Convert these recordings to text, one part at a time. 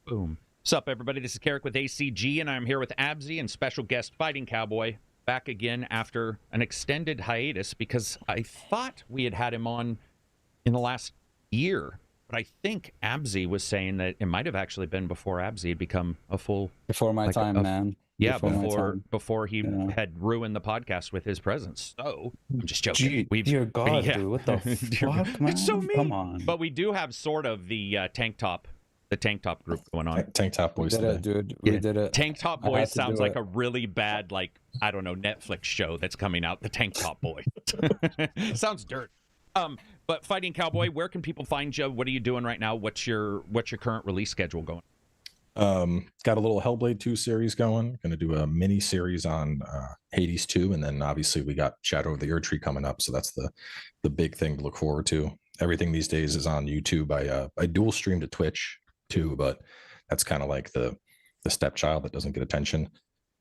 Boom. What's up, everybody? This is Karak with ACG, and I'm here with Abzy and special guest Fighting Cowboy, back again after an extended hiatus because I thought we had him on in the last year, but I think Abzy was saying that it might have actually been before Abzy had become a full... Before my time, man. Yeah, before he had ruined the podcast with his presence. So, I'm just joking. Dear God, dude, what the fuck, man? It's so mean. Come on. But we do have sort of the tank top group going on. Tank Top Boys. We did it, dude. We did it. Tank Top Boys sounds like a really bad, like, I don't know, Netflix show that's coming out. The Tank Top Boy. Sounds dirt. But Fighting Cowboy, where can people find you? What are you doing right now? What's your current release schedule going? Got a little Hellblade 2 series going. Going to do a mini series on Hades 2, and then obviously we got Shadow of the Erdtree coming up, so that's the big thing to look forward to. Everything these days is on YouTube. I dual stream to Twitch too, but that's kind of like the stepchild that doesn't get attention.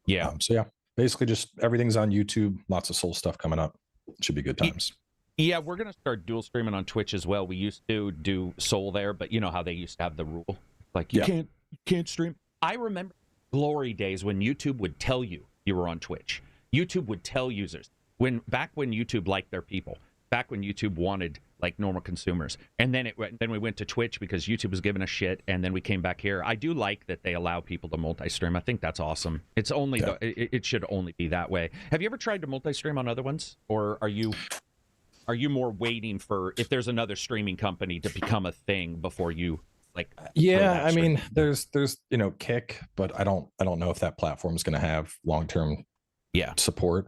Yeah. So yeah, basically just everything's on YouTube. Lots of Soul stuff coming up. Should be good times. Yeah, we're gonna start dual streaming on Twitch as well. We used to do Soul there, but you know how they used to have the rule, like you can't stream. I remember glory days when YouTube would tell you were on Twitch. YouTube would tell users back when YouTube liked their people, back when YouTube wanted like normal consumers, and then we went to Twitch because YouTube was giving us shit, and then we came back here. I do like that they allow people to multi-stream. I think that's awesome. It's only it should only be that way. Have you ever tried to multi-stream on other ones, or are you more waiting for if there's another streaming company to become a thing before you like? Yeah, I mean, there's Kick, but I don't know if that platform is going to have long-term support.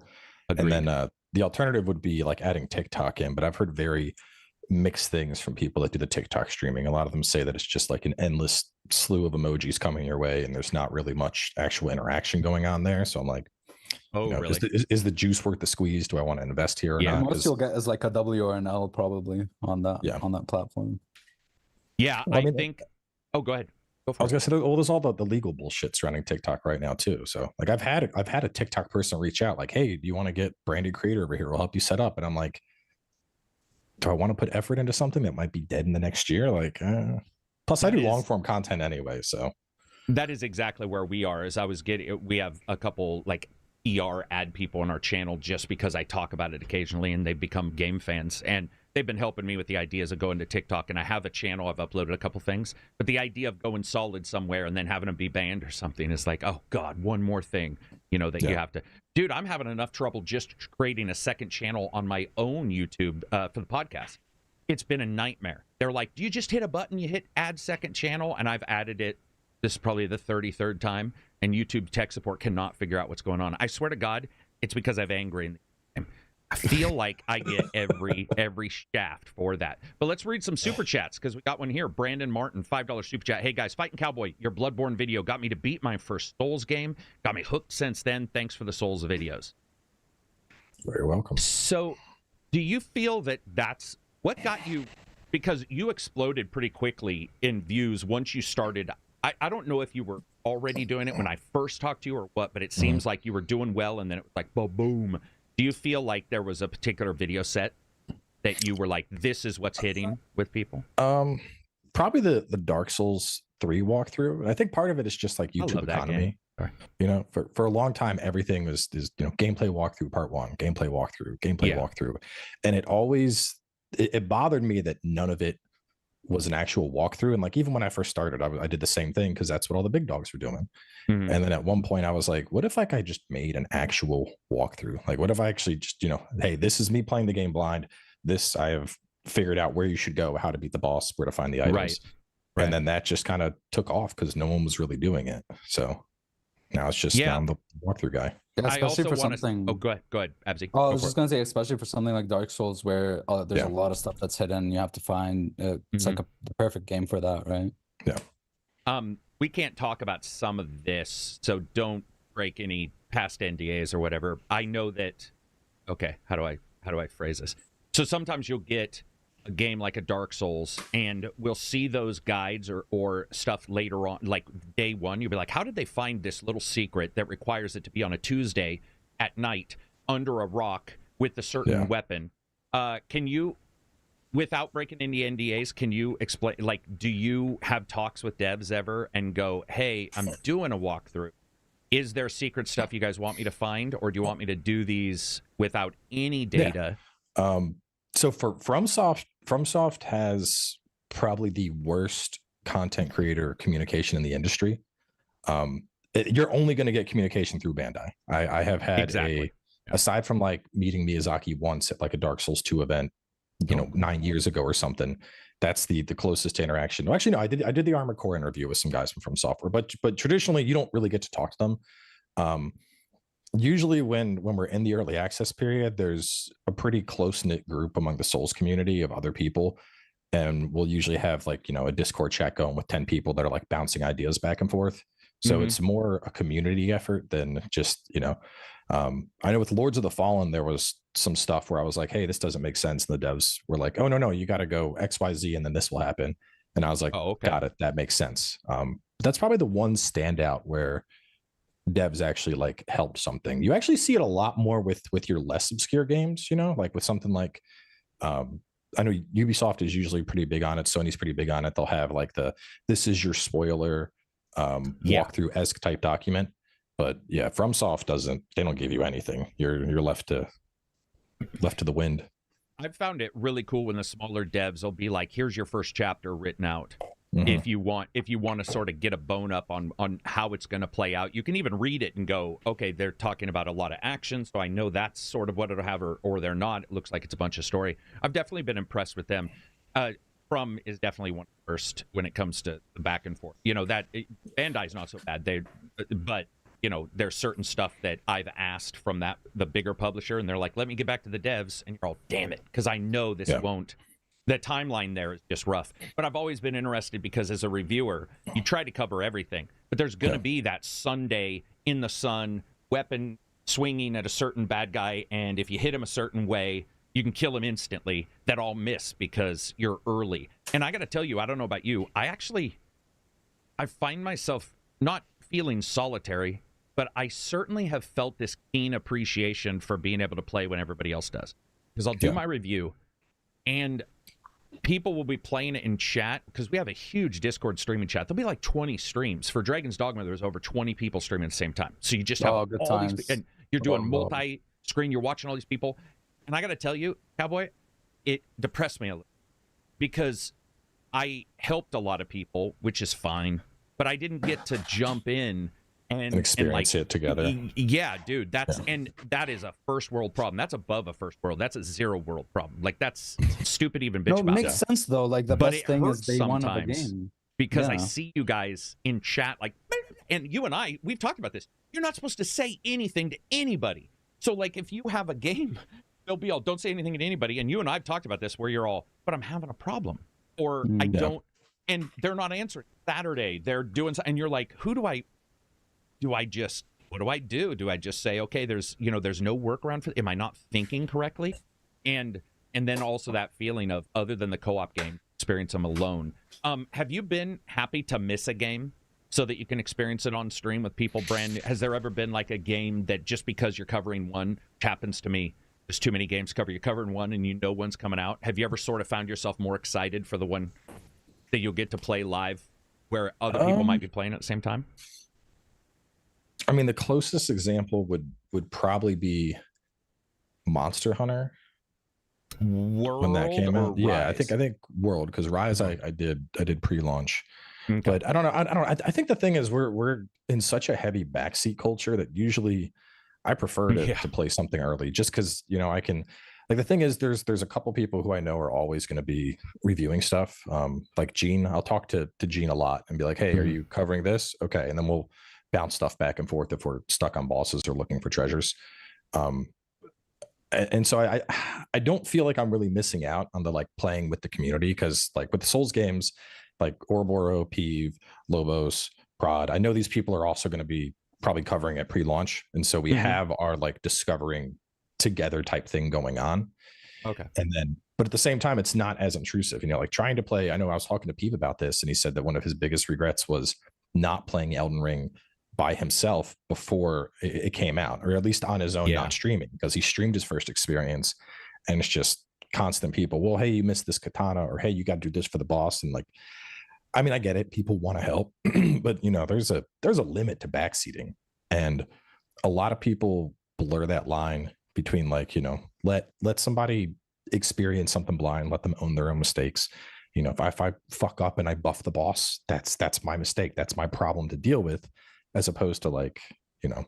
Agreed. And then the alternative would be like adding TikTok in, but I've heard very mixed things from people that do the TikTok streaming. A lot of them say that it's just like an endless slew of emojis coming your way, and there's not really much actual interaction going on there. So I'm like, really? Is the juice worth the squeeze? Do I want to invest here or not? Most you'll get is like a W or an L probably on that platform. Yeah, I think. Oh, go ahead. Go for I was gonna say, well, there's all the legal bullshit surrounding TikTok right now too. So like, I've had a TikTok person reach out like, hey, do you want to get branded creator over here? We'll help you set up. And I'm like, do I want to put effort into something that might be dead in the next year? Like, plus I do long form content anyway. So that is exactly where we are. As I was we have a couple like ad people on our channel just because I talk about it occasionally, and they've become game fans, and they've been helping me with the ideas of going to TikTok. And I have a channel, I've uploaded a couple things, but the idea of going solid somewhere and then having them be banned or something is like, oh God, one more thing, you have to. Dude, I'm having enough trouble just creating a second channel on my own YouTube for the podcast. It's been a nightmare. They're like, do you just hit a button, you hit add second channel? And I've added it. This is probably the 33rd time, and YouTube tech support cannot figure out what's going on. I swear to God, it's because I'm angry in the game. I feel like I get every shaft for that. But let's read some super chats because we got one here. Brandon Martin, $5 super chat. Hey guys, Fighting Cowboy, your Bloodborne video got me to beat my first Souls game. Got me hooked since then. Thanks for the Souls videos. Very welcome. So, do you feel that that's what got you? Because you exploded pretty quickly in views once you started. I don't know if you were already doing it when I first talked to you or what, but it seems like you were doing well, and then it was like boom. Do you feel like there was a particular video set that you were like, this is what's hitting with people? Probably the Dark Souls 3 walkthrough. I think part of it is just like YouTube economy. For a long time, everything was gameplay walkthrough part 1, gameplay walkthrough. And it bothered me that none of it was an actual walkthrough. And like, even when I first started, I did the same thing because that's what all the big dogs were doing. Mm-hmm. And then at one point I was like, what if like I just made an actual walkthrough? Like, what if I actually just, hey, this is me playing the game blind. This, I have figured out where you should go, how to beat the boss, where to find the items. Right. And then that just kind of took off because no one was really doing it. So now it's just I'm the walkthrough guy. Yeah, especially for something. Oh, go ahead, Abzy. Oh, I was just gonna say, especially for something like Dark Souls, where there's a lot of stuff that's hidden. You have to find. It's like the perfect game for that, right? Yeah. We can't talk about some of this, so don't break any past NDAs or whatever. I know that. Okay, how do I phrase this? So sometimes you'll get a game like a Dark Souls, and we'll see those guides or stuff later on, like day one. You'll be like, how did they find this little secret that requires it to be on a Tuesday at night under a rock with a certain weapon? Can you without breaking any NDAs, can you explain, like, do you have talks with devs ever and go, hey, I'm doing a walkthrough. Is there secret stuff you guys want me to find, or do you want me to do these without any data? Yeah. So for FromSoft has probably the worst content creator communication in the industry. You're only going to get communication through Bandai. I have had aside from like meeting Miyazaki once at like a Dark Souls 2 event, 9 years ago or something. That's the closest to interaction. Well, actually, no, I did the Armored Core interview with some guys from Software, but traditionally you don't really get to talk to them. Usually when we're in the early access period, there's a pretty close-knit group among the Souls community of other people. And we'll usually have like, a Discord chat going with 10 people that are like bouncing ideas back and forth. So it's more a community effort than just, I know with Lords of the Fallen, there was some stuff where I was like, hey, this doesn't make sense. And the devs were like, oh, no, you got to go XYZ and then this will happen. And I was like, oh, okay. Got it. That makes sense. But that's probably the one standout where devs actually like helped something. You actually see it a lot more with your less obscure games, like with something like, I know Ubisoft is usually pretty big on it. Sony's pretty big on it. They'll have like this is your spoiler walkthrough-esque type document. But yeah, FromSoft they don't give you anything. You're left to the wind. I've found it really cool when the smaller devs will be like, here's your first chapter written out. If you want to sort of get a bone up on how it's going to play out, you can even read it and go, okay, they're talking about a lot of action, so I know that's sort of what it'll have, or they're not. It looks like it's a bunch of story. I've definitely been impressed with them. From is definitely one of the first when it comes to the back and forth. Bandai's not so bad. But there's certain stuff that I've asked from the bigger publisher, and they're like, let me get back to the devs, and you're all, damn it, because I know this won't. The timeline there is just rough. But I've always been interested because as a reviewer, you try to cover everything. But there's going to be that Sunday in the sun, weapon swinging at a certain bad guy, and if you hit him a certain way, you can kill him instantly. That all miss because you're early. And I got to tell you, I don't know about you, I find myself not feeling solitary, but I certainly have felt this keen appreciation for being able to play when everybody else does. Because I'll do my review, and people will be playing it in chat, because we have a huge Discord streaming chat. There'll be like 20 streams. For Dragon's Dogma, there's over 20 people streaming at the same time. So you just have all these, and you're doing multi-screen, you're watching all these people. And I got to tell you, Cowboy, it depressed me a little, because I helped a lot of people, which is fine, but I didn't get to jump in and experience it together. Yeah, dude, and that is a first world problem. That's above a first world. That's a zero world problem. Like, that's stupid even bitch about. No, it makes sense though. Like, the best thing is day one of the game. Because I see you guys in chat, like, and you and I, we've talked about this. You're not supposed to say anything to anybody. So like, if you have a game, they'll be all, don't say anything to anybody. And you and I have talked about this, where you're all, but I'm having a problem, or I don't, and they're not answering. Saturday, they're doing, and you're like, what do I do? Do I just say, okay, there's no workaround for, am I not thinking correctly? And then also that feeling of, other than the co-op game experience, I'm alone. Have you been happy to miss a game so that you can experience it on stream with people brand new? Has there ever been like a game that, just because you're covering one, which happens to me, there's too many games to cover, you're covering one and one's coming out. Have you ever sort of found yourself more excited for the one that you'll get to play live where other people might be playing at the same time? I mean, the closest example would probably be Monster Hunter. World, when that came out. Rise? Yeah, I think World, because Rise I did pre-launch. Okay. But I don't know. I think the thing is we're in such a heavy backseat culture that usually I prefer to play something early, just because I can. Like, the thing is, there's a couple people who I know are always going to be reviewing stuff. Like Gene, I'll talk to Gene a lot and be like, hey, are you covering this? Okay, and then we'll bounce stuff back and forth if we're stuck on bosses or looking for treasures. And so I don't feel like I'm really missing out on the like playing with the community, because like with the Souls games, like Ouroboros, Peeve, Lobos, Prod, I know these people are also going to be probably covering it pre-launch, and so we have our like discovering together type thing going on. Okay. And then, but at the same time, it's not as intrusive, like trying to play. I know I was talking to Peeve about this, and he said that one of his biggest regrets was not playing Elden Ring by himself before it came out, or at least on his own, not streaming, because he streamed his first experience, and it's just constant people. Well, hey, you missed this katana, or hey, you got to do this for the boss. And like, I mean, I get it. People want to help, but you know, there's a limit to backseating, and a lot of people blur that line between like, you know, let somebody experience something blind, let them own their own mistakes. You know, if I fuck up and I buff the boss, that's my mistake. That's my problem to deal with, as opposed to like, you know,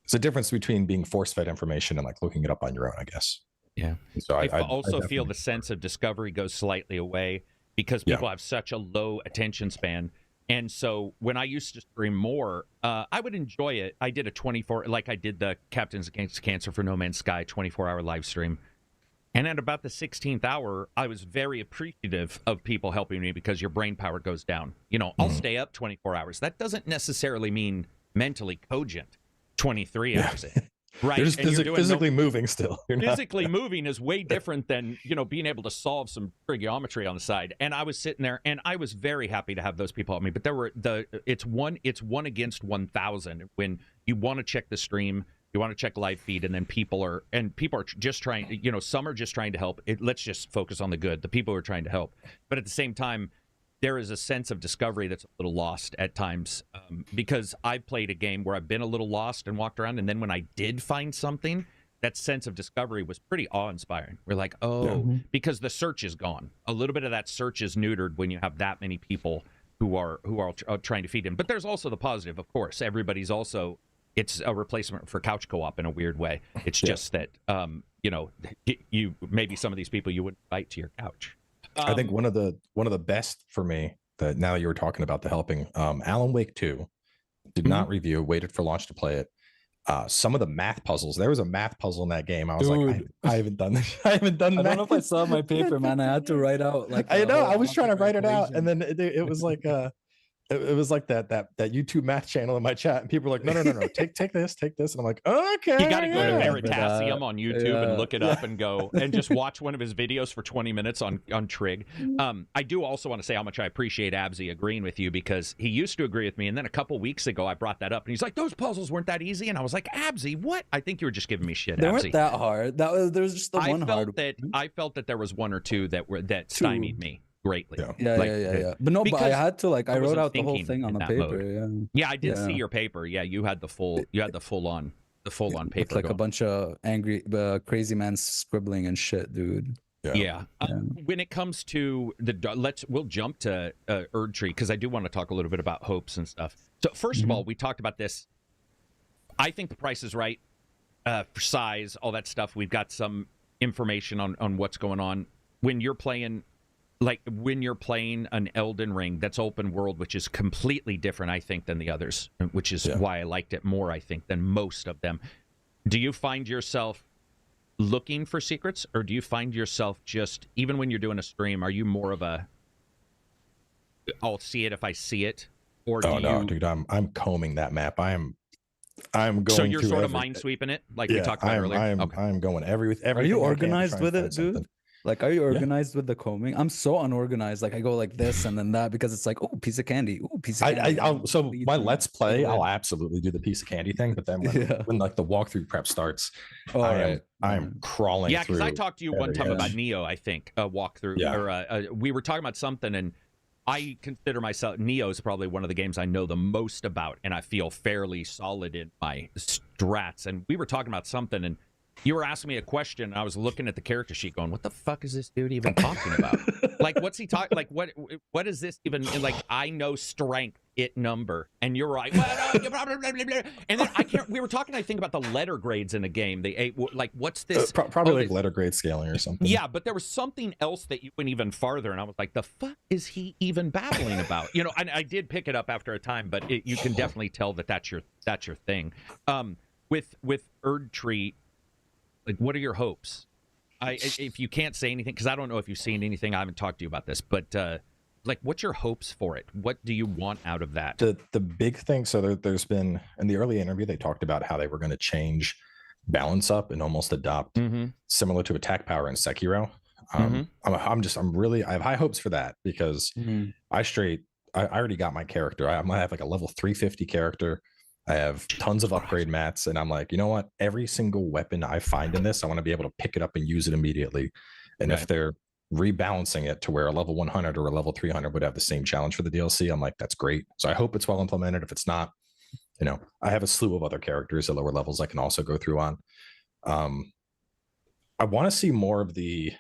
it's a difference between being force-fed information and like looking it up on your own, I guess. Yeah. So I also feel the sense of discovery goes slightly away because people have such a low attention span. And so when I used to stream more, I would enjoy it. I did a 24, like I did the Captains Against Cancer for No Man's Sky 24-hour live stream. And at about the 16th hour, I was very appreciative of people helping me because your brain power goes down. You know, I'll stay up 24 hours. That doesn't necessarily mean mentally cogent 23 hours. Right. You're just physically moving still. Physically moving is way different than, you know, being able to solve some trigonometry on the side. And I was sitting there and I was very happy to have those people help me. But it's one against 1,000 when you want to check the stream. You want to check live feed, and then people are just trying, you know, some are just trying to help. Let's just focus on the good, the people who are trying to help. But at the same time, there is a sense of discovery that's a little lost at times, because I've played a game where I've been a little lost and walked around, and then when I did find something, that sense of discovery was pretty awe-inspiring. We're like, because the search is gone. A little bit of that search is neutered when you have that many people who are trying to feed him. But there's also the positive, of course. Everybody's also... It's a replacement for couch co-op in a weird way. It's just that, you know, you maybe some of these people you wouldn't invite to your couch. I think one of the best for me, that now you were talking about the helping, Alan Wake 2, did not review, waited for launch to play it. Some of the math puzzles, there was a math puzzle in that game. I was like, I haven't done this. I haven't done that. I don't know if I saw my paper, man. I had to write out like I know. I was trying to write it out, and then it was like it was like that YouTube math channel in my chat, and people were like, no, take this, and I'm like, okay. You got to go to Veritasium on YouTube and look it up and go and just watch one of his videos for 20 minutes on Trig. I do also want to say how much I appreciate Absy agreeing with you, because he used to agree with me, and then a couple weeks ago I brought that up, and he's like, those puzzles weren't that easy, and I was like, Absy, what? I think you were just giving me shit. They Absy. weren't that hard. There was just the one hard. I felt that there was one or two that stymied me greatly. Yeah. But no, but I had to I wrote out the whole thing on the paper. Yeah, I did see your paper. Yeah, you had the full on paper. It's like a bunch of angry, crazy man scribbling and shit, dude. Yeah. When it comes to we'll jump to Erdtree, because I do want to talk a little bit about hopes and stuff. So first of all, we talked about this. I think the price is right for size, all that stuff. We've got some information on what's going on when you're playing. Like when you're playing an Elden Ring that's open world, which is completely different, I think, than the others, which is why I liked it more, I think, than most of them. Do you find yourself looking for secrets, or do you find yourself just, even when you're doing a stream, are you more of a, I'll see it if I see it? Or no, dude, I'm combing that map. I'm going. So you're sort of mind sweeping it, like we talked about earlier. I'm going everything. Are you organized with it, dude? Something. Like, are you organized with the combing? I'm so ununorganized. Like, I go like this and then that because it's like, oh, piece of candy. Oh, piece of candy. So my Let's Play, I'll absolutely do the piece of candy thing. But then when like the walkthrough prep starts, I'm crawling. Yeah, because I talked to you one time about Neo, I think, a walkthrough. Yeah. Or we were talking about something, and I consider myself, Neo is probably one of the games I know the most about, and I feel fairly solid in my strats. And we were talking about something, and you were asking me a question, and I was looking at the character sheet going, what the fuck is this dude even talking about? Like, what's he talking? Like, what is this even? Like, I know strength, number, and you're right. And then we were talking, I think, about the letter grades in the game. Like, what's this? Probably like letter grade scaling or something. Yeah, but there was something else that you went even farther, and I was like, the fuck is he even babbling about? You know, I did pick it up after a time, but you can definitely tell that that's your thing. With Erdtree, like, what are your hopes? If you can't say anything, because I don't know if you've seen anything, I haven't talked to you about this, but like, what's your hopes for it? What do you want out of that? The big thing, so there's been, in the early interview, they talked about how they were going to change balance up and almost adopt similar to attack power in Sekiro. I have high hopes for that, because I already got my character. I have like a level 350 character. I have tons of upgrade mats, and I'm like, you know what? Every single weapon I find in this, I want to be able to pick it up and use it immediately. And if they're rebalancing it to where a level 100 or a level 300 would have the same challenge for the DLC, I'm like, that's great. So I hope it's well implemented. If it's not, you know, I have a slew of other characters at lower levels I can also go through on. I want to see more of the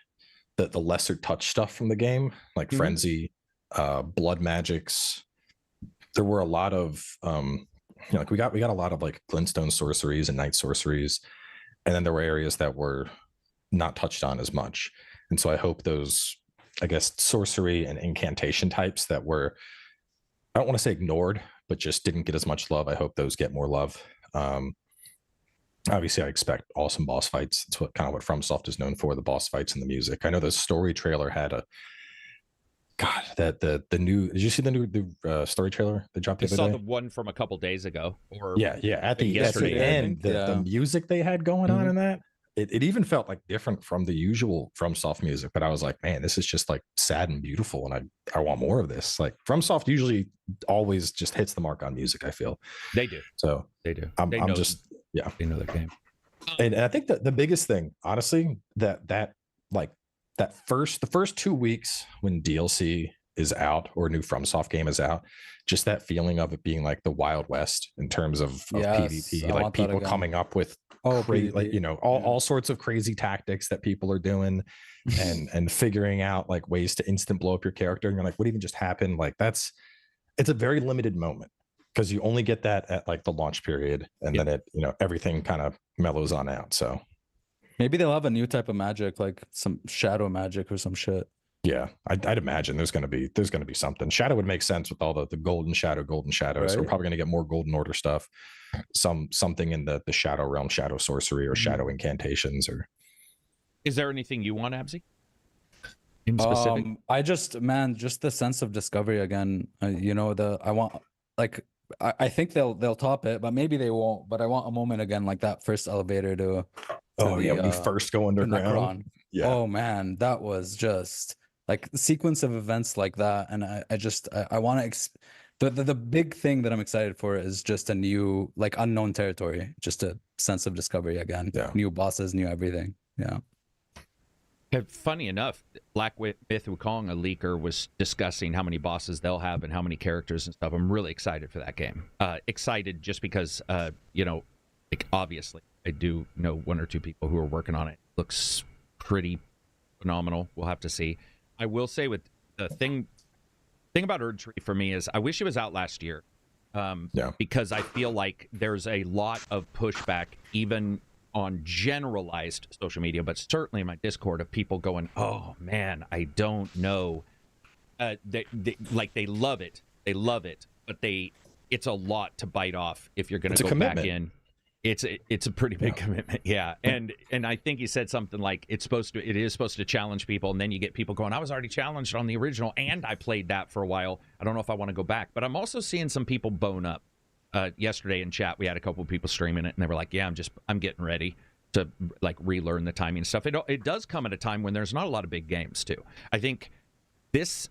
lesser touch stuff from the game, like Frenzy, blood magics. There were a lot of you know, like we got a lot of like glintstone sorceries and night sorceries, and then there were areas that were not touched on as much. And so I hope those, I guess, sorcery and incantation types that were, I don't want to say ignored, but just didn't get as much love, I hope those get more love. Obviously, I expect awesome boss fights. It's what FromSoft is known for, the boss fights and the music. I know the story trailer had the new, did you see the new story trailer that dropped the other day? I saw the one from a couple days ago. Or at the end, the music they had going on in that, it even felt like different from the usual FromSoft music, but I was like, man, this is just like sad and beautiful, and I want more of this. Like FromSoft usually always just hits the mark on music, I feel. They do. So they do. I'm just they know their game. And I think that the biggest thing, honestly, the first 2 weeks when DLC is out or a new FromSoft game is out, just that feeling of it being like the Wild West in terms of PvP, like people coming up with like, you know, all sorts of crazy tactics that people are doing and figuring out like ways to instant blow up your character. And you're like, what even just happened? Like it's a very limited moment because you only get that at like the launch period, and then it, you know, everything kind of mellows on out. So maybe they'll have a new type of magic, like some shadow magic or some shit. Yeah, I'd imagine there's gonna be something. Shadow would make sense with all the golden shadow. Right. So we're probably gonna get more Golden Order stuff. Something in the shadow realm, shadow sorcery or shadow incantations. Or is there anything you want, Absy? In specific? I just the sense of discovery again. You know, I think they'll top it, but maybe they won't. But I want a moment again, like that first elevator to when you first go underground. Yeah. Oh man, that was just like the sequence of events like that, and I want to. The big thing that I'm excited for is just a new, like, unknown territory, just a sense of discovery again. Yeah. New bosses, new everything. Yeah. Funny enough, Black Myth Wukong, a leaker, was discussing how many bosses they'll have and how many characters and stuff. I'm really excited for that game. Excited just because, you know, like, obviously I do know one or two people who are working on it. Looks pretty phenomenal. We'll have to see. I will say with the thing about Erdtree for me is I wish it was out last year. Because I feel like there's a lot of pushback even on generalized social media, but certainly in my Discord, of people going, oh man, I don't know. They love it. They love it, but it's a lot to bite off if you're going to go back in. It's a pretty big commitment. Yeah. And I think he said something like it is supposed to challenge people, and then you get people going, I was already challenged on the original and I played that for a while. I don't know if I want to go back. But I'm also seeing some people bone up. Yesterday in chat, we had a couple of people streaming it, and they were like, yeah, I'm getting ready to like relearn the timing and stuff. It does come at a time when there's not a lot of big games too. I think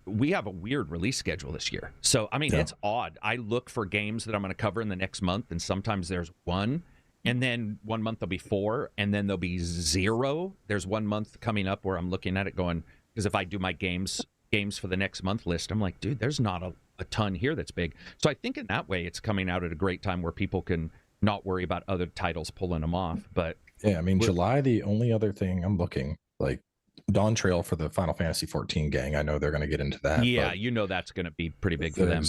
we have a weird release schedule this year. So, I mean, it's odd. I look for games that I'm going to cover in the next month, and sometimes there's one. And then 1 month there'll be 4, and then there'll be 0. There's 1 month coming up where I'm looking at it going, because if I do my games for the next month list, I'm like, dude, there's not a ton here that's big. So I think in that way, it's coming out at a great time where people can not worry about other titles pulling them off. But yeah, I mean, July, the only other thing I'm looking, like Dawn Trail for the Final Fantasy 14 gang. I know they're going to get into that. Yeah, you know that's going to be pretty big for them.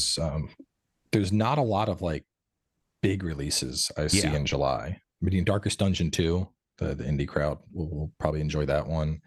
There's not a lot of like big releases I see in July. I mean, Darkest Dungeon 2, the indie crowd will probably enjoy that one.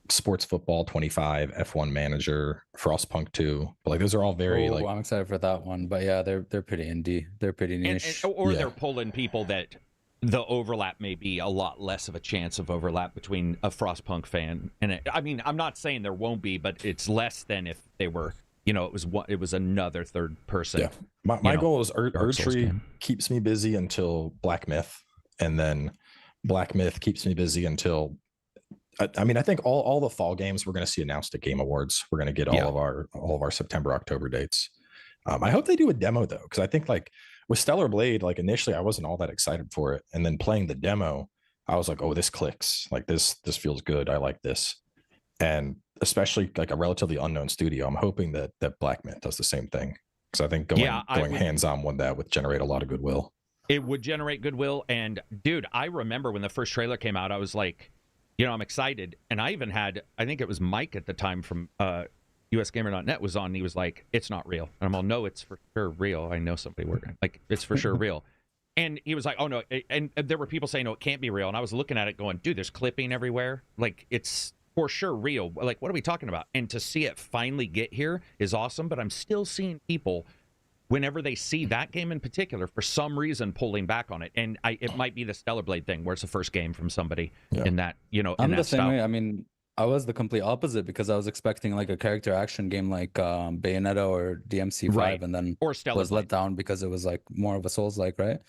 Sports Football 25, F1 Manager, Frostpunk 2. But like those are all very I'm excited for that one. But yeah, they're pretty indie. They're pretty niche. They're pulling people that the overlap may be a lot less of a chance of overlap between a Frostpunk fan and I mean, I'm not saying there won't be, but it's less than if they were, you know, it was another third person. Yeah. My goal is Erdtree keeps me busy until Black Myth, and then Black Myth keeps me busy until I mean, I think all the fall games we're going to see announced at Game Awards. We're going to get all of our September, October dates. I hope they do a demo though, because I think like with Stellar Blade, like initially I wasn't all that excited for it, and then playing the demo, I was like, oh, this clicks. Like this feels good. I like this. And especially like a relatively unknown studio, I'm hoping that Black Myth does the same thing. Because I think going hands-on with that would generate a lot of goodwill. It would generate goodwill. And dude, I remember when the first trailer came out, I was like, you know, I'm excited. And I even had, I think it was Mike at the time from USgamer.net was on. And he was like, it's not real. And I'm all, no, it's for sure real. I know somebody working. Like, it's for sure real. And he was like, oh, no. And there were people saying, no, it can't be real. And I was looking at it going, dude, there's clipping everywhere. Like, it's for sure real. Like, what are we talking about? And to see it finally get here is awesome. But I'm still seeing people, whenever they see that game in particular, for some reason pulling back on it. And it might be the Stellar Blade thing, where it's the first game from somebody in that, you know, I'm in the that same style. way. I mean, I was the complete opposite because I was expecting like a character action game like Bayonetta or DMC5, Right. and then Or Stellar was Blade. let down because it was like more of a Souls-like, right?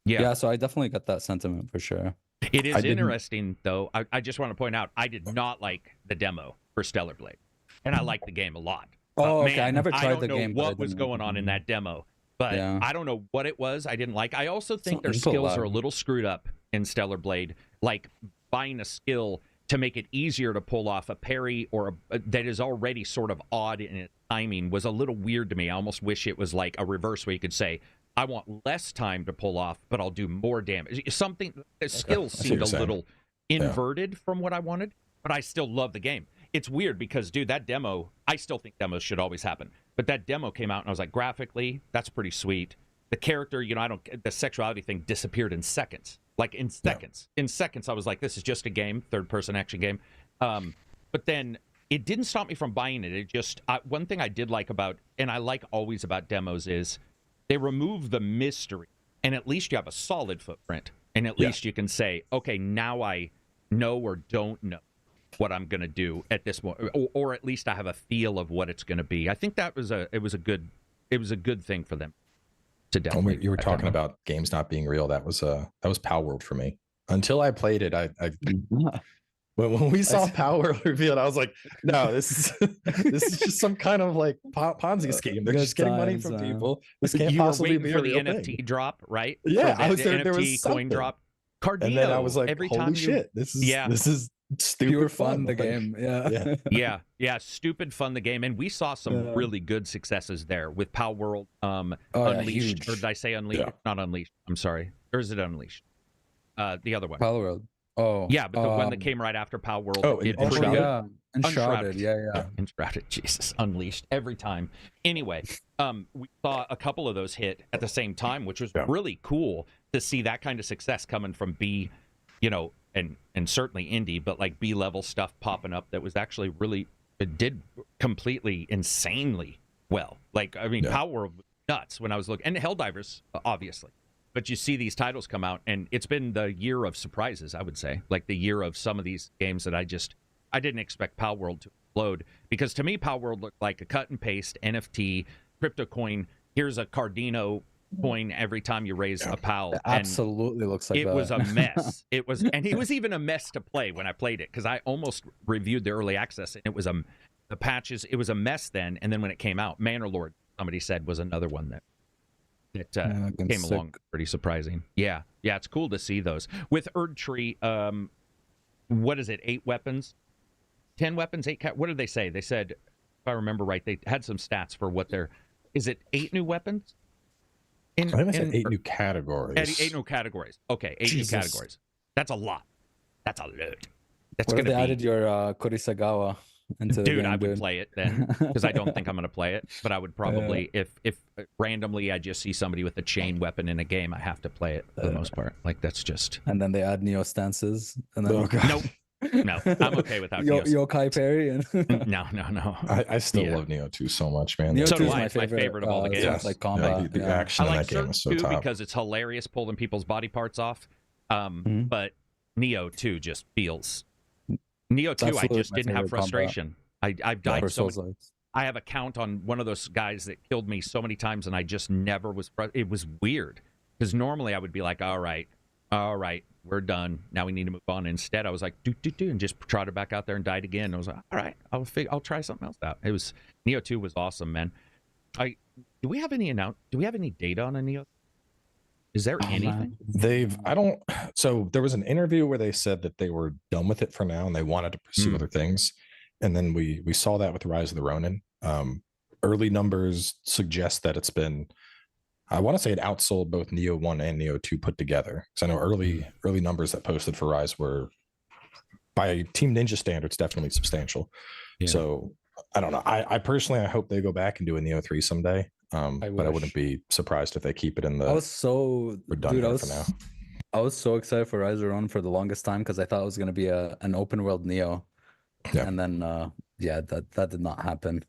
Yeah, so I definitely get that sentiment for sure. It is interesting, though. I just want to point out, I did not like the demo for Stellar Blade, and I like the game a lot. Oh, Man, okay. I never tried the game. I don't know what was going on in that demo, but I don't know what it was I didn't like. I also think their skills are a little screwed up in Stellar Blade, like buying a skill to make it easier to pull off a parry or that is already sort of odd in its timing was a little weird to me. I almost wish it was like a reverse where you could say, I want less time to pull off, but I'll do more damage. Something, the skills seemed a little inverted from what I wanted, but I still love the game. It's weird because, dude, that demo, I still think demos should always happen, but that demo came out and I was like, graphically, that's pretty sweet. The character, you know, the sexuality thing disappeared in seconds. Like in seconds. In seconds, I was like, this is just a game, third-person action game. But then it didn't stop me from buying it. It just, one thing I did like about, and I like always about demos, is they remove the mystery, and at least you have a solid footprint, and at least you can say, okay, now I know or don't know what I'm going to do at this point, or at least I have a feel of what it's going to be. I think that was a good thing for them to definitely. When you were talking about games not being real, that was Power World for me. Until I played it, when we saw Power revealed, I was like, no, this is just some kind of like Ponzi scheme. They're just getting money from people. This can't possibly be for the real NFT thing. drop, right? Yeah, I was there. There was coin drop. Cardino, and then I was like, every holy time shit, this is stupid pure fun. The game, yeah, stupid fun. The game, and we saw some really good successes there with Power World, Unleashed, or did I say Unleashed? Not Unleashed. I'm sorry, or is it Unleashed? The other one, Power World. Oh, yeah, but the one that came right after Power World. Enshrouded. Enshrouded. Jesus, Unleashed every time. Anyway, we saw a couple of those hit at the same time, which was really cool to see that kind of success coming from B, you know, and certainly indie, but like B level stuff popping up that was actually really, it did completely insanely well. Like, I mean, Power World was nuts when I was looking, and Helldivers, obviously. But you see these titles come out, and it's been the year of surprises, I would say. Like the year of some of these games that I didn't expect Power World to explode. Because to me, Power World looked like a cut and paste NFT, crypto coin. Here's a Cardino coin every time you raise a PAL. It absolutely looks like it that. Was a mess. It was even a mess to play when I played it, because I almost reviewed the early access, and it was the patches. It was a mess then, and then when it came out, Manor Lord, somebody said, was another one that came along pretty surprising. Yeah, it's cool to see those. With Erdtree, what is it, 8 weapons? 10 weapons, 8 what did they say? They said, if I remember right, they had some stats for what is it 8 new weapons? I think I said 8 new categories. 8 new categories. Okay, 8 new categories. That's a lot. That's a lot. That's what if they added your Kurisagawa into the game, I would play it then, because I don't think I'm going to play it, but I would probably, if randomly I just see somebody with a chain weapon in a game, I have to play it for the most part. Like, that's just... And then they add Neo stances, and then... No, I'm okay without Yokai Parry. And No. I still love Neo 2 so much, man. Neo 2 is my favorite of all the games. Like combat. The action in that game is so top. Because it's hilarious pulling people's body parts off. But Neo 2 just feels... Neo 2, I just didn't have frustration. I've died so many. I have a count on one of those guys that killed me so many times, and I just never was... It was weird. Because normally I would be like, all right, we're done. Now we need to move on. Instead, I was like, do, and just trotted back out there and died again. I was like, all right, I'll try something else out. It was... Neo 2 was awesome, man. Do we have any data on a Neo? Is there anything? So there was an interview where they said that they were done with it for now and they wanted to pursue other things. And then we saw that with Rise of the Ronin. Early numbers suggest that it's been, I want to say it outsold both Neo 1 and Neo 2 put together. So I know early numbers that posted for Rise were, by Team Ninja standards, definitely substantial. Yeah. So I don't know. I personally, I hope they go back and do a Neo 3 someday. But I wouldn't be surprised if they keep it in the. I was so redundant for now. I was so excited for Rise of the Ronin for the longest time because I thought it was going to be an open world Neo, and then that did not happen.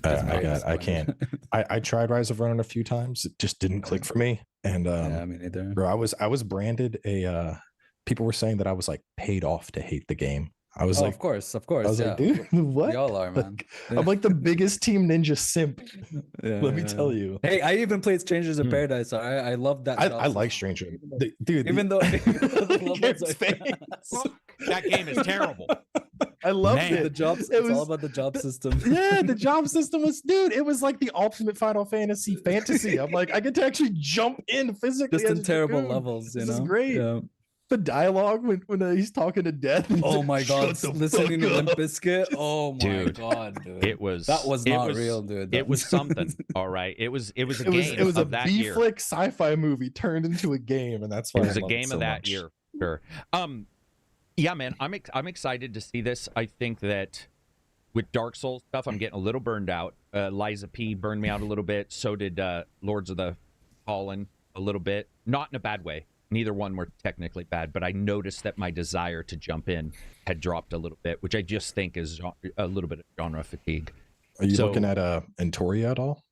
I can't. I tried Rise of Ronin a few times. It just didn't click for me. And yeah, me neither. Bro, I was branded a. People were saying that I was like paid off to hate the game. I was like, of course. I was like, dude, what? Y'all are, man. I'm like the biggest Team Ninja simp. Let me tell you. Hey, I even played Strangers in Paradise. So I love that. I like Stranger, dude. Even though that game is terrible. I loved it. The jobs. It's all about the job system. Yeah, the job system was, dude. It was like the ultimate Final Fantasy fantasy. I'm like, I get to actually jump in physically. Just in terrible levels. This is great. Yeah. The dialogue when he's talking to Death. Oh my god! Listening to Limp Bizkit. Oh my god, dude! That was not real, dude. It was something. All right, it was a game. It was of a that B year. flick sci-fi movie turned into a game, and that's why it was a game of that year. Sure. Yeah, man, I'm excited to see this. I think that with Dark Souls stuff, I'm getting a little burned out. Liza P burned me out a little bit. So did Lords of the Fallen a little bit. Not in a bad way. Neither one were technically bad, but I noticed that my desire to jump in had dropped a little bit, which I just think is a little bit of genre fatigue. Are you looking at Entoria at all?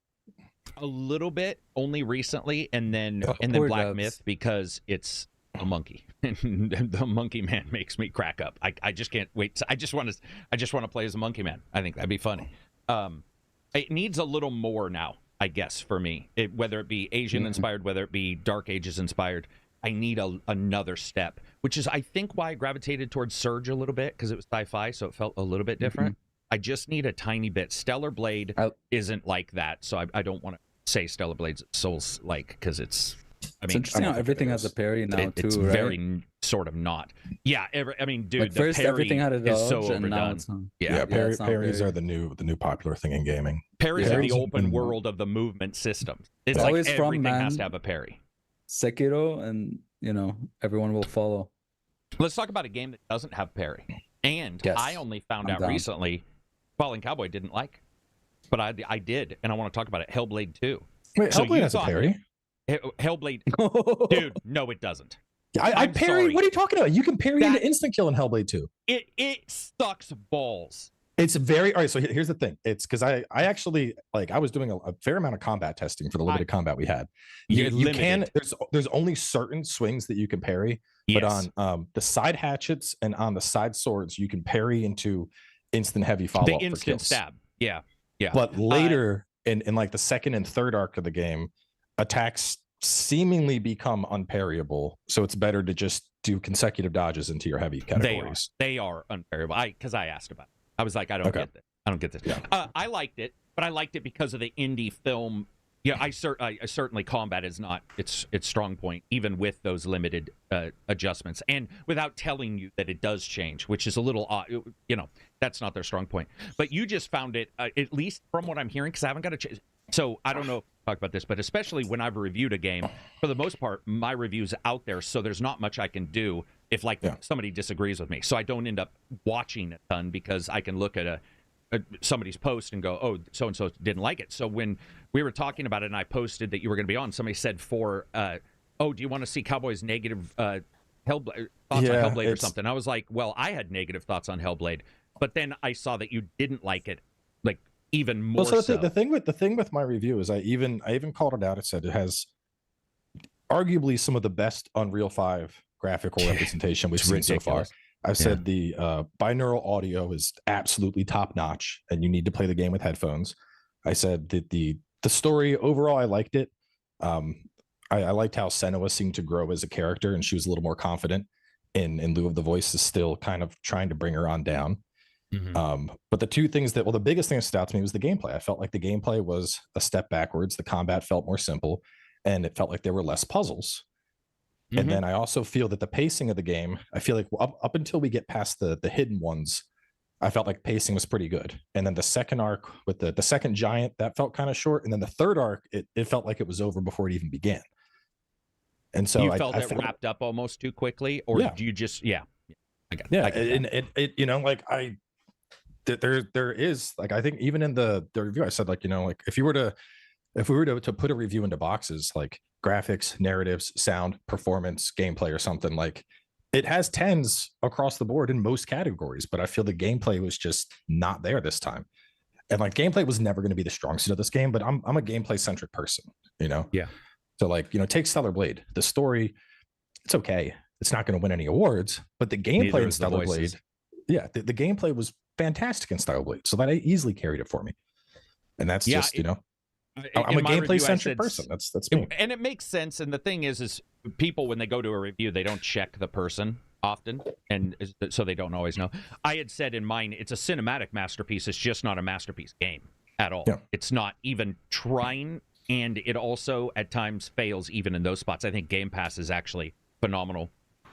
A little bit, only recently, and then Black Myth because it's a monkey, and the Monkey Man makes me crack up. I just can't wait. I just want to play as a Monkey Man. I think that'd be funny. It needs a little more now, I guess, for me. Whether it be Asian inspired, whether it be Dark Ages inspired. I need another step, which is, I think, why I gravitated towards Surge a little bit, because it was sci-fi, so it felt a little bit different. I just need a tiny bit. Stellar Blade isn't like that, so I don't want to say Stellar Blade's Souls-like, because it's... It's interesting how everything has a parry now, it's too, right? very sort of not. Yeah, dude, like the first parry everything had a dodge, is so and overdone. now it's parries are the new popular thing in gaming. Parries are the open world of the movement system. It's like everything has to have a parry. Sekiro, and everyone will follow. Let's talk about a game that doesn't have parry. And I only found out recently, Fallen Cowboy didn't like, but I did, and I want to talk about it. Hellblade 2. Wait, Hellblade has a parry? Hellblade, dude, no, it doesn't. I parry. Sorry. What are you talking about? You can parry into instant kill in Hellblade 2. It sucks balls. It's very all right. So here's the thing. It's because I actually I was doing a fair amount of combat testing for the limited combat we had. You can there's only certain swings that you can parry, but on the side hatchets and on the side swords you can parry into instant heavy follow up. The instant stab. Yeah. But later in like the second and third arc of the game, attacks seemingly become unparryable. So it's better to just do consecutive dodges into your heavy categories. They are unparryable. Because I asked about it. I was like, I don't get this. I don't get this. Yeah. I liked it, but I liked it because of the indie film. Yeah, I certainly combat is not its strong point, even with those limited adjustments, and without telling you that it does change, which is a little odd. That's not their strong point. But you just found it, at least from what I'm hearing, because I haven't got a chance. So I don't know if I talk about this, but especially when I've reviewed a game, for the most part, my review's out there, so there's not much I can do if somebody disagrees with me. So I don't end up watching a ton because I can look at somebody's post and go, oh, so-and-so didn't like it. So when we were talking about it and I posted that you were going to be on, somebody said do you want to see Cowboy's negative thoughts on Hellblade or something? I was like, well, I had negative thoughts on Hellblade, but then I saw that you didn't like it, like even more so. The thing with my review is I even called it out. It said it has arguably some of the best Unreal 5 graphical representation we've seen so far. I've said the binaural audio is absolutely top notch, and you need to play the game with headphones. I said that the story overall, I liked it. I liked how Senua seemed to grow as a character, and she was a little more confident in lieu of the voices still kind of trying to bring her on down. But the two things the biggest thing that stood out to me was the gameplay. I felt like the gameplay was a step backwards. The combat felt more simple, and it felt like there were less puzzles. And then I also feel that the pacing of the game, I feel like up until we get past the hidden ones, I felt like pacing was pretty good. And then the second arc with the second giant, that felt kind of short. And then the third arc, it felt like it was over before it even began. And so you felt it wrapped up almost too quickly, or do you just I got and it you know, like there is, like, I think even in the review I said, like, you know, like if we were to put a review into boxes, like graphics, narratives, sound, performance, gameplay, or something, like it has 10s across the board in most categories, but I feel the gameplay was just not there this time. And like gameplay was never going to be the strong suit of this game, but I'm a gameplay centric person, you know? Yeah. So like, you know, take Stellar Blade, the story, it's okay. It's not going to win any awards, but the gameplay in Stellar Blade, the gameplay was fantastic in Stellar Blade. So that easily carried it for me. And that's just, you know, I'm a gameplay centric person. That's me. And it makes sense. And the thing is people, when they go to a review, they don't check the person often, and so they don't always know. I had said in mine, it's a cinematic masterpiece. It's just not a masterpiece game at all. Yeah. It's not even trying, and it also at times fails even in those spots. I think Game Pass is actually phenomenal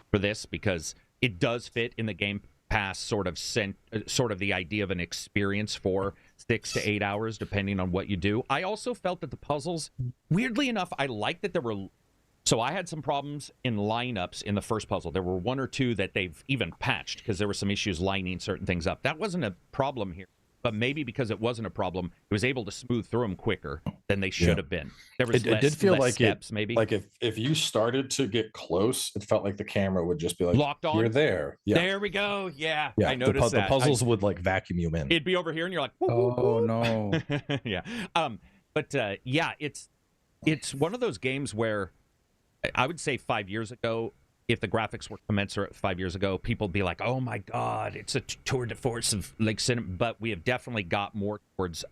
for this because it does fit in the Game Pass sort of the idea of an experience for 6 to 8 hours, depending on what you do. I also felt that the puzzles, weirdly enough, I liked that there were. So I had some problems in lineups in the first puzzle. There were 1 or 2 that they've even patched because there were some issues lining certain things up. That wasn't a problem here, but maybe because it wasn't a problem, it was able to smooth through them quicker than they should have been. There was it did feel like steps, maybe. Like if you started to get close, it felt like the camera would just be like, locked on. You're there. Yeah. There we go. Yeah, I noticed that. The puzzles would like vacuum you in. It'd be over here, and you're like, oh no. Yeah. It's one of those games where I would say 5 years ago, if the graphics were commensurate 5 years ago, people would be like, oh my God, it's a tour de force of like cinema. But we have definitely got more towards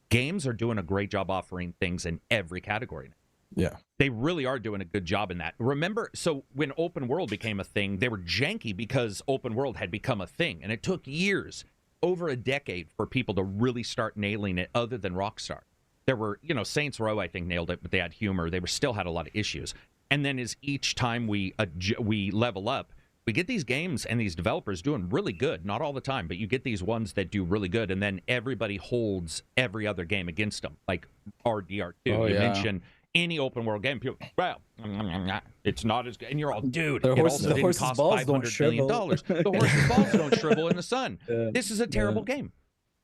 games are doing a great job offering things in every category. Yeah. They really are doing a good job in that. Remember, so when open world became a thing, they were janky because open world had become a thing. And it took years, over a decade, for people to really start nailing it other than Rockstar. There were, Saints Row, I think, nailed it, but they had humor. They still had a lot of issues. And then as each time we level up, we get these games and these developers doing really good. Not all the time, but you get these ones that do really good, and then everybody holds every other game against them, like RDR2. You mentioned any open world game, people, well, it's not as good. And you're all, dude, it also didn't cost $500 million. The horse's balls don't shrivel in the sun. Yeah. This is a terrible game.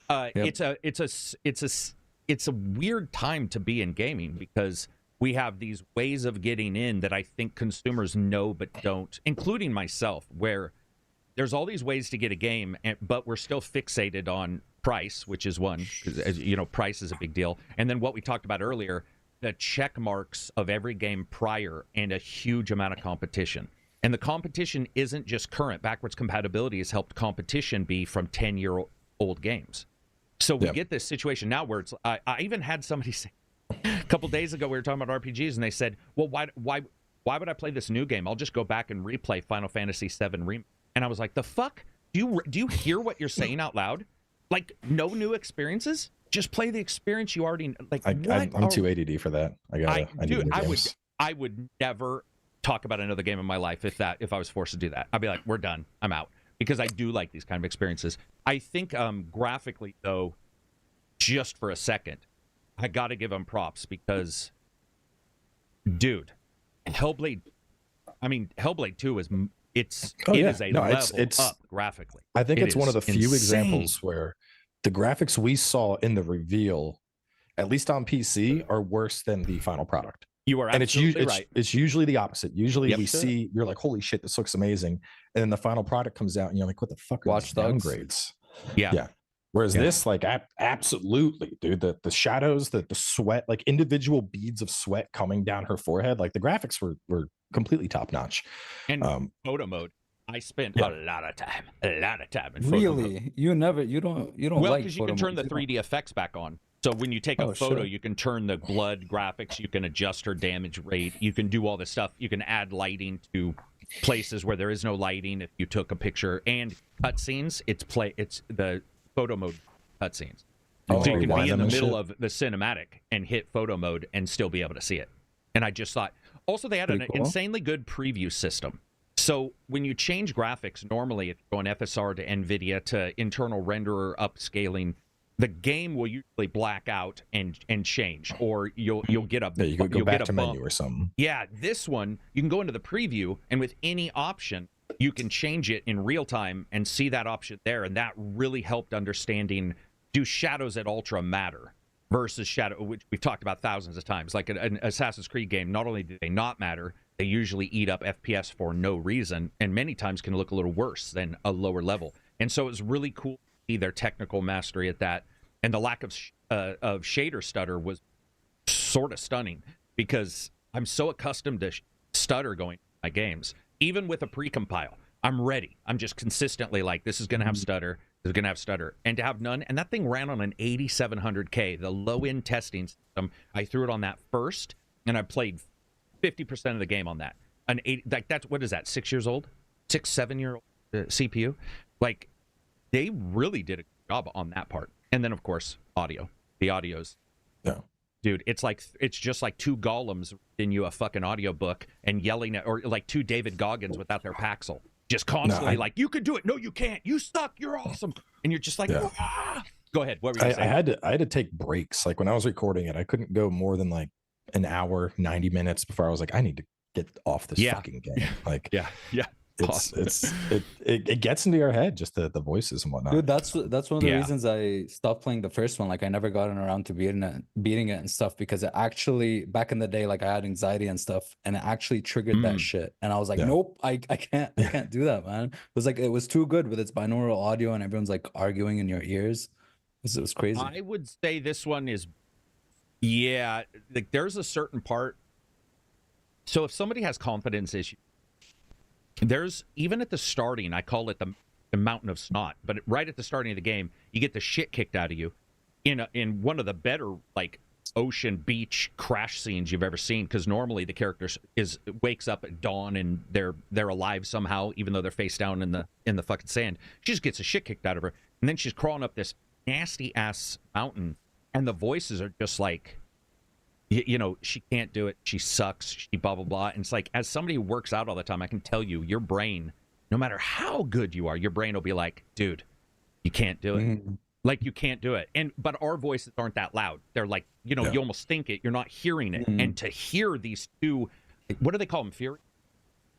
It's a weird time to be in gaming because we have these ways of getting in that I think consumers know but don't, including myself, where there's all these ways to get a game, but we're still fixated on price, which is one, because price is a big deal. And then what we talked about earlier, the check marks of every game prior and a huge amount of competition. And the competition isn't just current. Backwards compatibility has helped competition be from 10-year-old games. So we get this situation now where it's, I even had somebody say, a couple days ago, we were talking about RPGs, and they said, well, why would I play this new game? I'll just go back and replay Final Fantasy VII Remake. And I was like, the fuck? Do you hear what you're saying out loud? Like, no new experiences? Just play the experience you already like. I'm too ADD for that. I would never talk about another game in my life if I was forced to do that. I'd be like, we're done. I'm out. Because I do like these kind of experiences. I think graphically, though, just for a second, I got to give them props because, dude, Hellblade 2 is a level up graphically. I think it's one of the few examples where the graphics we saw in the reveal, at least on PC, are worse than the final product. You are absolutely right. It's usually the opposite. Usually we see, you're like, holy shit, this looks amazing. And then the final product comes out and you're like, what the fuck are these downgrades? Yeah. Whereas this, like, absolutely, dude, the shadows, the sweat, like individual beads of sweat coming down her forehead, like the graphics were completely top notch. And photo mode, I spent a lot of time in photo mode. You don't well, because you can turn the 3D effects back on. So when you take a photo, you can turn the blood graphics, you can adjust her damage rate, you can do all this stuff. You can add lighting to places where there is no lighting if you took a picture, and cutscenes. It's the photo mode cutscenes. So you can be in the middle of the cinematic and hit photo mode and still be able to see it. And I just thought, Also, they had an insanely good preview system. So when you change graphics, normally if you go on FSR to NVIDIA to internal renderer upscaling, the game will usually black out and change, or you'll get a you go back to menu or something. Yeah, this one you can go into the preview, and with any option, you can change it in real time and see that option there, and that really helped understanding, do shadows at ultra matter versus shadow, which we've talked about thousands of times. Like an Assassin's Creed game, not only do they not matter, they usually eat up FPS for no reason, and many times can look a little worse than a lower level. And so it was really cool to see their technical mastery at that, and the lack of shader stutter was sort of stunning, because I'm so accustomed to stutter going in my games. Even with a precompile, I'm ready. I'm just consistently like, this is going to have stutter, this is going to have stutter. And to have none, and that thing ran on an 8700K, the low-end testing system. I threw it on that first, and I played 50% of the game on that. That's, what is that, 6 years old? 7-year-old CPU? Like, they really did a good job on that part. And then, of course, audio. The audio's... Yeah. Dude, it's just like two golems in you a fucking audiobook and yelling at, or like two David Goggins without their Paxil. Just constantly like, you can do it. No, you can't. You suck. You're awesome. And you're just like, ah! Go ahead. What were you saying? I had to take breaks. Like when I was recording it, I couldn't go more than like an hour, 90 minutes before I was like, I need to get off this fucking game. Like, yeah. It gets into your head, just the voices and whatnot. Dude, that's one of the reasons I stopped playing the first one. Like I never gotten around to beating it and stuff, because it actually, back in the day, like I had anxiety and stuff, and it actually triggered that shit. And I was like, nope, I can't do that, man. It was like, it was too good with its binaural audio and everyone's like arguing in your ears. It was crazy. I would say this one is, like there's a certain part. So if somebody has confidence issues, there's, even at the starting, I call it the mountain of snot, but right at the starting of the game, you get the shit kicked out of you in one of the better, like, ocean beach crash scenes you've ever seen, because normally the character wakes up at dawn and they're alive somehow, even though they're face down in the fucking sand. She just gets the shit kicked out of her, and then she's crawling up this nasty ass mountain, and the voices are just like, you know, she can't do it, she sucks, she blah blah blah. And it's like, as somebody who works out all the time, I can tell you, your brain, no matter how good you are, your brain will be like, dude, you can't do it. Like, you can't do it. But our voices aren't that loud. They're like, you know, you almost think it, you're not hearing it. And to hear these two, what do they call them, Fury?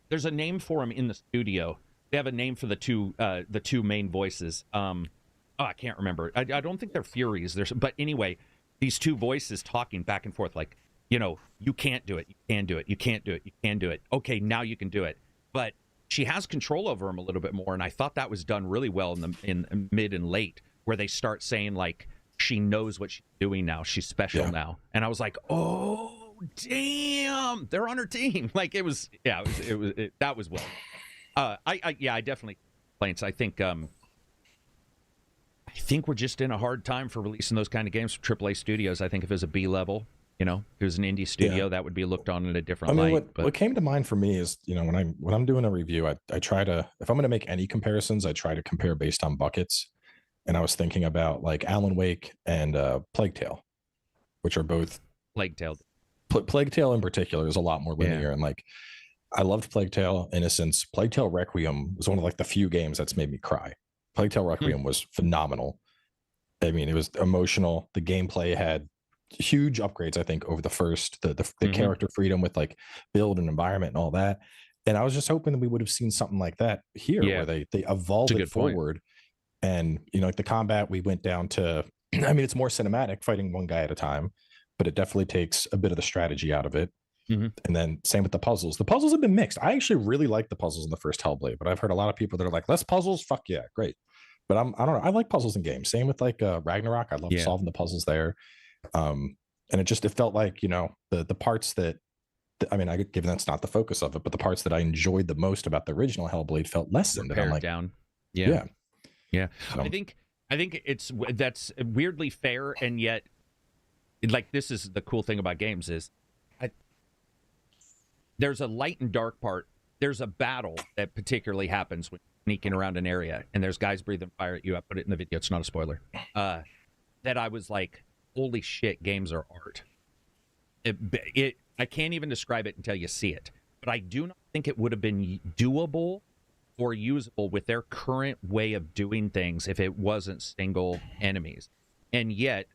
There's a name for them in the studio. They have a name for the two main voices. I can't remember. I don't think they're Furies. But anyway, these two voices talking back and forth, like, you know, you can't do it, you can do it, you can't do it, you can do it. Okay, now you can do it. But she has control over him a little bit more, and I thought that was done really well in mid and late, where they start saying, like, she knows what she's doing now, she's special now. And I was like, oh damn, they're on her team. Like, it was that was well. I definitely complaints. I think we're just in a hard time for releasing those kind of games from AAA studios. I think if it was a B level, you know, if it was an indie studio, that would be looked on in a different light. What came to mind for me is, you know, when I'm doing a review, I try to, if I'm going to make any comparisons, I try to compare based on buckets. And I was thinking about like Alan Wake and Plague Tale, which are both Plague Tale. Plague Tale in particular is a lot more linear, and like I loved Plague Tale Innocence. Plague Tale Requiem was one of like the few games that's made me cry. Plague Tale Requiem was phenomenal. I mean, it was emotional. The gameplay had huge upgrades, I think, over the first, the character freedom with like build and environment and all that. And I was just hoping that we would have seen something like that here, where they evolved it forward. And, you know, like the combat, we went down to, I mean, it's more cinematic, fighting one guy at a time, but it definitely takes a bit of the strategy out of it. And then same with the puzzles. The puzzles have been mixed. I actually really like the puzzles in the first Hellblade, but I've heard a lot of people that are like, less puzzles? Fuck yeah, great. But I don't know. I like puzzles in games. Same with like Ragnarok. I love solving the puzzles there. And it felt like, you know, the parts that, I mean, given that's not the focus of it, but the parts that I enjoyed the most about the original Hellblade felt lessened. And I'm like, down. Yeah. So, I think that's weirdly fair, and yet, like, this is the cool thing about games is, there's a light and dark part. There's a battle that particularly happens when you're sneaking around an area, and there's guys breathing fire at you. I put it in the video. It's not a spoiler. That I was like, holy shit, games are art. I can't even describe it until you see it. But I do not think it would have been doable or usable with their current way of doing things if it wasn't single enemies. And yet,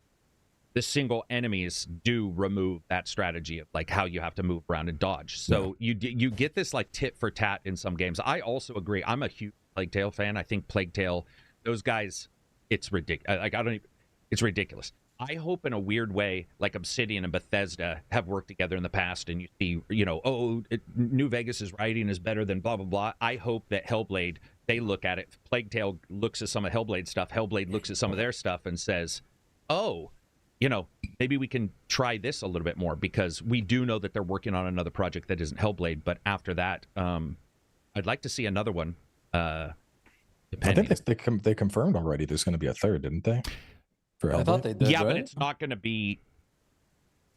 the single enemies do remove that strategy of like how you have to move around and dodge. So you get this like tit for tat in some games. I also agree. I'm a huge Plague Tale fan. I think Plague Tale, those guys, it's ridiculous. Like it's ridiculous. I hope in a weird way, like Obsidian and Bethesda have worked together in the past, and you see, New Vegas' writing is better than blah blah blah. I hope that Hellblade, they look at it. Plague Tale looks at some of Hellblade stuff. Hellblade looks at some of their stuff and says, "Oh, maybe we can try this a little bit more," because we do know that they're working on another project that isn't Hellblade. But after that, I'd like to see another one. I think they confirmed already there's going to be a third, didn't they? I thought they did. Yeah, right? but it's not going to be.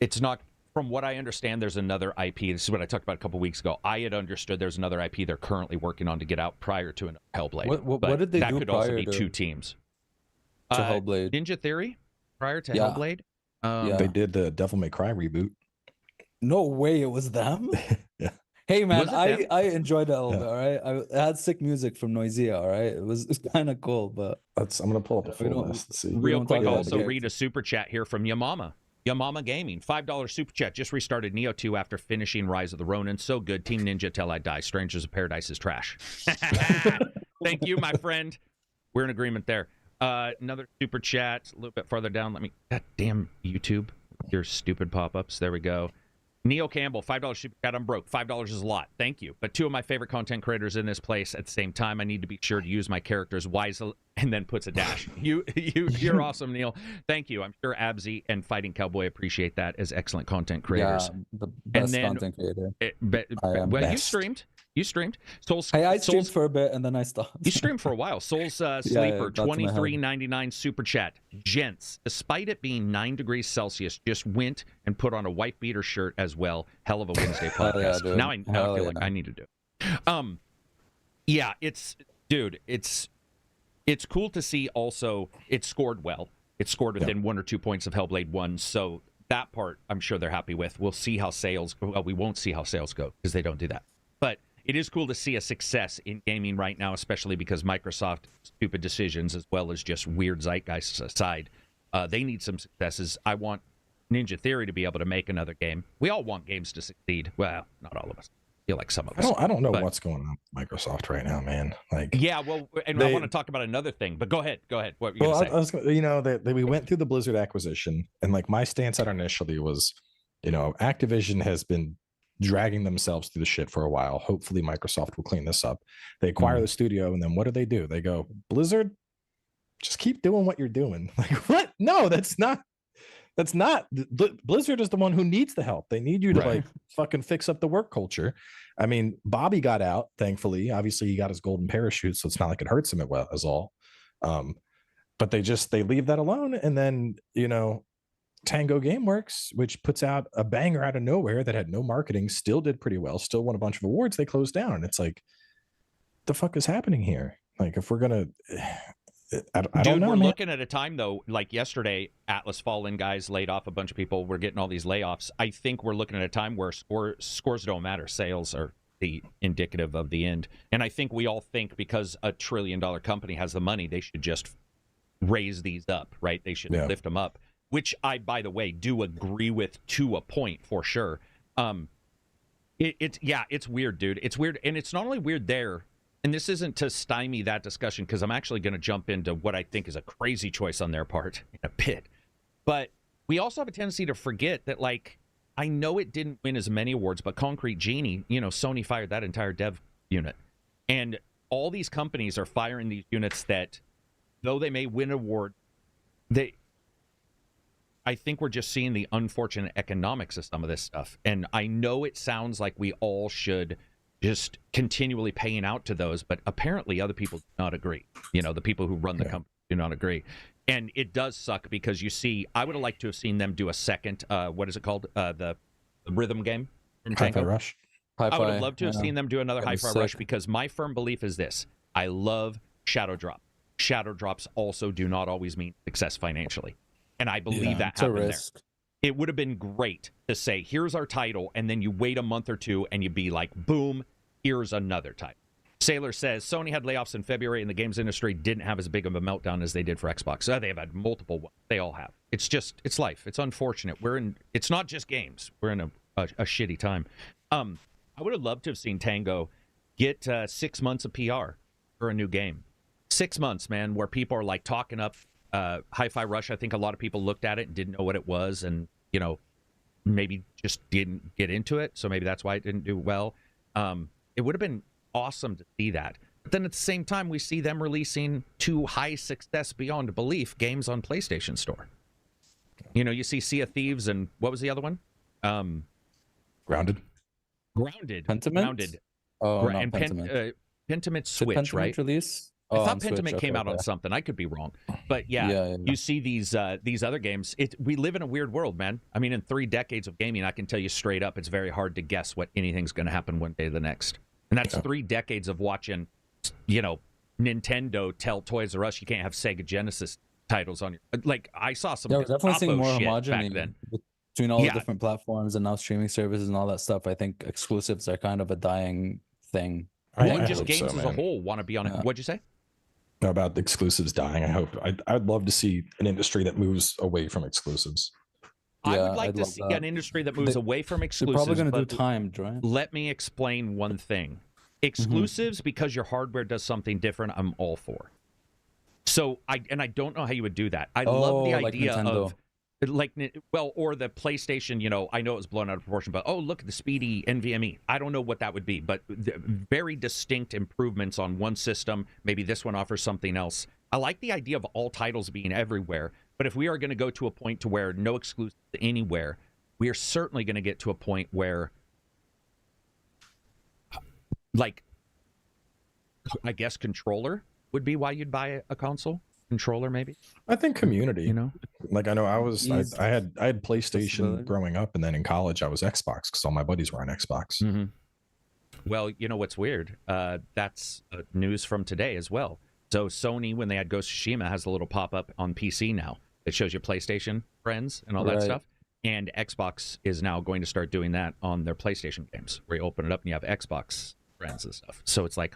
It's not. From what I understand, there's another IP. This is what I talked about a couple weeks ago. I had understood there's another IP they're currently working on to get out prior to Hellblade. What did they that do could prior also be to, 2 teams. To Hellblade? Ninja Theory prior to Hellblade. They did the Devil May Cry reboot. No way, it was them. Yeah. Hey man, I enjoyed that a little bit. All right, I had sick music from Noisia. All right, it's kind of cool, but I'm gonna pull up the full list to see. Real quick, also read a super chat here from Yamama. Yamama Gaming, $5 super chat. Just restarted Neo 2 after finishing Rise of the Ronin. So good. Team Ninja till I die. Strangers of Paradise is trash. Thank you, my friend. We're in agreement there. Another super chat a little bit farther down. God damn YouTube, your stupid pop-ups. There we go. Neil Campbell, $5 super chat. I'm broke. $5 is a lot. Thank you. But 2 of my favorite content creators in this place at the same time. I need to be sure to use my characters wisely, and then puts a dash. You're awesome, Neil. Thank you. I'm sure Abzy and Fighting Cowboy appreciate that as excellent content creators. Yeah, the best content creator. You streamed. You streamed. I streamed for a bit and then I stopped. You streamed for a while. Soul's Sleeper, $23.99 super chat. Gents, despite it being 9 degrees Celsius, just went and put on a white beater shirt as well. Hell of a Wednesday podcast. Yeah, now I feel like I need to do it. Yeah, it's cool to see also it scored well. It scored within 1 or 2 points of Hellblade 1, so that part I'm sure they're happy with. We'll see how sales go. Well, we won't see how sales go because they don't do that. But it is cool to see a success in gaming right now, especially because Microsoft stupid decisions as well as just weird zeitgeist aside. They need some successes. I want Ninja Theory to be able to make another game. We all want games to succeed. Well, not all of us. I feel like some of us. I don't know what's going on with Microsoft right now, man. Like, yeah, well, and I want to talk about another thing, but go ahead. What were you going to say? We went through the Blizzard acquisition, and like my stance on it initially was, Activision has been dragging themselves through the shit for a while. Hopefully Microsoft will clean this up. They acquire the studio, and then what do? They go, Blizzard, just keep doing what you're doing. Like, what? No, that's not Blizzard is the one who needs the help. They need you to like fucking fix up the work culture. I mean, Bobby got out, thankfully. Obviously he got his golden parachute, so it's not like it hurts him as all. But they leave that alone, and then Tango Gameworks, which puts out a banger out of nowhere that had no marketing, still did pretty well, still won a bunch of awards. They closed down, and it's like, the fuck is happening here? Like, if we're gonna, I don't know. We're looking at a time though, like yesterday, Atlas Fallen guys laid off a bunch of people. We're getting all these layoffs. I think we're looking at a time where scores don't matter. Sales are the indicative of the end. And I think we all think because a $1 trillion company has the money, they should just raise these up, right? They should lift them up. Which I, by the way, do agree with to a point for sure. It's weird, dude. It's weird, and it's not only weird there. And this isn't to stymie that discussion because I'm actually going to jump into what I think is a crazy choice on their part in a bit. But we also have a tendency to forget that, like, I know it didn't win as many awards, but Concrete Genie, Sony fired that entire dev unit, and all these companies are firing these units that, though they may win an award, I think we're just seeing the unfortunate economics of some of this stuff. And I know it sounds like we all should just continually paying out to those, but apparently other people do not agree. The people who run the company do not agree. And it does suck because you see, I would have liked to have seen them do a second, what is it called? The rhythm game? Hi-Fi Rush. I would have loved to have seen them do another Hi-Fi Rush because my firm belief is this. I love Shadow Drop. Shadow Drops also do not always mean success financially. And I believe that happened there. It would have been great to say, here's our title, and then you wait a month or two and you'd be like, boom, here's another title. Sailor says, Sony had layoffs in February and the games industry didn't have as big of a meltdown as they did for Xbox. They have had multiple ones. They all have. It's life. It's unfortunate. It's not just games. We're in a shitty time. I would have loved to have seen Tango get 6 months of PR for a new game. 6 months, man, where people are like talking up Hi-Fi Rush. I think a lot of people looked at it and didn't know what it was and, maybe just didn't get into it. So maybe that's why it didn't do well. It would have been awesome to see that. But then at the same time, we see them releasing 2 high success beyond belief games on PlayStation Store. You see Sea of Thieves and what was the other one? Grounded. Pentiment? Grounded. Oh, not and Pentiment. Pentiment Switch, Pentiment right? Release? I Oh, thought on Switch, Pentiment came out on something. I could be wrong. But yeah. You see these other games. We live in a weird world, man. I mean, in 3 decades of gaming, I can tell you straight up, it's very hard to guess what anything's going to happen one day or the next. And that's 3 decades of watching, Nintendo tell Toys R Us you can't have Sega Genesis titles on your... Like, I saw some... Yeah, we're definitely seeing more homogeneity homogeneity between all the different platforms and now streaming services and all that stuff. I think exclusives are kind of a dying thing. Well, just games as a whole want to be on it. What'd you say? About the exclusives dying. I'd love to see an industry that moves away from exclusives. I would like to see an industry that moves away from exclusives. They're probably going to do timed, right? Let me explain one thing. Exclusives, because your hardware does something different, I'm all for. So, I don't know how you would do that. I love the idea of, or the PlayStation, I know it was blown out of proportion, but, look at the speedy NVMe. I don't know what that would be, but very distinct improvements on one system. Maybe this one offers something else. I like the idea of all titles being everywhere, but if we are going to go to a point to where no exclusives anywhere, we are certainly going to get to a point where, like, I guess controller would be why you'd buy a console. Controller, maybe. I think community. Like I know I had PlayStation growing up, and then in college I was Xbox because all my buddies were on Xbox. Mm-hmm. Well, you know what's weird? That's news from today as well. So Sony, when they had Ghost of Tsushima, has a little pop-up on PC now. It shows you PlayStation friends and all that stuff. And Xbox is now going to start doing that on their PlayStation games, where you open it up and you have Xbox friends and stuff. So it's like,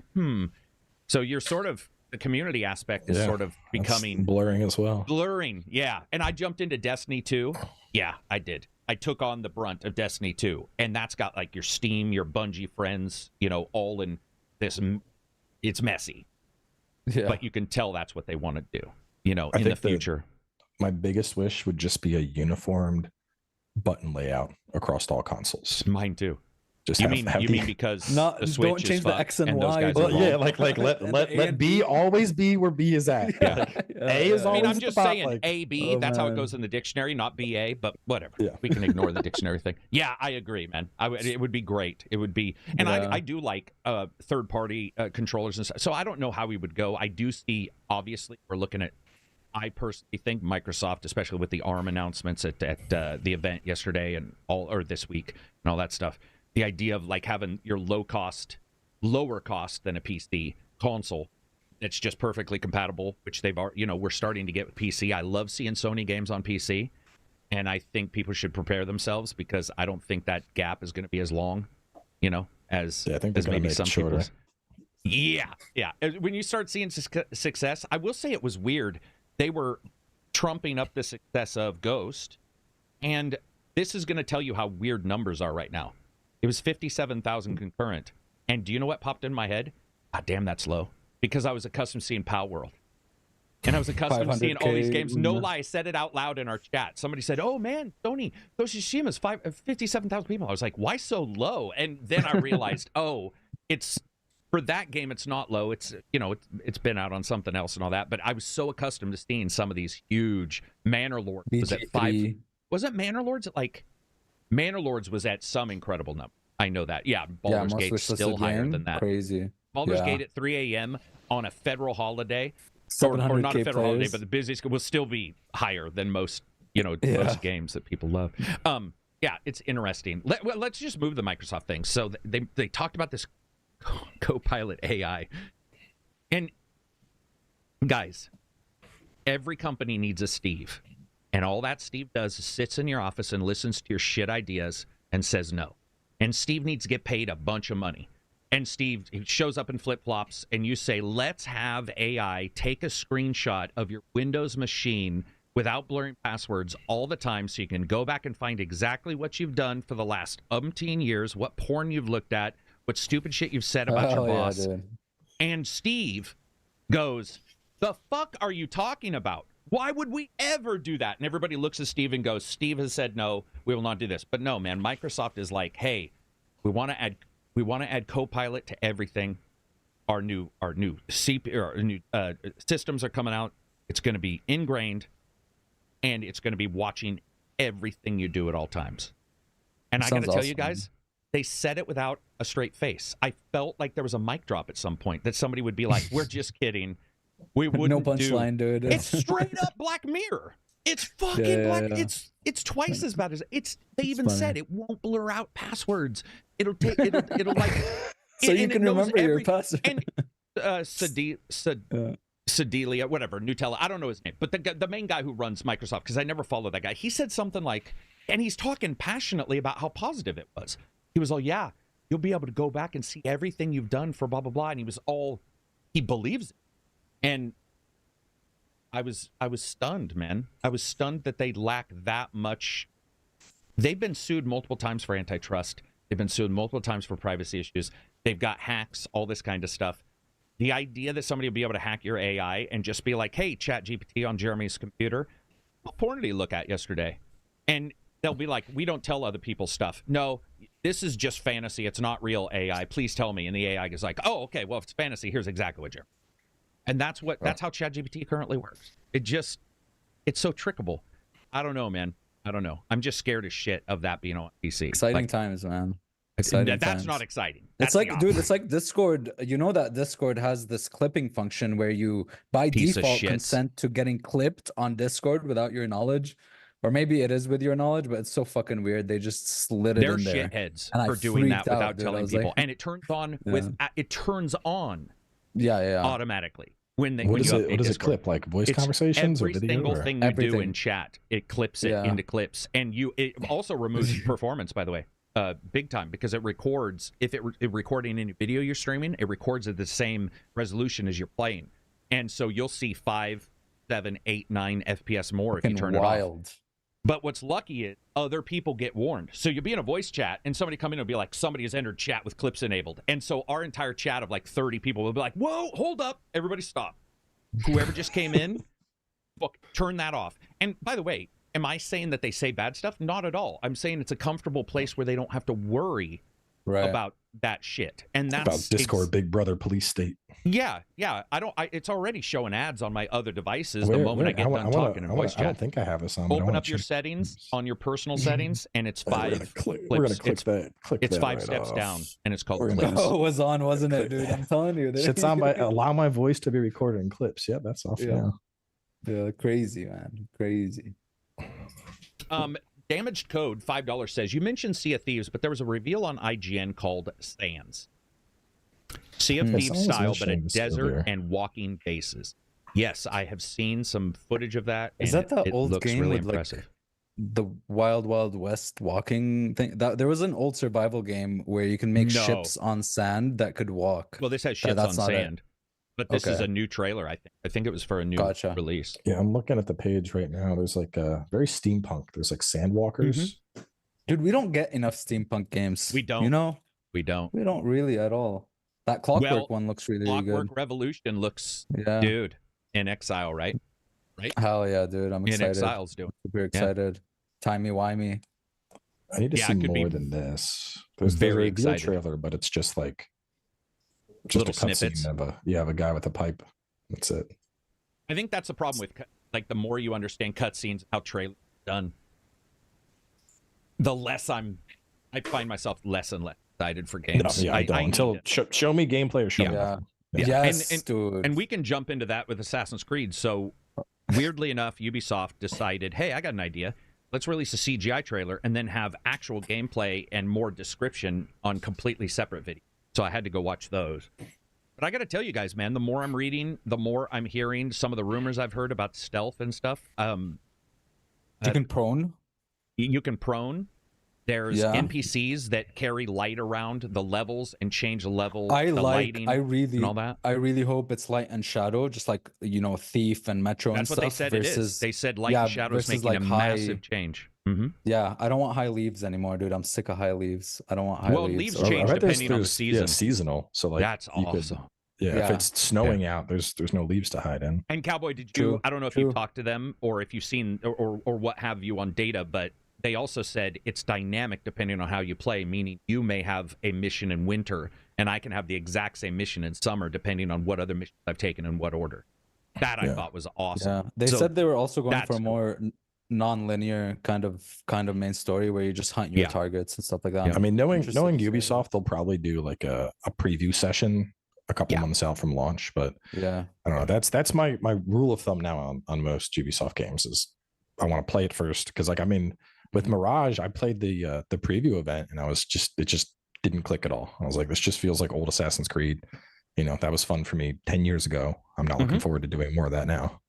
So you're sort of, the community aspect is sort of becoming... blurring as well. Blurring, yeah. And I jumped into Destiny 2. Yeah, I did. I took on the brunt of Destiny 2. And that's got like your Steam, your Bungie friends, all in this. It's messy. Yeah. But you can tell that's what they want to do, in the future. My biggest wish would just be a uniformed button layout across all consoles. Mine too. Just you mean because the Switch don't change is the X and those Y. guys are wrong. Yeah, let B always be where B is at. Yeah. A is always. I'm just saying like, A B. That's how it goes in the dictionary, not B A. But whatever. Yeah. We can ignore the dictionary thing. Yeah, I agree, man. It would be great. It would be, and I do like third party controllers and stuff. So I don't know how we would go. I do see. Obviously, we're looking at. I personally think Microsoft, especially with the ARM announcements at the event yesterday or this week and all that stuff. The idea of like having your lower cost than a PC console that's just perfectly compatible, which they've already, we're starting to get with PC. I love seeing Sony games on PC, and I think people should prepare themselves because I don't think that gap is going to be as long, as I think as maybe some people. Yeah. When you start seeing success, I will say it was weird. They were trumping up the success of Ghost, and this is going to tell you how weird numbers are right now. It was 57,000 concurrent. And do you know what popped in my head? God damn, that's low. Because I was accustomed to seeing Pal World. And I was accustomed to seeing all these games. No lie, I said it out loud in our chat. Somebody said, oh man, Sony, Ghost of Tsushima is 57,000 people. I was like, why so low? And then I realized, it's for that game, it's not low. It's, it's been out on something else and all that. But I was so accustomed to seeing some of these huge Manor Lords. Was it 5? Was it Manor Lords at like... Manor Lords was at some incredible number. I know that. Yeah, Baldur's Gate's still higher than that. Crazy. Baldur's Gate at 3 a.m. on a federal holiday, or not a federal holiday, but the busiest will still be higher than most, most games that people love. It's interesting. Let's just move the Microsoft thing. So they talked about this Copilot AI, and guys, every company needs a Steve. And all that Steve does is sits in your office and listens to your shit ideas and says no. And Steve needs to get paid a bunch of money. And Steve, he shows up in flip-flops, and you say, let's have AI take a screenshot of your Windows machine without blurring passwords all the time so you can go back and find exactly what you've done for the last umpteen years, what porn you've looked at, what stupid shit you've said about your boss. Yeah, and Steve goes, the fuck are you talking about? Why would we ever do that? And everybody looks at Steve and goes, Steve has said no, we will not do this. But no, man, Microsoft is like, hey, we want to add Copilot to everything. Our new systems are coming out. It's going to be ingrained, and it's going to be watching everything you do at all times. And I got to tell you guys, they said it without a straight face. I felt like there was a mic drop at some point that somebody would be like, we're just kidding. We wouldn't no punchline, dude. It's straight up Black Mirror. It's fucking Black. Yeah. It's twice as bad as it's. They even said it won't blur out passwords. It'll take. It'll like. So you can remember your password. And Sedelia, whatever, Nutella. I don't know his name, but the main guy who runs Microsoft, because I never follow that guy. He said something like, and he's talking passionately about how positive it was. He was all, yeah, you'll be able to go back and see everything you've done for blah blah blah, and he believes it. And I was stunned, man. I was stunned that they lack that much. They've been sued multiple times for antitrust. They've been sued multiple times for privacy issues. They've got hacks, all this kind of stuff. The idea that somebody will be able to hack your AI and just be like, hey, ChatGPT on Jeremy's computer, what porn did he look at yesterday? And they'll be like, we don't tell other people stuff. No, this is just fantasy. It's not real AI. Please tell me. And the AI is like, oh, okay, well, if it's fantasy, here's exactly what Jeremy. And that's how ChatGPT currently works. It's so trickable. I don't know, man. I don't know. I'm just scared as shit of that being on PC. Exciting times, man. That's not exciting. It's like, dude, it's like Discord. You know that Discord has this clipping function where you, by default, consent to getting clipped on Discord without your knowledge. Or maybe it is with your knowledge, but it's so fucking weird. They just slid it in there. They're shitheads for doing that without telling people. And it turns on automatically when what does it clip, like voice conversations or video? Every single thing you do in chat, it clips it into clips. And it also removes performance, by the way, big time, because it records. If it's recording any video you're streaming, it records at the same resolution as you're playing. And so you'll see 5, 7, 8, 9 FPS more if you turn it off. But what's lucky is other people get warned. So you'll be in a voice chat, and somebody come in and be like, somebody has entered chat with clips enabled. And so our entire chat of like 30 people will be like, whoa, hold up. Everybody stop. Whoever just came in, turn that off. And by the way, am I saying that they say bad stuff? Not at all. I'm saying it's a comfortable place where they don't have to worry about that shit. And that's about Discord, Big Brother, police state. Yeah. It's already showing ads on my other devices the moment I get done talking in voice chat. I don't think I have this on. Open up your settings on your personal settings, and it's 5 clips. We're gonna click that. It's 5 steps down, and it's called clips. Oh, it was on, wasn't it, dude? I'm telling you. It's on by allow my voice to be recorded in clips. Yeah, that's off now. Yeah, crazy, man. Crazy. Damaged Code $5 says, you mentioned Sea of Thieves, but there was a reveal on IGN called Sands. Sea of Thieves style, but a desert and walking bases. Yes, I have seen some footage of that. Is that the old looks game really with impressive. Like the Wild Wild West walking thing? There was an old survival game where you can make ships on sand that could walk. Well, this has ships on sand. But this is a new trailer, I think. I think it was for a new release. Yeah, I'm looking at the page right now. There's like very steampunk. There's like sandwalkers. Dude, we don't get enough steampunk games. We don't. You know? We don't. We don't really at all. That Clockwork one looks really good. Clockwork Revolution looks, dude, in Exile, right? Hell yeah, dude. I'm excited. In Exile's doing. Super excited. Timey-wimey. I need to see more than this. There's a reveal trailer, but it's just like just little a cutscene of a guy with a pipe. That's it. I think that's the problem with like the more you understand cutscenes, how trailers are done, the less I find myself less and less excited for games. No, I don't. Until show me gameplay or show me. Yes, dude. And we can jump into that with Assassin's Creed. So weirdly enough, Ubisoft decided, hey, I got an idea. Let's release a CGI trailer and then have actual gameplay and more description on completely separate videos. So I had to go watch those. But I got to tell you guys, man, the more I'm reading, the more I'm hearing some of the rumors I've heard about stealth and stuff. You can prone. You can prone. There's NPCs that carry light around the levels and change the level, lighting, and all that. I really hope it's light and shadow, just like Thief and Metro and stuff. That's what they said it is. They said light and shadow is making a massive change. Mm-hmm. Yeah, I don't want high leaves anymore, dude. I'm sick of high leaves. I don't want high leaves. Well, leaves change depending on the season. Yeah, seasonal. So like that's awesome. If it's snowing out, there's no leaves to hide in. And Cowboy, did you? I don't know if you talked to them or if you've seen or what have you on data, but they also said it's dynamic depending on how you play, meaning you may have a mission in winter and I can have the exact same mission in summer depending on what other missions I've taken in what order. That I thought was awesome. Yeah. They said they were also going for a more non-linear kind of main story where you just hunt your targets and stuff like that. I mean, knowing Ubisoft, they'll probably do like a preview session a couple months out from launch, but I don't know. That's my rule of thumb now on most Ubisoft games is I want to play it first because like with Mirage, I played the preview event and it just didn't click at all. I was like, this just feels like old Assassin's Creed. That was fun for me 10 years ago. I'm not looking forward to doing more of that now.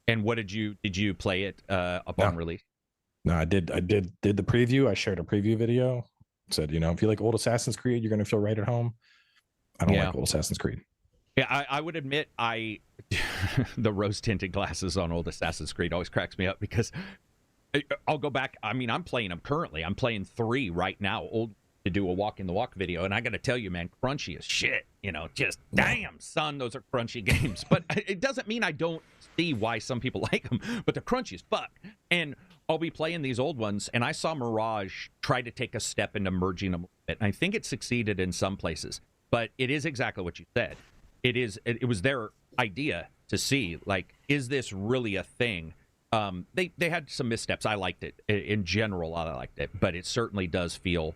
And what did you play it upon release? No, I did the preview. I shared a preview video. Said, if you like old Assassin's Creed, you're going to feel right at home. I don't like old Assassin's Creed. Yeah, I would admit the rose-tinted glasses on old Assassin's Creed always cracks me up because I'll go back. I mean, I'm playing them currently. I'm playing 3 right now, to do a walk in the walk video, and I got to tell you, man, crunchy as shit. Just damn, son, those are crunchy games. But it doesn't mean I don't see why some people like them. But they're crunchy as fuck. And I'll be playing these old ones, and I saw Mirage try to take a step into merging them a bit, and I think it succeeded in some places. But it is exactly what you said. It was their idea to see, like, is this really a thing? They had some missteps. I liked it. In general, I liked it. But it certainly does feel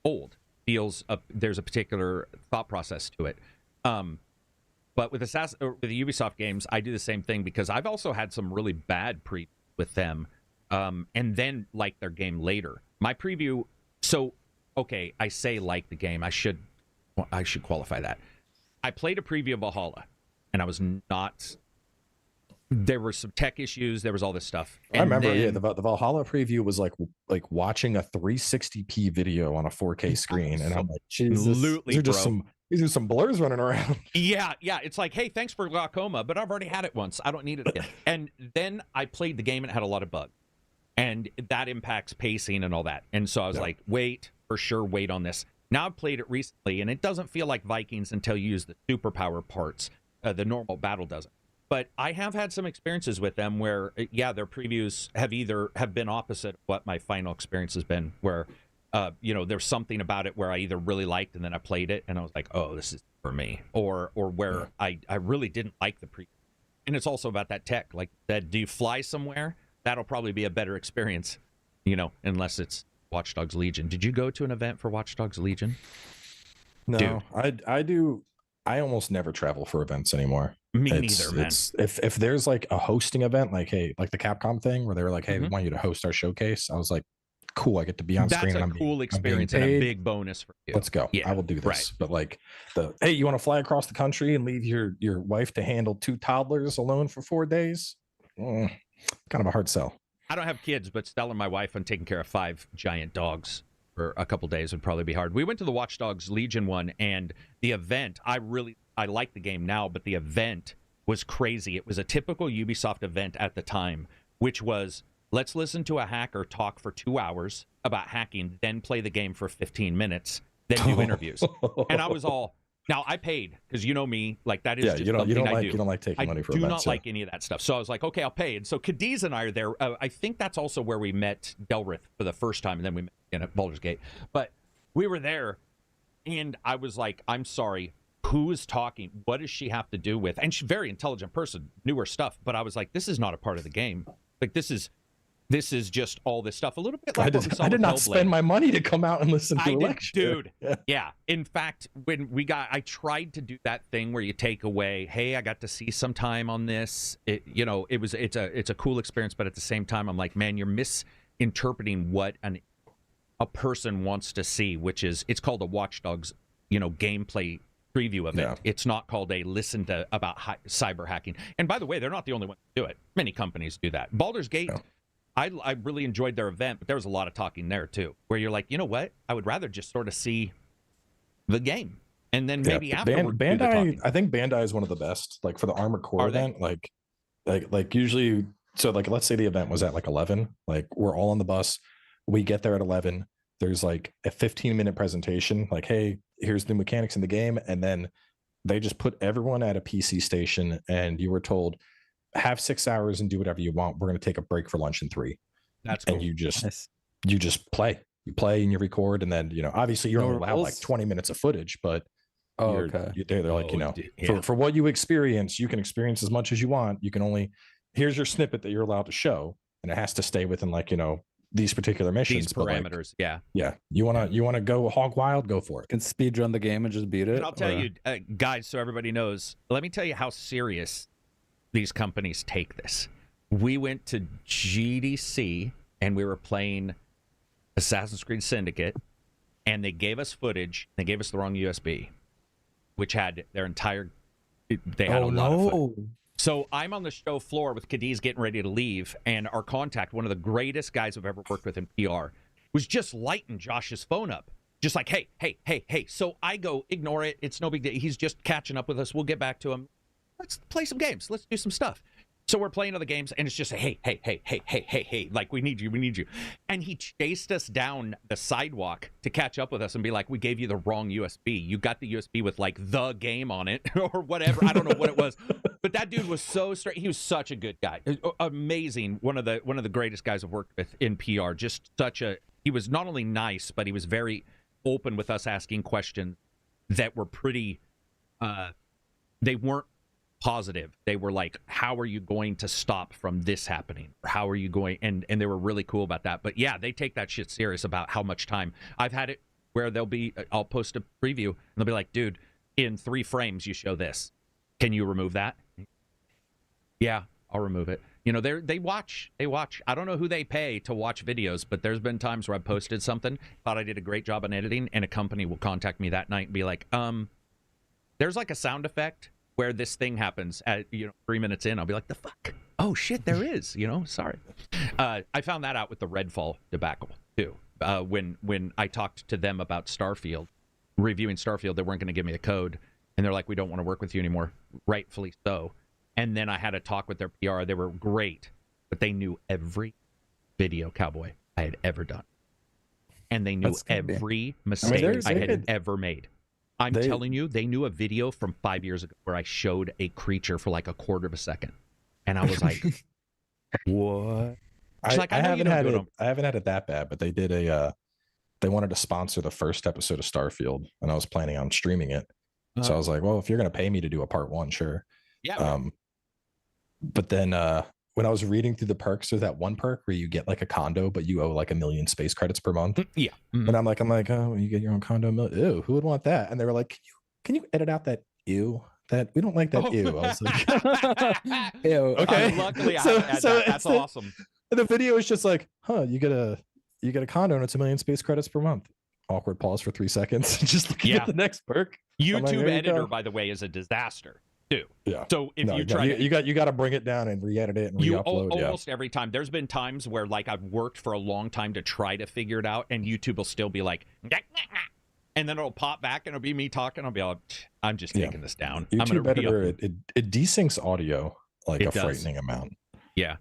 old. There's a particular thought process to it. But with the Ubisoft games, I do the same thing because I've also had some really bad previews with them, and then like their game later. My preview. So okay, I say like the game. I should qualify that. I played a preview of Valhalla, and I was not. There were some tech issues. There was all this stuff. And I remember, the Valhalla preview was like watching a 360p video on a 4K screen, and I'm like, Jesus, these are some blurs running around. Yeah. It's like, hey, thanks for glaucoma, but I've already had it once. I don't need it again. And then I played the game, and it had a lot of bugs, and that impacts pacing and all that. And so I was like, wait on this. Now I've played it recently, and it doesn't feel like Vikings until you use the superpower parts. The normal battle doesn't. But I have had some experiences with them where, their previews have been opposite of what my final experience has been, where, there's something about it where I either really liked and then I played it and I was like, oh, this is for me. Or where I really didn't like the preview. And it's also about that tech. Like, that, do you fly somewhere? That'll probably be a better experience, unless it's Watch Dogs Legion. Did you go to an event for Watch Dogs Legion? No, dude. I do. I almost never travel for events anymore. Me neither, man. If there's like a hosting event, like the Capcom thing where they were like, hey, we want you to host our showcase. I was like, cool, I get to be on screen. That's a cool experience and a big bonus for you. Let's go. Yeah, I will do this. Right. But like hey, you want to fly across the country and leave your wife to handle 2 toddlers alone for 4 days? Kind of a hard sell. I don't have kids, but selling my wife and taking care of 5 giant dogs for a couple days would probably be hard. We went to the Watch Dogs Legion one, and the event, I like the game now, but the event was crazy. It was a typical Ubisoft event at the time, which was, let's listen to a hacker talk for 2 hours about hacking, then play the game for 15 minutes, then do interviews. And I was all, now I paid, because you know me, like that is just something I do. You don't like taking money for events. I do not like any of that stuff. So I was like, okay, I'll pay. And so Cadiz and I are there. I think that's also where we met Delrith for the first time, and then we met at Baldur's Gate. But we were there, and I was like, I'm sorry, who is talking? What does she have to do with? And she's a very intelligent person, knew her stuff. But I was like, this is not a part of the game. Like, this is just all this stuff. A little bit like I did not spend my money to come out and listen to a lecture. Dude. Yeah. In fact, when I tried to do that thing where you take away, hey, I got to see some time on this. It's a cool experience, but at the same time, I'm like, man, you're misinterpreting what a person wants to see, which is, it's called a Watch Dogs, gameplay preview event. Yeah. It's not called a listen to about cyber hacking. And by the way, they're not the only ones to do it. Many companies do that. Baldur's Gate I really enjoyed their event, but there was a lot of talking there too, where you're like, you know what? I would rather just sort of see the game, and then maybe afterward. Bandai, I think Bandai is one of the best. Like for the Armored Core event, like usually, so like let's say the event was at like 11, like we're all on the bus, we get there at 11. There's like a 15-minute presentation, like, hey, here's the mechanics in the game, and then they just put everyone at a PC station, and you were told, have 6 hours and do whatever you want. We're going to take a break for lunch in 3. That's cool. And you just play. You play and you record, and then obviously you're only allowed like 20 minutes of footage, but they're like for what you experience, you can experience as much as you want. You can only here's your snippet that you're allowed to show, and it has to stay within like these particular missions, these parameters. Yeah. You wanna go hog wild, go for it. Can speed run the game and just beat it. And I'll tell you, guys, so everybody knows. Let me tell you how serious these companies take this. We went to GDC and we were playing Assassin's Creed Syndicate, and they gave us footage. They gave us the wrong USB, which had their entire. They had a lot of footage. So I'm on the show floor with Cadiz getting ready to leave, and our contact, one of the greatest guys I've ever worked with in PR, was just lighting Josh's phone up. Just like, hey. So I go, ignore it. It's no big deal. He's just catching up with us. We'll get back to him. Let's play some games. Let's do some stuff. So we're playing other games, and it's just hey, like, we need you. And he chased us down the sidewalk to catch up with us and be like, we gave you the wrong USB. You got the USB with like the game on it or whatever. I don't know what it was. But that dude was so straight. He was such a good guy. Amazing. One of the greatest guys I've worked with in PR. Just he was not only nice, but he was very open with us, asking questions that were pretty, they weren't positive. They were like, how are you going to stop from this happening? How are you going? And they were really cool about that. But yeah, they take that shit serious about how much time. I've had it where I'll post a preview and they'll be like, dude, in 3 frames you show this. Can you remove that? Yeah, I'll remove it. They watch. I don't know who they pay to watch videos, but there's been times where I posted something, thought I did a great job on editing, and a company will contact me that night and be like, there's like a sound effect where this thing happens at 3 minutes in. I'll be like, the fuck? Oh shit, there is. Sorry. I found that out with the Redfall debacle too. When I talked to them about Starfield, reviewing Starfield, they weren't going to give me a code, and they're like, we don't want to work with you anymore. Rightfully so. And then I had a talk with their PR. They were great, but they knew every video, Cowboy, I had ever done, and they knew every mistake I had ever made. I'm telling you, they knew a video from 5 years ago where I showed a creature for like a quarter of a second, and I was like, "What?" I haven't had it that bad, but they did they wanted to sponsor the first episode of Starfield, and I was planning on streaming it. So I was like, "Well, if you're gonna pay me to do a part 1, sure." Yeah. But then when I was reading through the perks, there's that one perk where you get like a condo, but you owe like 1 million space credits per month. Yeah. Mm-hmm. And I'm like, oh, you get your own condo. Ew, who would want that? And they were like, can you edit out that ew? That we don't like that ew. I was like, ew. Okay. Luckily, I had that. That's awesome. The video is just like, you get a condo and it's 1 million space credits per month. Awkward pause for 3 seconds. Just looking at the next perk. YouTube editor, by the way, is a disaster too. Yeah. So if you got to bring it down and re-edit it and re-upload. Almost every time. There's been times where like I've worked for a long time to try to figure it out, and YouTube will still be like, and then it'll pop back and it'll be me talking. I'll be like, I'm just taking this down. YouTube editor, it desyncs audio like a frightening amount. Yeah.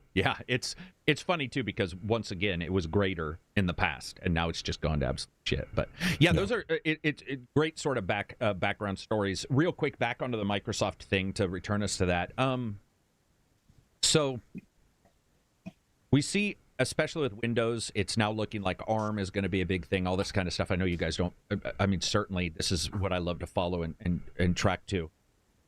It's funny too, because once again, it was greater in the past, and now it's just gone to absolute shit. But those are it's great sort of background stories. Real quick, back onto the Microsoft thing to return us to that. So we see, especially with Windows, it's now looking like ARM is going to be a big thing. All this kind of stuff. I know you guys don't. I mean, certainly this is what I love to follow and track too.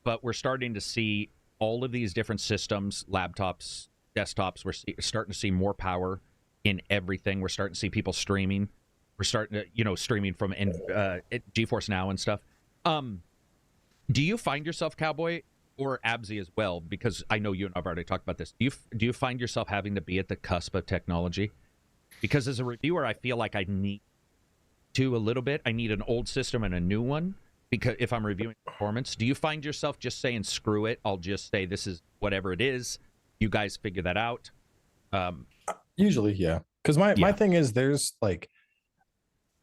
But we're starting to see all of these different systems, laptops, desktops. We're starting to see more power in everything. We're starting to see people streaming. We're starting to, streaming from GeForce Now and stuff. Do you find yourself, Cowboy, or Absy as well, because I know you and I've already talked about this, do you find yourself having to be at the cusp of technology? Because as a reviewer, I feel like I need to a little bit. I need an old system and a new one, because if I'm reviewing performance. Do you find yourself just saying, screw it, I'll just say this is whatever it is, you guys figure that out? Usually, yeah. Because my thing is, there's like,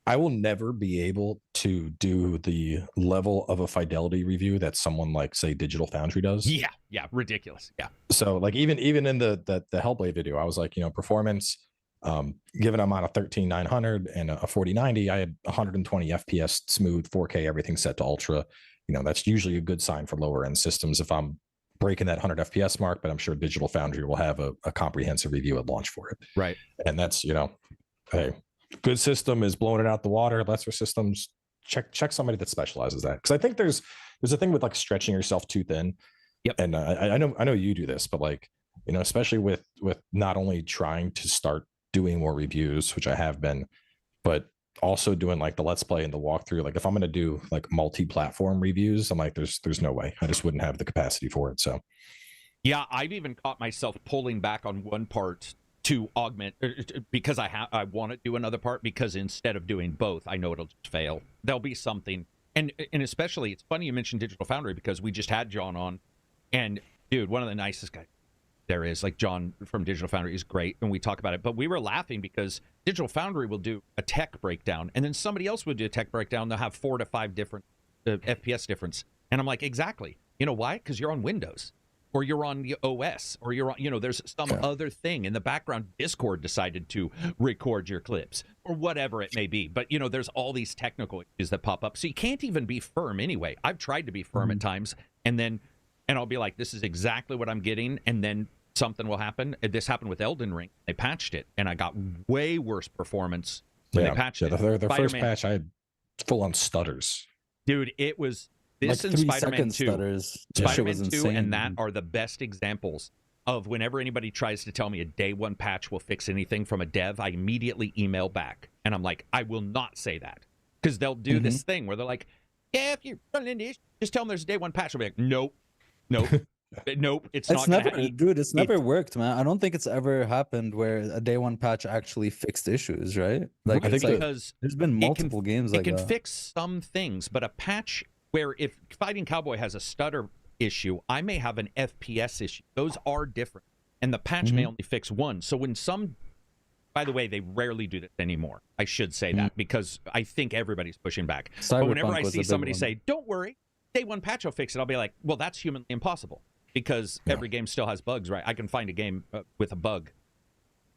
I will never be able to do the level of a fidelity review that someone like, say, Digital Foundry does. Yeah, ridiculous. Yeah. So like even in the Hellblade video, I was like, performance, given I'm on a 13900 and a 4090, I had 120 FPS, smooth 4K, everything set to ultra. That's usually a good sign for lower end systems if I'm breaking that 100 FPS mark, but I'm sure Digital Foundry will have a comprehensive review at launch for it. Right. And that's, hey, good system is blowing it out the water. Lesser systems, check somebody that specializes that. Because I think there's a thing with like stretching yourself too thin. Yep. And I know you do this, but like, especially with not only trying to start doing more reviews, which I have been, but also doing like the let's play and the walkthrough. Like if I'm going to do like multi-platform reviews, I'm like, there's no way. I just wouldn't have the capacity for it. So yeah, I've even caught myself pulling back on one part to augment, because I want to do another part, because instead of doing both, I know it'll just fail. There'll be something, and especially, it's funny you mentioned Digital Foundry, because we just had John on, and dude, one of the nicest guys there is. Like, John from Digital Foundry is great, and we talk about it, but we were laughing because Digital Foundry will do a tech breakdown, and then somebody else would do a tech breakdown. They'll have 4 to 5 different FPS difference, and I'm like, exactly. You know why? Because you're on Windows, or you're on the OS, or you're on, there's some other thing in the background. Discord decided to record your clips, or whatever it may be. But, there's all these technical issues that pop up. So you can't even be firm anyway. I've tried to be firm at times, and I'll be like, this is exactly what I'm getting, and then something will happen. This happened with Elden Ring. They patched it, and I got way worse performance when they patched it. Their first patch, I had full-on stutters. Dude, it was... This like and Spider-Man 2. Stutters. Spider-Man 2 and that are the best examples of whenever anybody tries to tell me a day one patch will fix anything from a dev, I immediately email back. And I'm like, I will not say that. Because they'll do this thing where they're like, yeah, if you're running into issues, just tell them there's a day one patch. I'll be like, nope. Nope, it's not never, gonna dude. It's never worked, man. I don't think it's ever happened where a day one patch actually fixed issues, right? Like, I think because there's been multiple games like that. It can fix some things, but a patch where if Fighting Cowboy has a stutter issue, I may have an FPS issue. Those are different, and the patch may only fix one. So when by the way, they rarely do this anymore. I should say that, because I think everybody's pushing back. But whenever I see somebody say, "Don't worry, day one patch will fix it," I'll be like, "Well, that's humanly impossible." Because every game still has bugs, right? I can find a game with a bug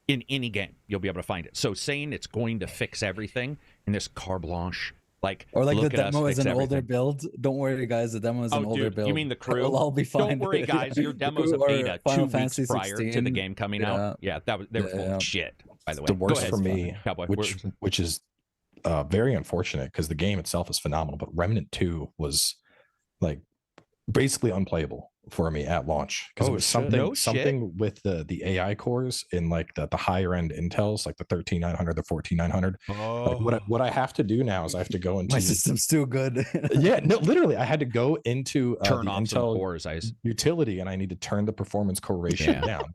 in any game. You'll be able to find it. So saying it's going to fix everything in this carte blanche, or the demo is an older build. Don't worry, guys. The demo is an older build. You mean the crew? It'll all be fine. Don't worry, guys. Your demo's a beta 2 weeks prior to the game coming out. Yeah, they were full of shit. By the way, the worst for me, Cowboy, which is very unfortunate, because the game itself is phenomenal, but Remnant 2 was like basically unplayable for me at launch, because it was something with the AI cores in like the higher end Intels, like the 13900, the 14900. Like what I have to do now is I have to go into my system's too good. Yeah, no, literally I had to go into turn the off Intel cores, utility, and I need to turn the performance core ratio down.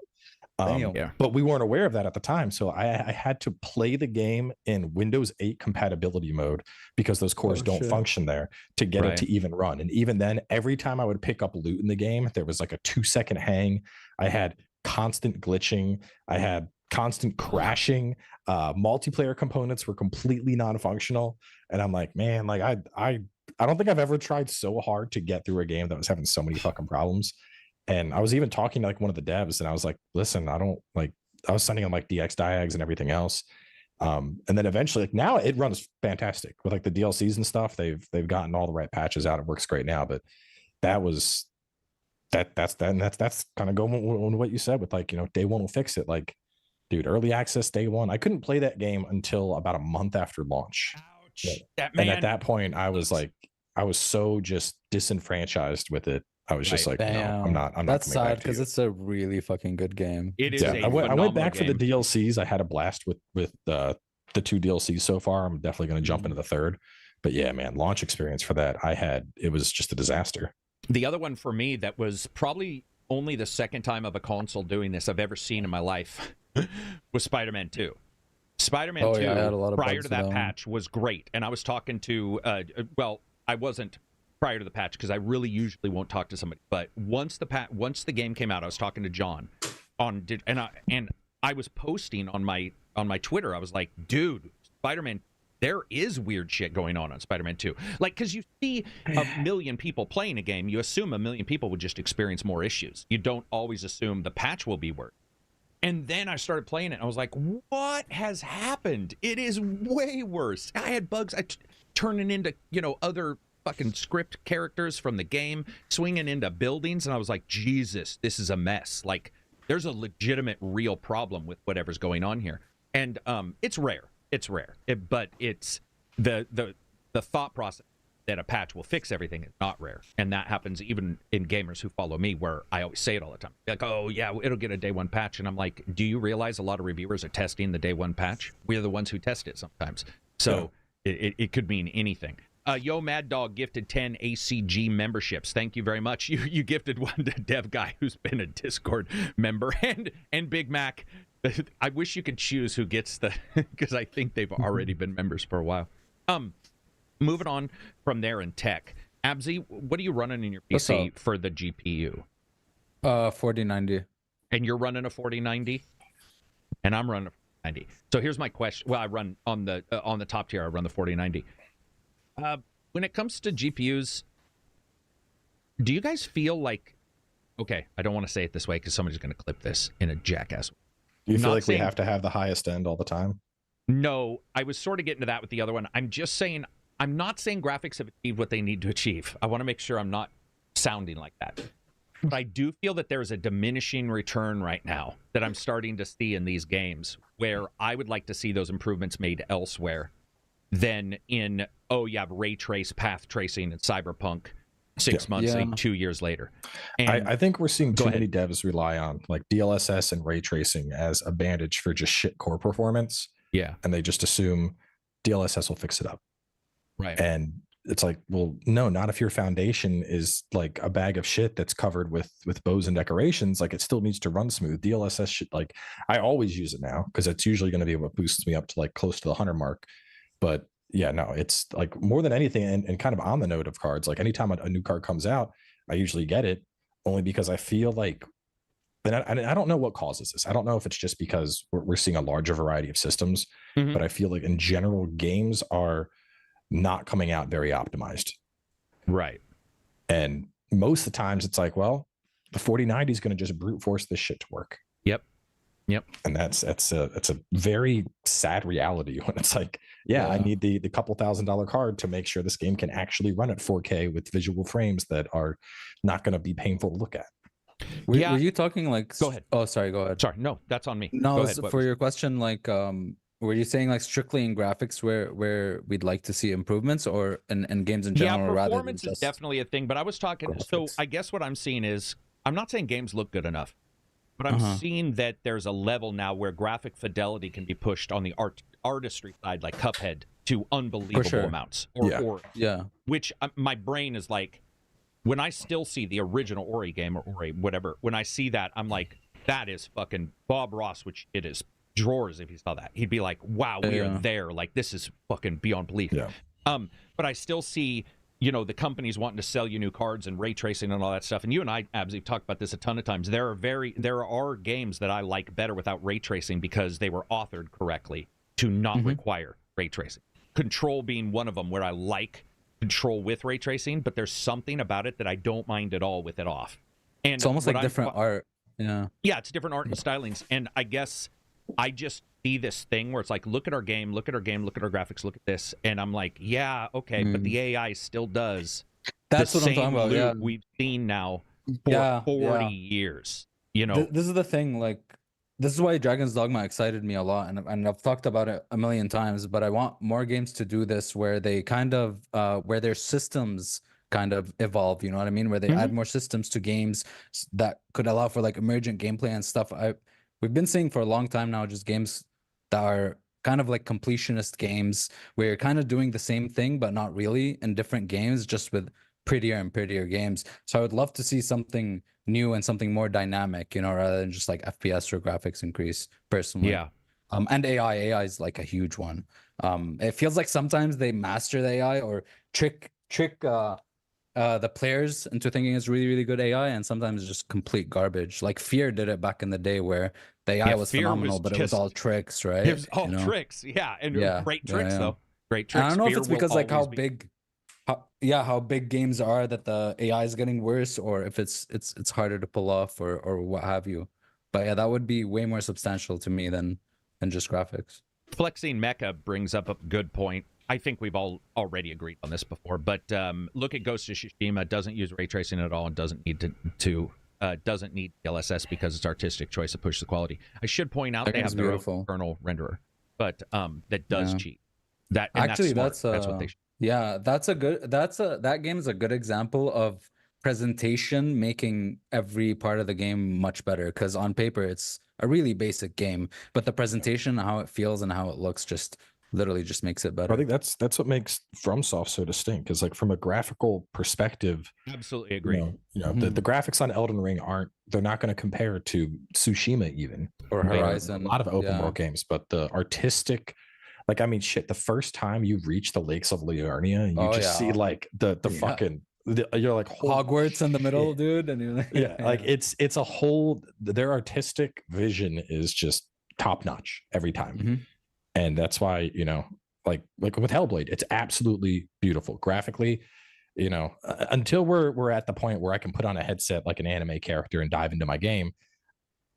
But we weren't aware of that at the time, so I had to play the game in Windows 8 compatibility mode, because those cores don't function there, to get it to even run. And even then, every time I would pick up loot in the game, there was like a 2-second hang. I had constant glitching. I had constant crashing. Multiplayer components were completely non-functional, and I'm like, man, like I don't think I've ever tried so hard to get through a game that was having so many fucking problems. And I was even talking to like one of the devs, and I was like, listen, I was sending them like DX diags and everything else. And then eventually, like, now it runs fantastic with like the DLCs and stuff. They've gotten all the right patches out. It works great now. But that's kind of going on what you said with like, day one will fix it. Like, dude, early access day one, I couldn't play that game until about a month after launch. Ouch. Yeah. And at that point, I was so just disenfranchised with it. I was just like, no, I'm not. That's sad, because it's a really fucking good game. It is. I went back for the DLCs. I had a blast with the 2 DLCs so far. I'm definitely going to jump into the third. But yeah, man, launch experience for that it was just a disaster. The other one for me that was probably only the second time of a console doing this I've ever seen in my life was Spider-Man 2. Spider-Man 2, had a lot of prior to that patch, was great. And I was talking to, I wasn't prior to the patch, because I really usually won't talk to somebody. But once the game came out, I was talking to John and I I was posting on my Twitter. I was like, dude, Spider-Man, there is weird shit going on Spider-Man 2. Like, because you see a million people playing a game, you assume a million people would just experience more issues. You don't always assume the patch will be worse. And then I started playing it, and I was like, what has happened? It is way worse. I had bugs turning into, other fucking script characters from the game, swinging into buildings, and I was like, Jesus, this is a mess. Like, there's a legitimate, real problem with whatever's going on here. And it's rare. It's rare, but it's the thought process that a patch will fix everything is not rare, and that happens even in gamers who follow me, where I always say it all the time. Like, oh yeah, it'll get a day one patch, and I'm like, do you realize a lot of reviewers are testing the day one patch? We're the ones who test it sometimes, so it could mean anything. Yo Mad Dog gifted 10 ACG memberships. Thank you very much. You gifted one to Dev Guy, who's been a Discord member, and Big Mac. I wish you could choose who gets the, because I think they've already been members for a while. Moving on from there in tech, Abzy, what are you running in your PC for the GPU? 4090. And you're running a 4090, and I'm running a 4090. So here's my question. Well, I run on the top tier. I run the 4090. When it comes to GPUs, do you guys feel like? Okay, I don't want to say it this way because somebody's going to clip this in a jackass way. You feel like we have to have the highest end all the time? No, I was sort of getting to that with the other one. I'm just saying, I'm not saying graphics have achieved what they need to achieve. I want to make sure I'm not sounding like that. But I do feel that there's a diminishing return right now that I'm starting to see in these games, where I would like to see those improvements made elsewhere than in, you have ray trace, path tracing, and Cyberpunk 6 months, 2 years later. And I think we're seeing too many devs rely on like DLSS and ray tracing as a bandage for just shit core performance. Yeah. And they just assume DLSS will fix it up. Right. And it's like, well, no, not if your foundation is like a bag of shit that's covered with bows and decorations. Like, it still needs to run smooth. DLSS shit, like, I always use it now because it's usually going to be what boosts me up to like close to the 100 mark. But yeah, no, it's like more than anything, and kind of on the note of cards, like anytime a new card comes out, I usually get it only because I feel like, and I don't know what causes this. I don't know if it's just because we're seeing a larger variety of systems, but I feel like in general, games are not coming out very optimized. Right. And most of the times it's like, well, the 4090 is going to just brute force this shit to work. Yep. And that's a very sad reality when it's like, I need the couple $1,000 card to make sure this game can actually run at 4K with visual frames that are not going to be painful to look at. Were you talking like? Go ahead. Oh, sorry. Go ahead. Sorry. No, that's on me. No, for your question, like, were you saying like strictly in graphics where we'd like to see improvements, or in games in general? Yeah, performance is definitely a thing. But I was talking. Graphics. So I guess what I'm seeing is, I'm not saying games look good enough, but I'm seeing that there's a level now where graphic fidelity can be pushed on the artistry side, like Cuphead, to unbelievable amounts. Which my brain is like, when I still see the original Ori game or Ori whatever, when I see that, I'm like, that is fucking Bob Ross, which it is drawers. If he saw that, he'd be like, wow, we are there. Like, this is fucking beyond belief. Yeah. But I still see, the companies wanting to sell you new cards and ray tracing and all that stuff. And you and I, Abs, have talked about this a ton of times. There are games that I like better without ray tracing because they were authored correctly to not require ray tracing. Control being one of them, where I like Control with ray tracing, but there's something about it that I don't mind at all with it off. And it's almost like different art. Yeah, it's different art and stylings. And I guess I just see this thing where it's like, look at our game, look at our graphics, look at this, and I'm like, yeah, okay, but the AI still does. That's what I'm talking about. Yeah, we've seen now for 40 years. This is the thing. Like, this is why Dragon's Dogma excited me a lot, and I've talked about it a million times. But I want more games to do this, where they kind of where their systems kind of evolve. You know what I mean? Where they add more systems to games that could allow for like emergent gameplay and stuff. We've been seeing for a long time now just games that are kind of like completionist games, where you're kind of doing the same thing but not really, in different games, just with prettier and prettier games. So I would love to see something new and something more dynamic, rather than just like FPS or graphics increase, personally. Yeah. And AI is like a huge one. It feels like sometimes they master the AI or trick the players into thinking it's really, really good AI, and sometimes it's just complete garbage. Like Fear did it back in the day, where The AI was phenomenal, but it was all tricks, right? It was all tricks, and great tricks though. Great tricks. I don't know if it's because like how big games are that the AI is getting worse, or if it's harder to pull off, or what have you. But yeah, that would be way more substantial to me than just graphics. Flexing Mecha brings up a good point. I think we've all already agreed on this before, but look at Ghost of Tsushima. Doesn't use ray tracing at all and doesn't need doesn't need DLSS because it's artistic choice to push the quality. I should point out they have their own kernel renderer, but that does cheat. That actually that's what they should. Yeah, that game is a good example of presentation making every part of the game much better, because on paper it's a really basic game, but the presentation, how it feels and how it looks, just literally just makes it better. I think that's what makes FromSoft so distinct, because like from a graphical perspective, absolutely agree. The graphics on Elden Ring they're not going to compare to Tsushima even, or Horizon. A lot of open world games, but the artistic, like, I mean, shit, the first time you reach the Lakes of Liurnia, you see like the fucking, you're like Hogwarts in the middle, dude, and you're like, like it's a whole, their artistic vision is just top notch every time. And that's why, like with Hellblade, it's absolutely beautiful graphically. Until we're at the point where I can put on a headset like an anime character and dive into my game,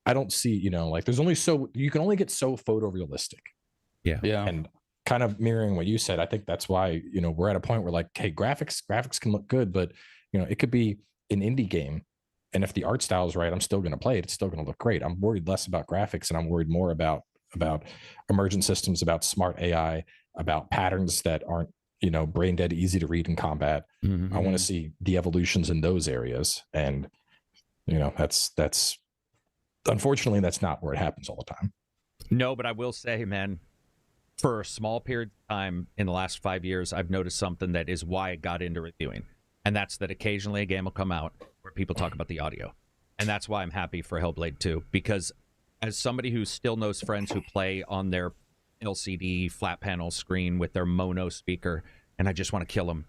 I don't see, like there's only you can only get so photorealistic. Yeah. And kind of mirroring what you said, I think that's why, we're at a point where like, hey, graphics can look good, but it could be an indie game. And if the art style is right, I'm still going to play it. It's still going to look great. I'm worried less about graphics, and I'm worried more about emergent systems, about smart AI, about patterns that aren't, brain dead, easy to read in combat. I want to see the evolutions in those areas. And, that's unfortunately, that's not where it happens all the time. No, but I will say, man, for a small period of time in the last 5 years, I've noticed something that is why I got into reviewing. And that's that occasionally a game will come out where people talk about the audio. And that's why I'm happy for Hellblade 2, because as somebody who still knows friends who play on their LCD flat panel screen with their mono speaker, and I just want to kill them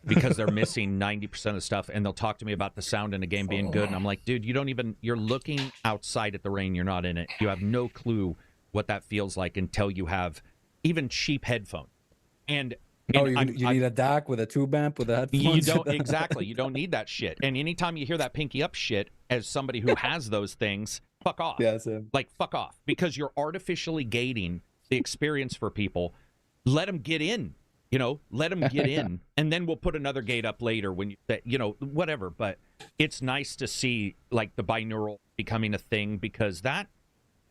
because they're missing 90% of the stuff, and they'll talk to me about the sound in the game being good, and I'm like, dude, you're looking outside at the rain, you're not in it. You have no clue what that feels like until you have even cheap headphones. And you need a DAC with a tube amp with a headphones. You don't exactly. You don't need that shit. And anytime you hear that pinky up shit, as somebody who has those things, fuck off. Yeah, same. Like, fuck off, because you're artificially gating the experience for people. Let them get in. Let them get in, and then we'll put another gate up later when whatever. But it's nice to see like the binaural becoming a thing, because that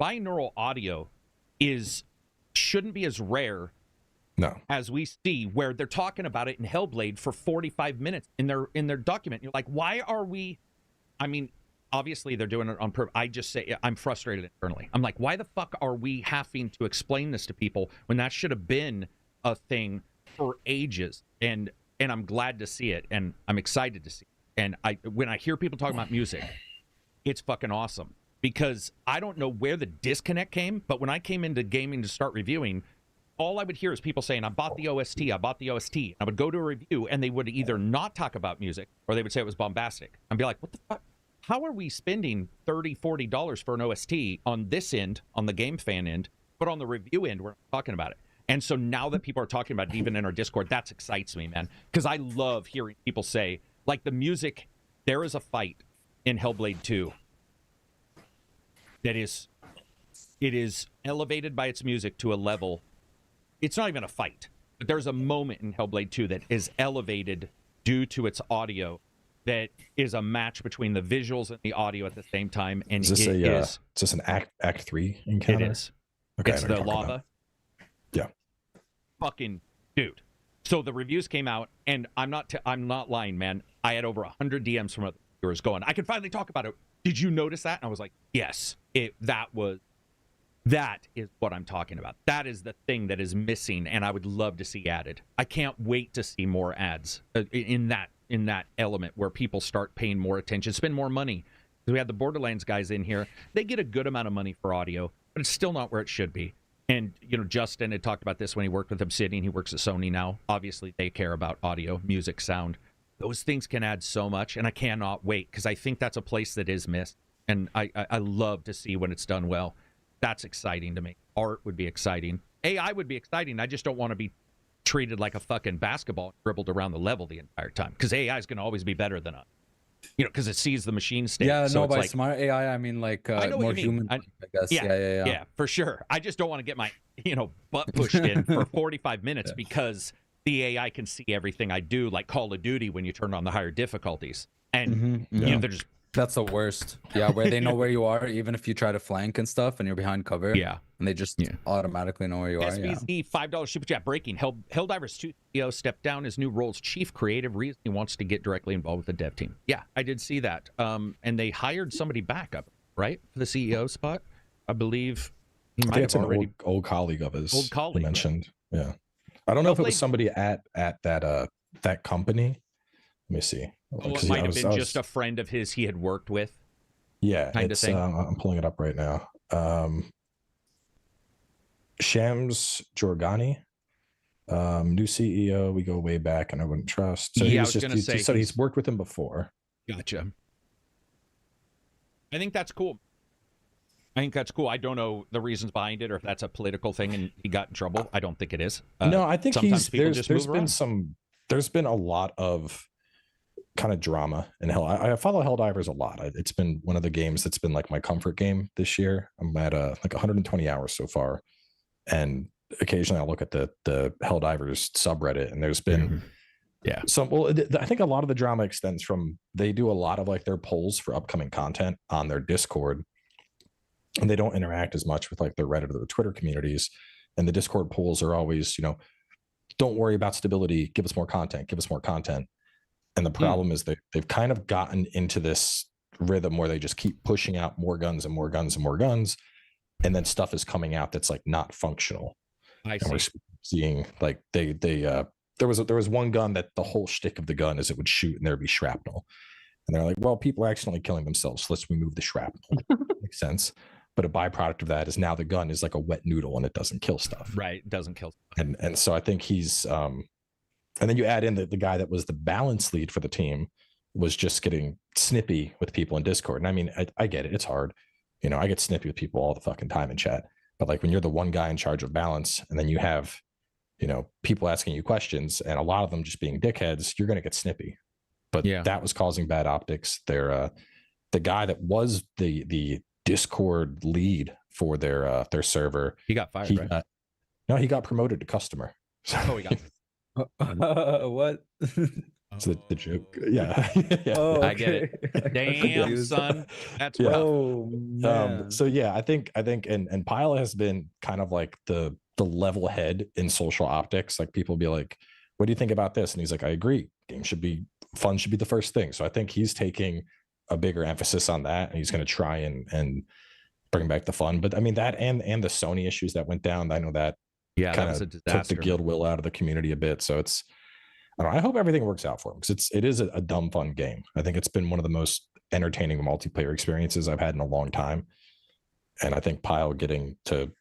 binaural audio shouldn't be as rare as we see, where they're talking about it in Hellblade for 45 minutes in their document. You're like, why are we? I mean, obviously they're doing it on purpose. I just say I'm frustrated internally. I'm like, why the fuck are we having to explain this to people when that should have been a thing for ages? And I'm glad to see it, and I'm excited to see it. And when I hear people talking about music, it's fucking awesome, because I don't know where the disconnect came, but when I came into gaming to start reviewing, all I would hear is people saying, I bought the OST. I would go to a review, and they would either not talk about music, or they would say it was bombastic. I'd be like, what the fuck? How are we spending $30, $40 for an OST on this end, on the game fan end, but on the review end, we're not talking about it? And so now that people are talking about it, even in our Discord, that excites me, man, because I love hearing people say, like, the music, there is a fight in Hellblade 2 that is elevated by its music to a level. It's not even a fight, but there's a moment in Hellblade 2 that is elevated due to its audio that is a match between the visuals and the audio at the same time. And is this an act 3 encounter? It is. Okay, it's the lava. Yeah. Fucking dude. So the reviews came out, and I'm not lying, man. I had over 100 DMs from other viewers going, I can finally talk about it. Did you notice that? And I was like, yes. That is what I'm talking about. That is the thing that is missing, and I would love to see added. I can't wait to see more ads in that element where people start paying more attention, spend more money. We had the Borderlands guys in here. They get a good amount of money for audio, but it's still not where it should be. And, Justin had talked about this when he worked with Obsidian. He works at Sony now. Obviously, they care about audio, music, sound. Those things can add so much, and I cannot wait, because I think that's a place that is missed. and I love to see when it's done well. That's exciting to me. Art would be exciting. AI would be exciting. I just don't want to be treated like a fucking basketball dribbled around the level the entire time, because AI is going to always be better than us. Because it sees the machine state. Yeah, so no, it's by like, smart AI, I mean like more human, I guess. Yeah, for sure. I just don't want to get my butt pushed in for 45 minutes because the AI can see everything I do, like Call of Duty when you turn on the higher difficulties, and they're just. That's the worst. Yeah, where they know where you are, even if you try to flank and stuff, and you're behind cover. Yeah, and they just automatically know where you are. SBZ $5 super chat breaking. Helldivers 2 CEO stepped down his new role as chief creative reason he wants to get directly involved with the dev team. Yeah, I did see that. And they hired somebody back up, right, for the CEO spot. I believe he might have already an old colleague of his. Old colleague mentioned. Right? Yeah, I don't know if it was somebody at that company. Let me see. Oh, it might have been just a friend of his he had worked with. Yeah, kind of thing. I'm pulling it up right now. Shams Jorgani, new CEO. We go way back, and I wouldn't trust. So yeah, he's worked with him before. Gotcha. I think that's cool. I don't know the reasons behind it, or if that's a political thing and he got in trouble. I don't think it is. No, I think there's been a lot of kind of drama in Hell. I follow Helldivers a lot. It's been one of the games that's been like my comfort game this year. I'm at like 120 hours so far, and occasionally I'll look at the Helldivers subreddit, and there's been some. Well, I think a lot of the drama extends from they do a lot of like their polls for upcoming content on their Discord, and they don't interact as much with like their Reddit or their Twitter communities. And the Discord polls are always, don't worry about stability. Give us more content. Give us more content. And the problem is they've kind of gotten into this rhythm where they just keep pushing out more guns and more guns and more guns. And then stuff is coming out that's like not functional. And we're seeing like there was one gun that the whole shtick of the gun is it would shoot and there'd be shrapnel. And they're like, well, people are accidentally killing themselves. So let's remove the shrapnel. Makes sense. But a byproduct of that is now the gun is like a wet noodle and it doesn't kill stuff. Right. It doesn't kill stuff. And so I think he's and then you add in the guy that was the balance lead for the team was just getting snippy with people in Discord. And I mean, I get it. It's hard. I get snippy with people all the fucking time in chat. But like when you're the one guy in charge of balance and then you have, people asking you questions and a lot of them just being dickheads, you're going to get snippy. But that was causing bad optics. The guy that was the Discord lead for their server, he got fired, right? No, he got promoted to customer. So, he got what? It's the joke. Yeah. Oh, okay. I get it. Damn, son. That's rough. Oh, man. So yeah, I think and Pyle has been kind of like the level head in social optics. Like people be like, what do you think about this? And he's like, I agree. Fun should be the first thing. So I think he's taking a bigger emphasis on that, and he's going to try and bring back the fun. But I mean that and the Sony issues that went down, I know that kind of took the guild will out of the community a bit. So it's, I hope everything works out for him, because it is a dumb fun game. I think it's been one of the most entertaining multiplayer experiences I've had in a long time. And I think Pyle getting to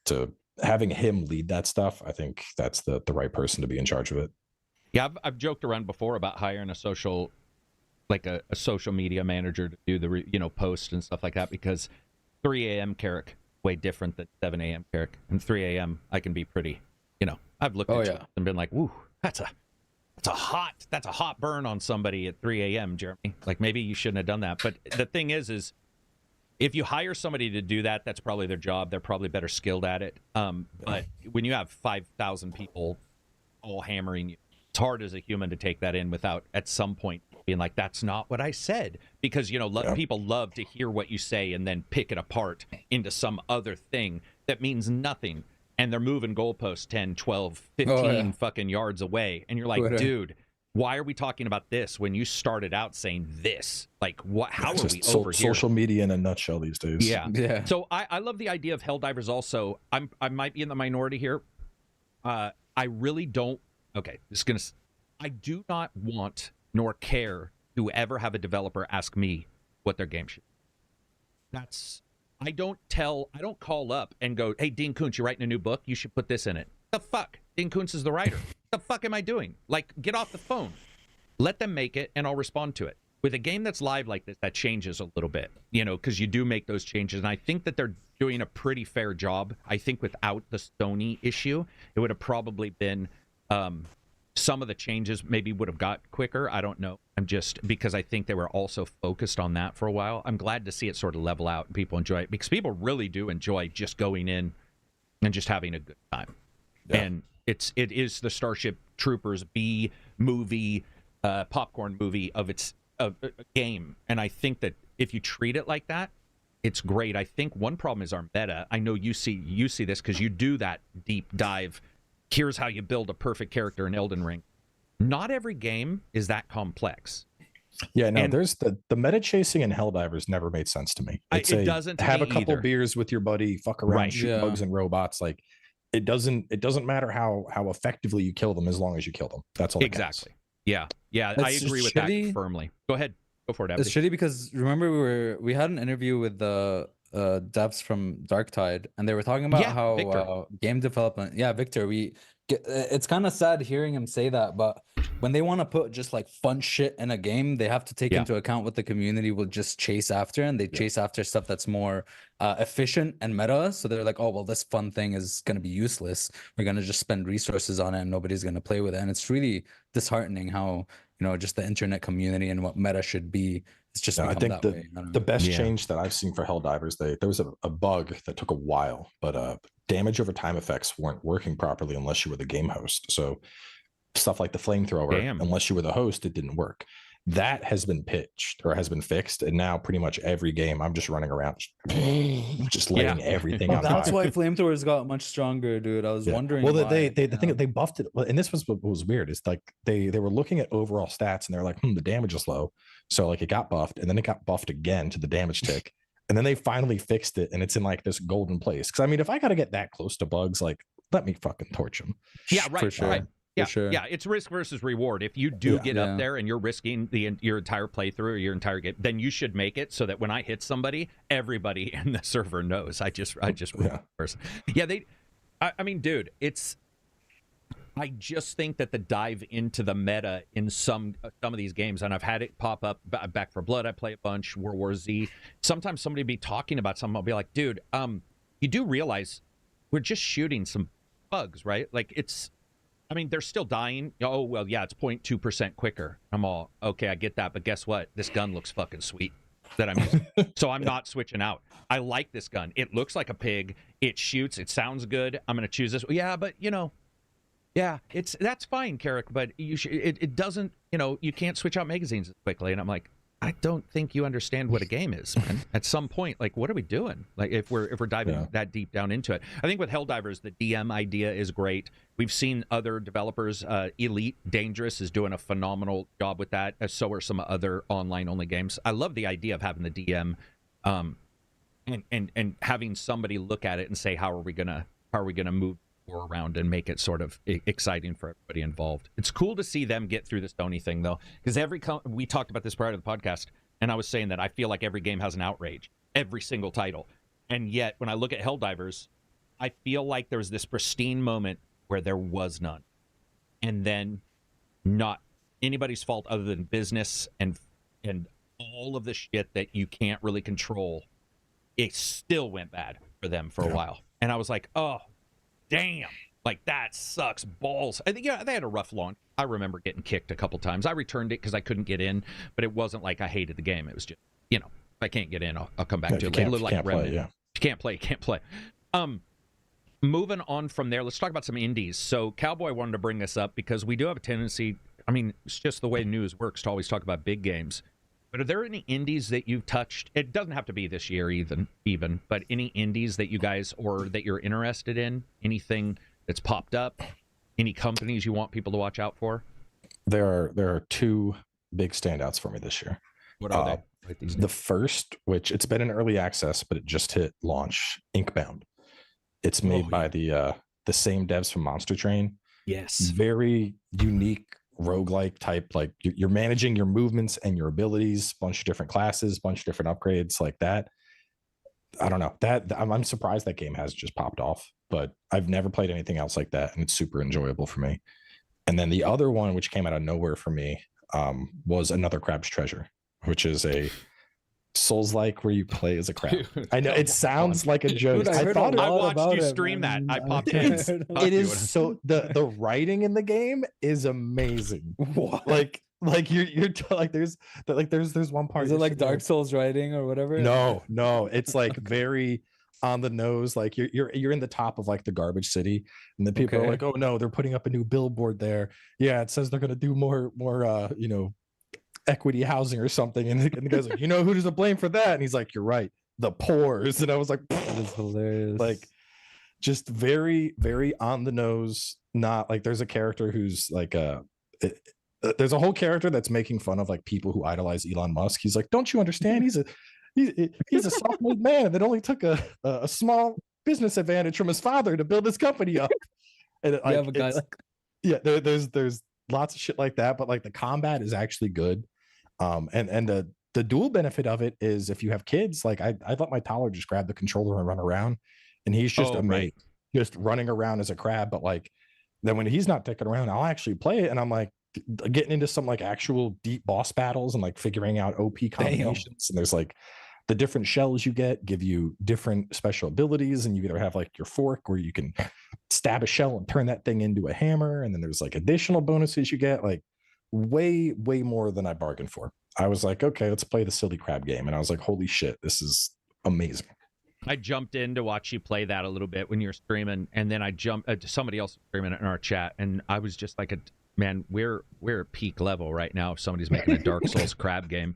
having him lead that stuff, I think that's the right person to be in charge of it. Yeah, I've joked around before about hiring a social media manager to do the posts and stuff like that, because 3 a.m. KARAK way different than 7 a.m. KARAK. And 3 a.m. I can be pretty, I've looked at it and been like, woo, that's a hot burn on somebody at 3 a.m., Jeremy. Like maybe you shouldn't have done that. But the thing is if you hire somebody to do that, that's probably their job. They're probably better skilled at it. But when you have 5,000 people all hammering you, it's hard as a human to take that in without at some point being like, that's not what I said. Because, people love to hear what you say and then pick it apart into some other thing that means nothing. And they're moving goalposts 10, 12, 15 fucking yards away. And you're like, dude, why are we talking about this when you started out saying this? Like, what? How are we over here? Social media in a nutshell these days. Yeah. So I love the idea of Helldivers also. I might be in the minority here. I really don't. Okay, I do not want nor care to ever have a developer ask me what their game should be. I don't call up and go, hey, Dean Koontz, you're writing a new book. You should put this in it. The fuck? Dean Koontz is the writer. The fuck am I doing? Like, get off the phone. Let them make it, and I'll respond to it. with a game that's live like this, that changes a little bit, you know, because you do make those changes. And I think that they're doing a pretty fair job. I think without the Sony issue, it would have probably been some of the changes maybe would have got quicker. I don't know. I'm just, because I think they were also focused on that for a while. I'm glad to see it sort of level out and people enjoy it, because people really do enjoy just going in and just having a good time. Yeah. And it is the Starship Troopers B movie, popcorn movie of its game. And I think that if you treat it like that, it's great. I think one problem is our meta. I know you see this because you do that deep dive. Here's how you build a perfect character in Elden Ring. Not every game is that complex. Yeah, no, there's the meta chasing in Helldivers never made sense to me. It doesn't have a couple either. Beers with your buddy, fuck around, shoot bugs and robots. Like it doesn't matter how effectively you kill them as long as you kill them. That's all. Exactly. Yeah. I agree with that firmly. Go ahead. Go for it, Abby. It's shitty because remember we had an interview with the devs from Darktide, and they were talking about how game development. Yeah, Victor. It's kind of sad hearing him say that, but when they want to put just like fun shit in a game, they have to take into account what the community will just chase after, and they chase after stuff that's more efficient and meta. So they're like, oh well, this fun thing is going to be useless. We're going to just spend resources on it, and nobody's going to play with it. And it's really disheartening how, you know, just the internet community and what meta should be. It's just I think the best change that I've seen for Helldivers, there was a bug that took a while, but damage over time effects weren't working properly unless you were the game host. So stuff like the flamethrower, unless you were the host, it didn't work. That has been pitched or has been fixed, and now pretty much every game I'm just running around just laying everything on that's fire. why flamethrowers got much stronger, dude. I was wondering. Well, they think they buffed it, and this was what was weird. It's like they were looking at overall stats, and they're like, the damage is low, so like it got buffed, and then it got buffed again to the damage tick, and then they finally fixed it, and it's in like this golden place. Because I mean, if I got to get that close to bugs, like let me fucking torch them. Yeah, right. For sure. Right. Yeah, sure. Yeah, it's risk versus reward. If you do get up there and you're risking your entire playthrough or your entire game, then you should make it so that when I hit somebody, everybody in the server knows. I just person. Yeah, I mean, dude, I just think that the dive into the meta in some of these games, and I've had it pop up. Back 4 Blood, I play a bunch. World War Z. Sometimes somebody be talking about something, I'll be like, dude, you do realize we're just shooting some bugs, right? Like I mean, they're still dying. Oh, well, yeah, it's 0.2% quicker. I'm all, okay, I get that. But guess what? This gun looks fucking sweet that I'm using. So I'm not switching out. I like this gun. It looks like a pig. It shoots. It sounds good. I'm going to choose this. Yeah, but, you know, that's fine, Karak. But it doesn't, you know, you can't switch out magazines as quickly. And I'm like, I don't think you understand what a game is, man. At some point, like, what are we doing? Like, if we're diving that deep down into it, I think with Helldivers, the DM idea is great. We've seen other developers, Elite Dangerous is doing a phenomenal job with that. So are some other online-only games. I love the idea of having the DM, and having somebody look at it and say, how are we gonna move around and make it sort of exciting for everybody involved. It's cool to see them get through the Sony thing, though, because we talked about this prior to the podcast, and I was saying that I feel like every game has an outrage, every single title, and yet when I look at Helldivers, I feel like there's this pristine moment where there was none, and then not anybody's fault other than business and all of the shit that you can't really control. It still went bad for them for a while, and I was like, oh. Damn, like that sucks balls. I think they had a rough launch. I remember getting kicked a couple times. I returned it because I couldn't get in, but it wasn't like I hated the game. It was just, you know, if I can't get in, I'll come back to it. A little like Remnant. You can't play. Moving on from there, let's talk about some indies. So Cowboy wanted to bring this up because we do have a tendency, I mean, it's just the way news works to always talk about big games. But are there any indies that you've touched? It doesn't have to be this year even, but any indies that you guys or that you're interested in? Anything that's popped up? Any companies you want people to watch out for? There are two big standouts for me this year. What are they? The first, which it's been in early access, but it just hit launch, Inkbound. It's made by the same devs from Monster Train. Yes. Very unique roguelike type, like you're managing your movements and your abilities, bunch of different classes, bunch of different upgrades like that. I don't know, that I'm surprised that game has just popped off, but I've never played anything else like that, and it's super enjoyable for me. And then the other one, which came out of nowhere for me, was Another Crab's Treasure. which is a Souls-like where you play as a crab. I know it sounds like a joke. Dude, I watched you stream that. I popped in. It is so the writing in the game is amazing. What? Like you're like there's one part. Is it like Dark Souls writing or whatever? No, it's like very on the nose. Like you're in the top of like the garbage city, and then people are like, oh no, they're putting up a new billboard there. Yeah, it says they're gonna do more equity housing or something, and the guy's like, who does the blame for that? And he's like, you're right, the poors. And I was like, that is hilarious. Like, just very, very on the nose. Not like there's a character who's like there's a whole character that's making fun of like people who idolize Elon Musk. He's like, don't you understand? He's a self-made man that only took a small business advantage from his father to build this company up. And you have a guy like, there's lots of shit like that, but like the combat is actually good. And the dual benefit of it is if you have kids, like I let my toddler just grab the controller and run around, and he's just amazing, just running around as a crab. But like then when he's not dicking around, I'll actually play it, and I'm like getting into some like actual deep boss battles and like figuring out OP combinations. And there's like the different shells you get give you different special abilities, and you either have like your fork where you can stab a shell and turn that thing into a hammer, and then there's like additional bonuses you get, like way more than I bargained for. I was like, okay, let's play the silly crab game, and I was like, holy shit, this is amazing. I jumped in to watch you play that a little bit when you're streaming, and then I jumped somebody else streaming it in our chat, and I was just like, man, we're at peak level right now if somebody's making a Dark Souls crab game.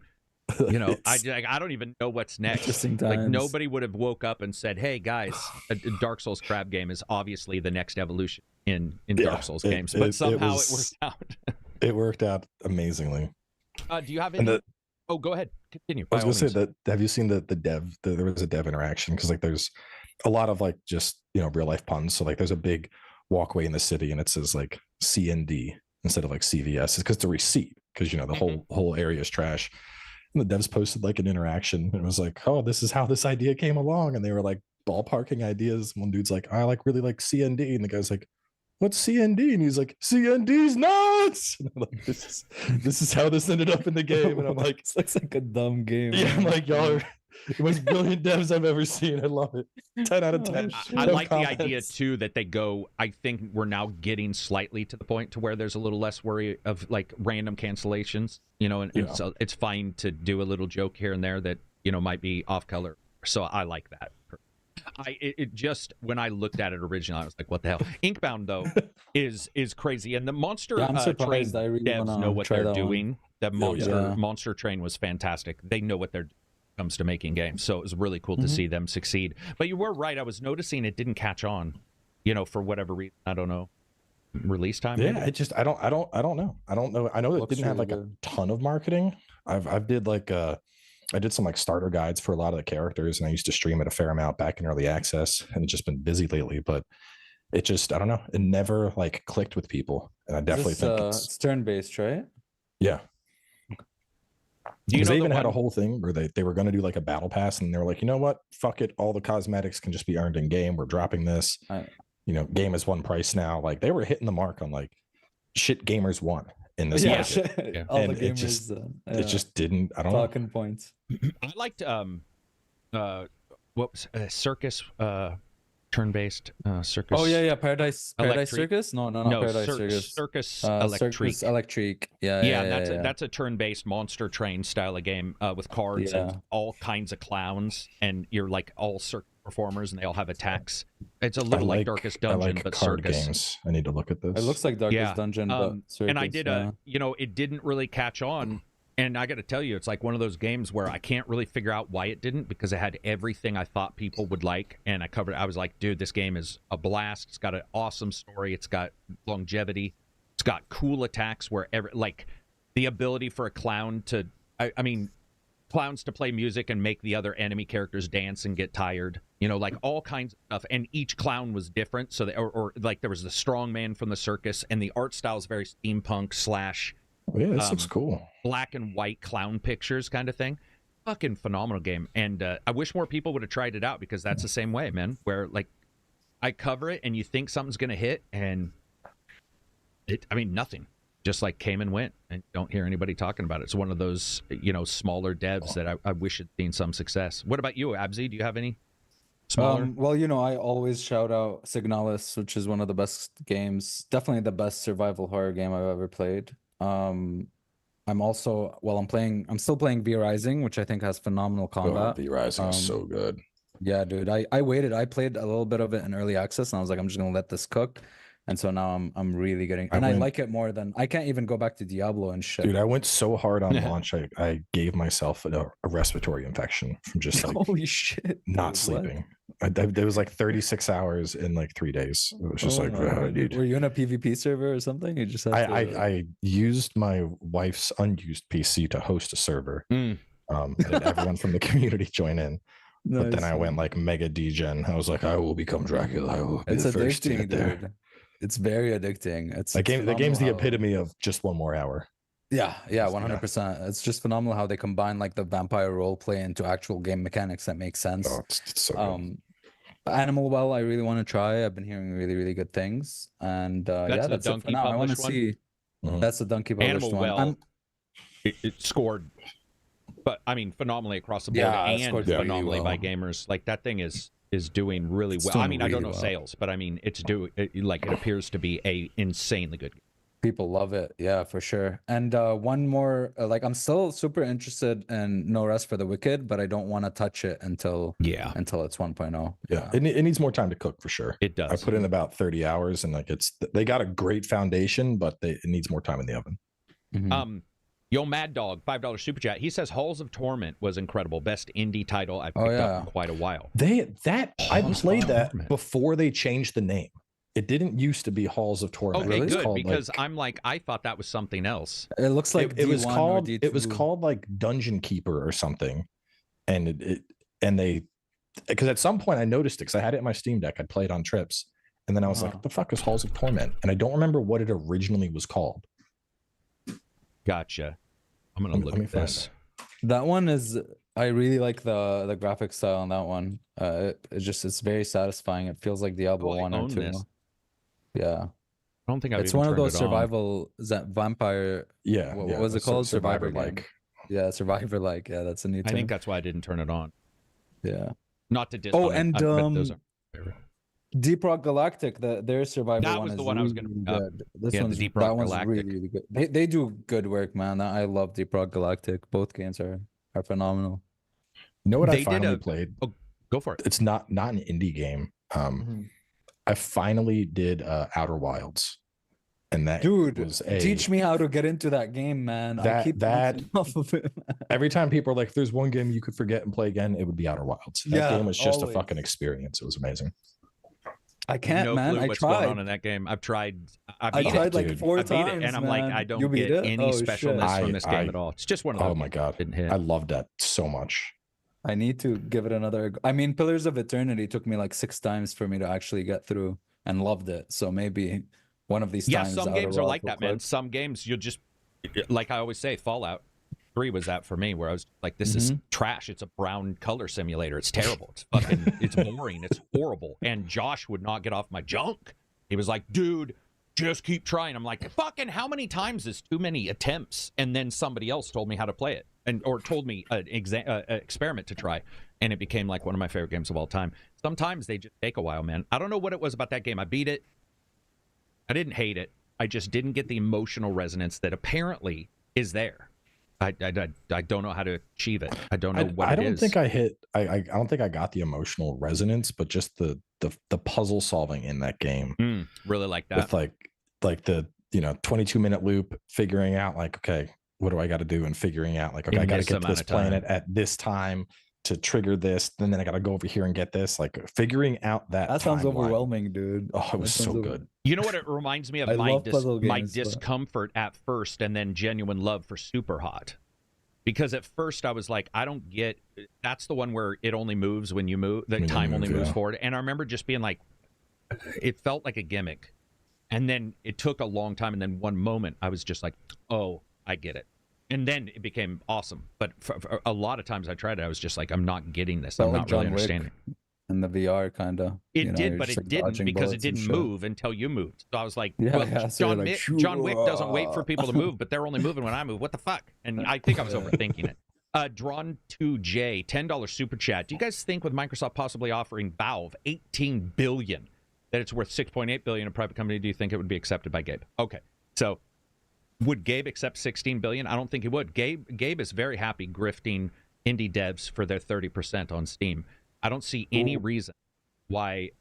I don't even know what's next. Like nobody would have woke up and said, hey guys, a Dark Souls crab game is obviously the next evolution in Dark Souls games, but somehow it worked out. It worked out amazingly. Do you have any? Go ahead. Continue. I was going to say that. Have you seen the dev? There was a dev interaction, because like there's a lot of like just real life puns. So like there's a big walkway in the city, and it says like CND instead of like CVS. It's because it's a receipt, because the whole area is trash. And the devs posted like an interaction, and it was like, oh, this is how this idea came along, and they were like ballparking ideas. One dude's like, I really like CND, and the guy's like, what's CND? And he's like, CND's nuts. And I'm like, this is how this ended up in the game. And I'm like, it looks like a dumb game. Yeah, I'm like, y'all are the most brilliant devs I've ever seen. I love it. 10 out of 10. I like the idea too that they go. I think we're now getting slightly to the point to where there's a little less worry of like random cancellations. And so it's fine to do a little joke here and there that might be off color. So I like that. It just, when I looked at it originally, I was like, what the hell? Inkbound though is crazy, and the Monster Train devs know what they're doing. The Monster Train was fantastic. They know what they're comes to making games, so it was really cool to see them succeed. But you were right, I was noticing it didn't catch on, for whatever reason. I don't know. Release time? Yeah, maybe? I don't know. I know it didn't have like a ton of marketing. I did some like starter guides for a lot of the characters, and I used to stream it a fair amount back in early access, and it's just been busy lately. But it just, I don't know, it never like clicked with people, and I definitely think it's turn-based, right? Yeah. Because they even had a whole thing where they were going to do like a battle pass, and they were like, you know what, fuck it, all the cosmetics can just be earned in game. We're dropping this. Game is one price now. Like they were hitting the mark on like shit gamers want in this market. All and the gamers, it just didn't. I don't know. Talking points. I liked what was Circus turn-based Circus. Oh yeah, Paradise Circus. No, Paradise Circus. Circus Electric. Circus Electric. Yeah. That's a turn-based Monster Train style of game with cards and all kinds of clowns, and you're like all circus performers, and they all have attacks. It's a little like Darkest Dungeon, but card circus games. I need to look at this. It looks like Darkest Dungeon, but circus. And I did it didn't really catch on. And I got to tell you, it's like one of those games where I can't really figure out why it didn't, because it had everything I thought people would like, and I was like, dude, this game is a blast. It's got an awesome story. It's got longevity. It's got cool attacks like the ability for a clown to, clowns to play music and make the other enemy characters dance and get tired, like all kinds of stuff. And each clown was different. So or like there was the strong man from the circus, and the art style is very steampunk / this looks cool. Black and white clown pictures kind of thing. Fucking phenomenal game. And I wish more people would have tried it out, because that's the same way, man, where like I cover it and you think something's going to hit, and nothing. just like came and went, and don't hear anybody talking about it. It's one of those, smaller devs that I wish had seen some success. What about you, Abzi? Do you have any smaller? Well, I always shout out Signalis, which is one of the best games, definitely the best survival horror game I've ever played. I'm still playing V Rising, which I think has phenomenal combat. V Rising is so good. Yeah, dude. I waited. I played a little bit of it in early access, and I was like, I'm just gonna let this cook. And so now I'm really getting, and I like it more than I can't even go back to Diablo and shit. Dude, I went so hard on launch. I gave myself a respiratory infection from just like holy shit, not sleeping. There was like 36 hours in like 3 days. It was just dude. Were you in a PvP server or something? You just I used my wife's unused PC to host a server. And everyone from the community joined in. Nice. But then I went like mega degen. I was like, I will become Dracula. I will be the first to get there. Dude. It's very addicting. The game's the epitome of just one more hour. Yeah, 100%. It's just phenomenal how they combine like the vampire role play into actual game mechanics that make sense. Oh, it's so good. Animal Well, I really want to try. I've been hearing really, really good things. And that's it for now. I want to see. That's the Donkey published Animal one. Well, it scored, but I mean, phenomenally across the board, and phenomenally by gamers. Like that thing is doing really well. I mean, I don't know sales, but I mean, it appears to be a insanely good game. People love it, yeah, for sure. And one more, I'm still super interested in No Rest for the Wicked, but I don't want to touch it until it's 1.0. Yeah, it needs more time to cook for sure. It does. I put in about 30 hours, and they got a great foundation, but it needs more time in the oven. Mm-hmm. Yo Mad Dog, $5 super chat. He says Halls of Torment was incredible, best indie title I've picked up in quite a while. I played that before they changed the name. It didn't used to be Halls of Torment. Okay, good, because I thought that was something else. It looks like it was called like Dungeon Keeper or something, and because at some point I noticed it because I had it in my Steam Deck. I'd play it on trips, and then I was like, "What the fuck is Halls of Torment?" And I don't remember what it originally was called. Gotcha. I'm gonna look at this. That one is. I really like the graphic style on that one. It's very satisfying. It feels like Diablo 1 or 2. This. Yeah. I don't think it's one of those survival vampire. Yeah. What was it called? Survivor like. Yeah, Survivor like. Yeah, that's a new term. I think that's why I didn't turn it on. Yeah. Not to diss. Deep Rock Galactic, their Survivor that one was is the one really, I was going to. This one's Deep Rock Galactic. Really, really good. They do good work, man. I love Deep Rock Galactic. Both games are phenomenal. You know what I finally played? Oh, go for it. It's not an indie game. I finally did Outer Wilds, and that was teach me how to get into that game, man. I keep off of it. Every time people are like, "If there's one game you could forget and play again, it would be Outer Wilds." That game was just a fucking experience. It was amazing. I can't, man. I what's tried. Going on in that game. I tried like 4 times, and I'm man. like, I don't get any specialness from this game at all. It's just one of those. Oh my god, I loved that so much. I need to give it another. I mean, Pillars of Eternity took me like 6 times for me to actually get through, and loved it. So maybe one of these times. Yeah, some games are like that, man. Some games you'll just, like I always say, Fallout 3 was that for me, where I was like, this is trash. It's a brown color simulator. It's terrible. It's fucking, it's boring. It's horrible. And Josh would not get off my junk. He was like, dude, just keep trying. I'm like, fucking how many times is too many attempts? And then somebody else told me how to play it, or told me an experiment to try. And it became like one of my favorite games of all time. Sometimes they just take a while, man. I don't know what it was about that game. I beat it. I didn't hate it. I just didn't get the emotional resonance that apparently is there. I don't know how to achieve it. I don't know what it is. I don't think I got the emotional resonance, but just the puzzle solving in that game. Really like that. With like the 22-minute loop, figuring out like, okay, what do I got to do, and figuring out like, okay, I got to get to this planet at this time to trigger this, and then I got to go over here and get this. Like figuring out that sounds overwhelming, dude. Oh, it was so good. You know what it reminds me of? My discomfort at first, and then genuine love for Super Hot. Because at first I was like, I don't get. That's the one where it only moves when you move. The time only moves forward. And I remember just being like, it felt like a gimmick. And then it took a long time. And then one moment I was just like, oh, I get it. And then it became awesome. But for a lot of times I tried it, I was just like, I'm not getting this. I'm not really understanding. in the VR kind of. It did, but it didn't because it didn't move until you moved. So I was like, John Wick doesn't wait for people to move, but they're only moving when I move. What the fuck? And I think I was overthinking it. Drawn2J, $10 super chat. Do you guys think with Microsoft possibly offering Valve $18 billion that it's worth $6.8 billion in a private company? Do you think it would be accepted by Gabe? Okay, so would Gabe accept $16 billion? I don't think he would. Gabe is very happy grifting indie devs for their 30% on Steam. I don't see any reason why.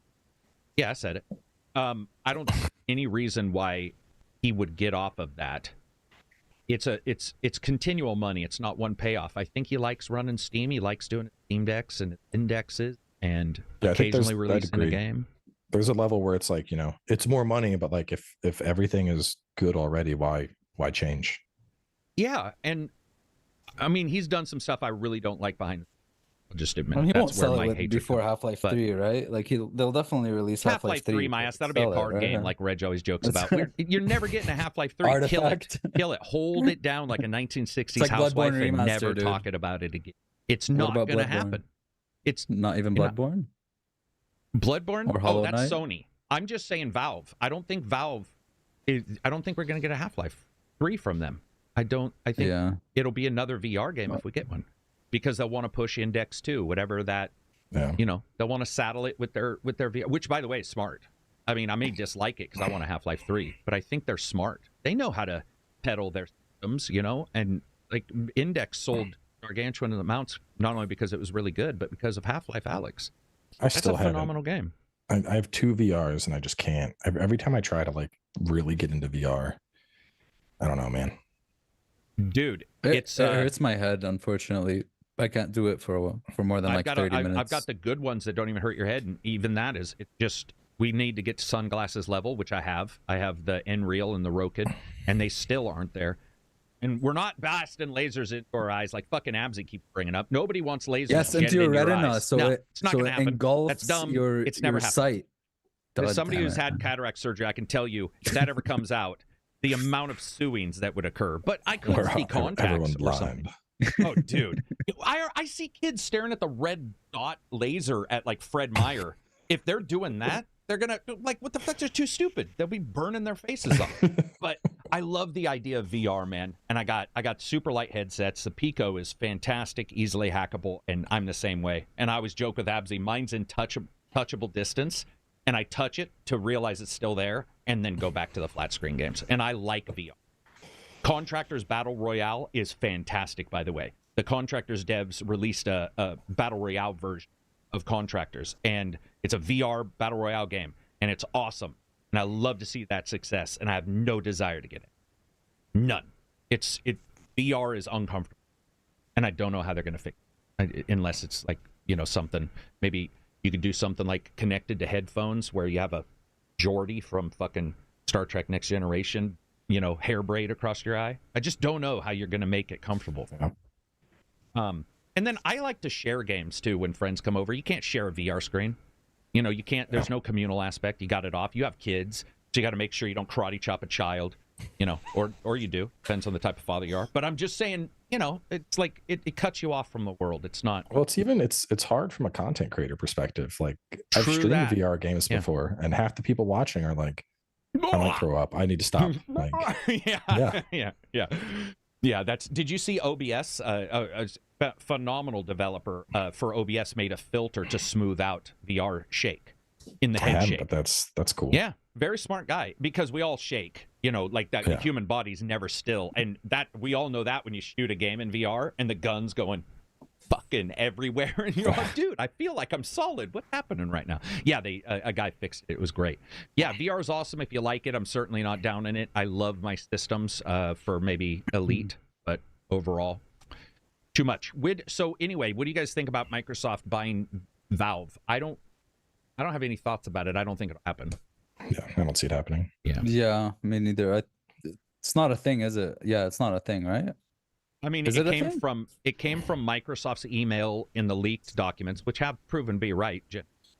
Yeah, I said it. I don't see any reason why he would get off of that. It's continual money. It's not one payoff. I think he likes running Steam. He likes doing Steam decks and indexes and occasionally releasing a game. There's a level where it's like, it's more money, but like if everything is good already, why change? Yeah, and I mean, he's done some stuff I really don't like behind. I'll just admit he won't sell it before Half-Life 3, right? Like they'll definitely release Half-Life 3. My ass, that'll be a card game, like Reg always jokes about. You're never getting a Half-Life 3. Artifact. Kill it, hold it down like a 1960s like housewife and never talk about it again. It's not going to happen. It's not even Bloodborne. Bloodborne? Oh, that's Sony. I'm just saying Valve. I don't think we're going to get a Half-Life 3 from them. I think it'll be another VR game if we get one, because they'll want to push Index 2, whatever that. Yeah. They'll want to saddle it with their VR, which by the way is smart. I mean, I may dislike it because I want a Half-Life 3, but I think they're smart. They know how to peddle their systems, and like Index sold gargantuan amounts not only because it was really good, but because of Half-Life Alyx. That's a phenomenal game. I have 2 VRs and I just can't. Every time I try to like really get into VR, I don't know, man. Dude, it hurts my head. Unfortunately, I can't do it for more than 30 minutes. I've got the good ones that don't even hurt your head, and even that it's just we need to get to sunglasses level, which I have. I have the Nreal and the Rokid, and they still aren't there. And we're not blasting lasers into our eyes like fucking Absy keeps bringing up. Nobody wants lasers into your retina, so it's not going to happen. Engulfs That's dumb. It's never happened. As somebody who's had cataract surgery, I can tell you if that ever comes out, the amount of suings that would occur. But I couldn't see contacts or something. Oh, dude. I see kids staring at the red dot laser at like Fred Meyer. If they're doing that, they're going to, like, what the fuck? They're too stupid. They'll be burning their faces off. But I love the idea of VR, man. And I got super light headsets. The Pico is fantastic, easily hackable, and I'm the same way. And I always joke with Absy, mine's in touchable distance, and I touch it to realize it's still there, and then go back to the flat screen games. And I like VR. Contractors Battle Royale is fantastic, by the way. The Contractors devs released a Battle Royale version of Contractors, and it's a VR Battle Royale game, and it's awesome. And I love to see that success, and I have no desire to get it. None. VR is uncomfortable, and I don't know how they're going to fix it, unless it's like, something, maybe you could do something like connected to headphones where you have a Geordi from fucking Star Trek Next Generation, hair braid across your eye. I just don't know how you're going to make it comfortable. Yeah. And then I like to share games too when friends come over. You can't share a VR screen. You can't, there's no communal aspect. You got it off. You have kids, so you got to make sure you don't karate chop a child, or you do. Depends on the type of father you are. But I'm just saying, it's like it cuts you off from the world. It's not. Well, it's hard from a content creator perspective. Like I've streamed VR games before, and half the people watching are like, I might throw up. I need to stop. Like, yeah. Did you see OBS? A phenomenal developer for OBS made a filter to smooth out VR shake in the head shake. But that's cool. Yeah, very smart guy, because we all shake. Like that. The human body's never still, and that we all know that when you shoot a game in VR and the gun's going fucking everywhere, and you're like, dude, I feel like I'm solid. What's happening right now? Yeah, a guy fixed it. It was great. Yeah, VR is awesome if you like it. I'm certainly not down in it. I love my systems for maybe Elite, but overall, too much. So anyway, what do you guys think about Microsoft buying Valve? I don't have any thoughts about it. I don't think it'll happen. Yeah, I don't see it happening. Yeah, me neither. It's not a thing, is it? Yeah, it's not a thing, right? I mean, it came from Microsoft's email in the leaked documents, which have proven to be right.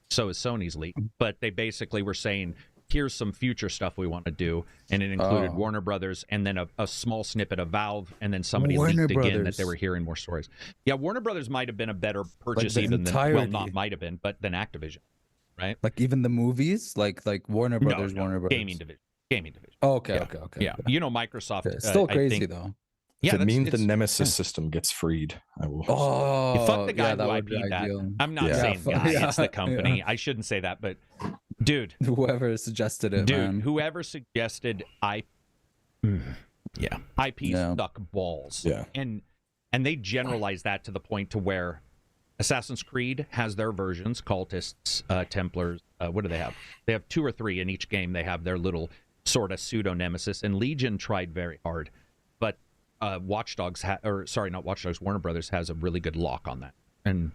So is Sony's leak. But they basically were saying, here's some future stuff we want to do, and it included Warner Brothers, and then a small snippet of Valve, and then somebody leaked again that they were hearing more stories. Yeah, Warner Brothers might have been a better purchase even than, well, not might have been, but than Activision, right? Like even the movies, like Warner Brothers, Warner Brothers. Gaming division. Oh, okay. Yeah, you know, Microsoft. Okay. Still crazy though. Yeah, if it means the Nemesis system gets freed, I will. Oh, fuck the guy who IP'd that. I'm not saying it's the company. I shouldn't say that, but dude, whoever suggested it, man. Whoever suggested IP stuck balls. Yeah, and they generalize that to the point to where Assassin's Creed has their versions, cultists, Templars. What do they have? They have 2 or 3 in each game. They have their little sort of pseudo nemesis, and Legion tried very hard, but Watch Dogs, not Watch Dogs, Warner Brothers has a really good lock on that. And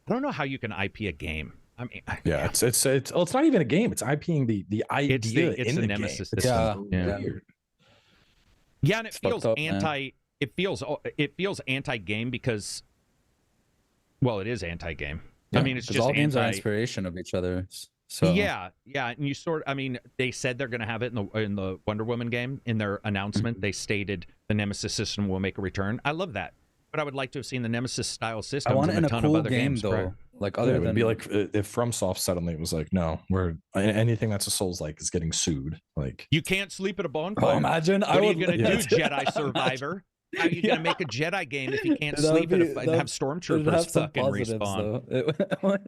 I don't know how you can IP a game. I mean, it's not even a game. It's IPing the idea it's in the the Nemesis game. system. Yeah, and it feels man. It feels anti-game because, well, it is anti-game. Yeah, I mean, it's just all games are inspiration of each other. So yeah, and you I mean, they said they're going to have it in the Wonder Woman game. In their announcement, they stated the Nemesis system will make a return. I love that, but I would like to have seen the Nemesis style system. I want it in a ton cool of other game games, though. Like other it would than be like if FromSoft suddenly was like, no, anything that's a Souls-like is getting sued. Like you can't sleep at a bonfire. Oh, imagine what are you going to do, Jedi Survivor? How are you going to make a Jedi game if you can't sleep and have stormtroopers fucking respawn?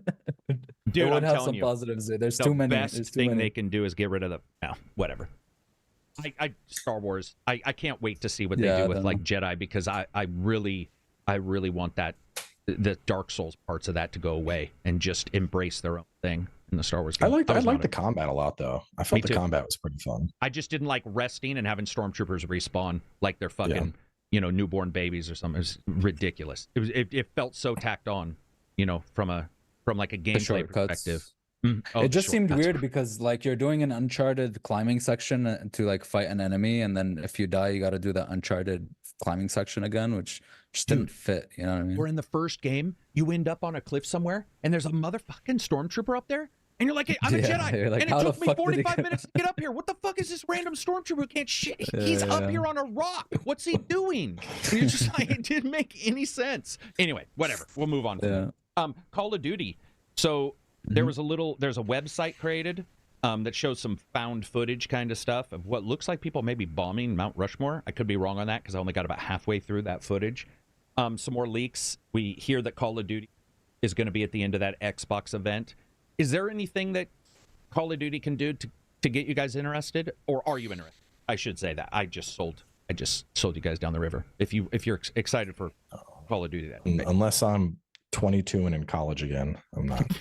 Dude, I'm telling you, positives. There's too many. The best thing they can do is get rid of the whatever. Star Wars. I can't wait to see what they do with like Jedi, because I really want that the Dark Souls parts of that to go away and just embrace their own thing in the Star Wars game. I like the combat a lot though. I felt the combat was pretty fun. I just didn't like resting and having stormtroopers respawn like they're fucking newborn babies or something. It was ridiculous. It felt so tacked on, from like a gameplay perspective. It just seemed weird because like you're doing an Uncharted climbing section to like fight an enemy, and then if you die, you got to do that Uncharted climbing section again, which just didn't fit. You know what I mean? Or in the first game, you end up on a cliff somewhere, and there's a motherfucking stormtrooper up there, and you're like, hey, I'm a Jedi, like, and it took me 45 minutes to get up here. What the fuck is this random stormtrooper who can't shit? He's up here on a rock. What's he doing? And you're just like, it didn't make any sense. Anyway, whatever. We'll move on. Call of Duty. So there's a website created that shows some found footage kind of stuff of what looks like people maybe bombing Mount Rushmore. I could be wrong on that because I only got about halfway through that footage. Some more leaks. We hear that Call of Duty is going to be at the end of that Xbox event. Is there anything that Call of Duty can do to get you guys interested, or are you interested? I should say that I just sold you guys down the river. If you're excited for Call of Duty, unless I'm 22 and in college again, I'm not.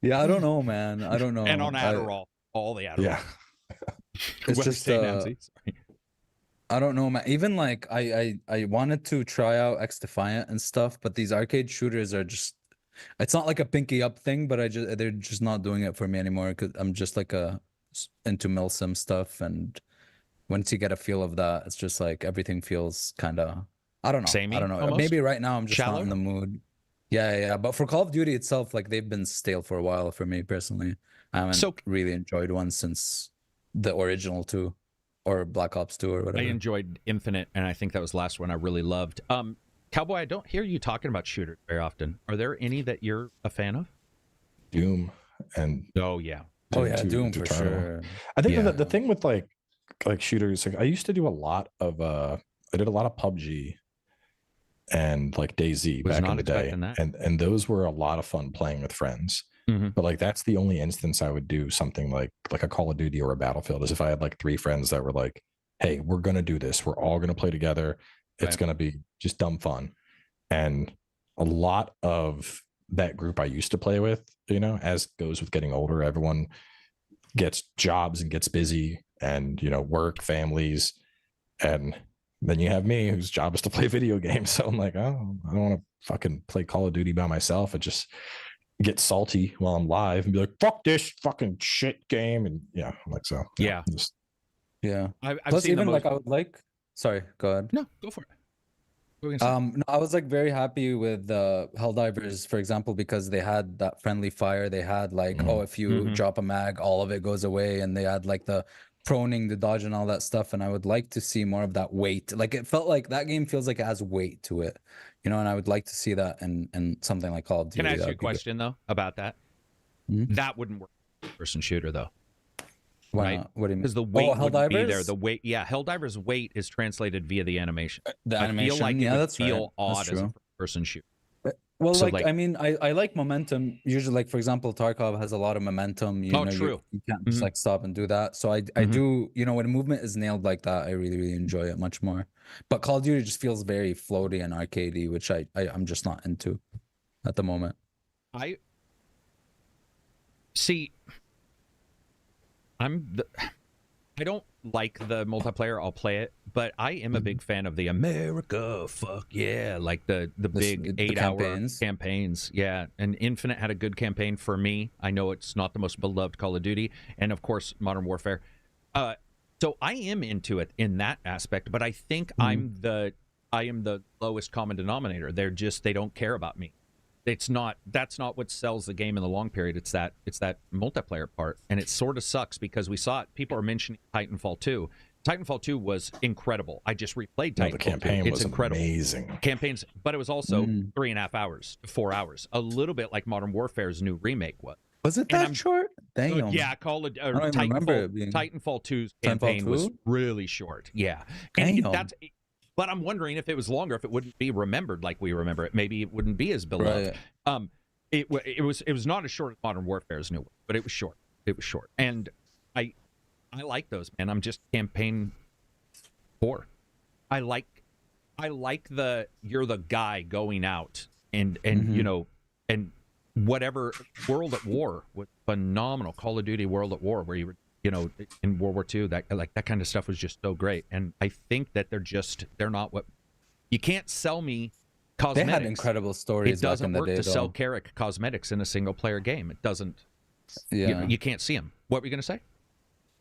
Yeah, I don't know, man. I don't know. And on Adderall, all the Adderall. Yeah, it's just I don't know, man. Even like I wanted to try out X Defiant and stuff, but these arcade shooters are just. It's not like a pinky up thing, but they're just not doing it for me anymore because I'm just like into milsim stuff, and once you get a feel of that, it's just like everything feels kind of I don't know. Samey, I don't know. almost? Maybe right now I'm just Shallow? not in the mood. Yeah. But for Call of Duty itself, like they've been stale for a while for me personally. I haven't really enjoyed one since the original 2 or Black Ops 2 or whatever. I enjoyed Infinite, and I think that was the last one I really loved. Cowboy, I don't hear you talking about shooters very often. Are there any that you're a fan of? Doom and Doom for sure. I think the thing with like shooters, like I used to do a lot of I did a lot of PUBG and like DayZ back in the day, and those were a lot of fun playing with friends. But like that's the only instance I would do something like a Call of Duty or a Battlefield, is if I had like 3 friends that were like, hey, we're gonna do this, we're all gonna play together, it's gonna be just dumb fun. And a lot of that group I used to play with, as goes with getting older, everyone gets jobs and gets busy and work, families, and then you have me whose job is to play video games. So I'm like, oh, I don't want to fucking play Call of Duty by myself. I just get salty while I'm live and be like, fuck this fucking shit game. And I'm like, so yeah. I've Plus seen even like I would like. Sorry, go ahead. No, go for it. No, I was like very happy with the Helldivers, for example, because they had that friendly fire. They had like, oh, if you drop a mag, all of it goes away, and they had like the proning, the dodge, and all that stuff. And I would like to see more of that weight. Like it felt like that game feels like it has weight to it, you know. And I would like to see that in something like Call of Duty. Can I ask you a question though about that? That wouldn't work in a person shooter though. Why right? not? What do you mean? Because the weight wouldn't be there. The weight, yeah, Helldiver's weight is translated via the animation. The animation, I feel like it would feel right. odd as a person shooter. Well, so like I mean, I like momentum. Usually, like for example, Tarkov has a lot of momentum. You know, true. You can't just like stop and do that. So I do. You know, when movement is nailed like that, I really enjoy it much more. But Call of Duty just feels very floaty and arcadey, which I'm just not into at the moment. I see. I don't like the multiplayer. I'll play it, but I am a big fan of the America, fuck yeah, like the big 8-hour campaigns. Yeah, and Infinite had a good campaign for me. I know it's not the most beloved Call of Duty, and of course Modern Warfare. So I am into it in that aspect, but I think I am the lowest common denominator. They don't care about me. That's not what sells the game in the long period. It's that multiplayer part, and it sort of sucks because we saw it. People are mentioning Titanfall 2. Titanfall 2 was incredible. I just replayed Titanfall. The campaign 2. was incredible. Amazing. Campaigns, but it was also 3.5 hours, 4 hours, a little bit like Modern Warfare's new remake was. Was it that short? Damn. Yeah, Titanfall 2's campaign was really short. Yeah, and but I'm wondering if it was longer, if it wouldn't be remembered like we remember it. Maybe it wouldn't be as beloved. Right. It was not as short as Modern Warfare's new one, but it was short. It was short, and I like those, man. I'm just campaign 4. I like the you're the guy going out and you know, and whatever. World at War was phenomenal. Call of Duty World at War, where you were, you know, in World War II, that kind of stuff was just so great. And I think that they're not what you can't sell me cosmetics. They had incredible stories. It doesn't back in the work day, to sell KARAK cosmetics in a single player game. It doesn't. Yeah, you can't see them. What were you gonna say?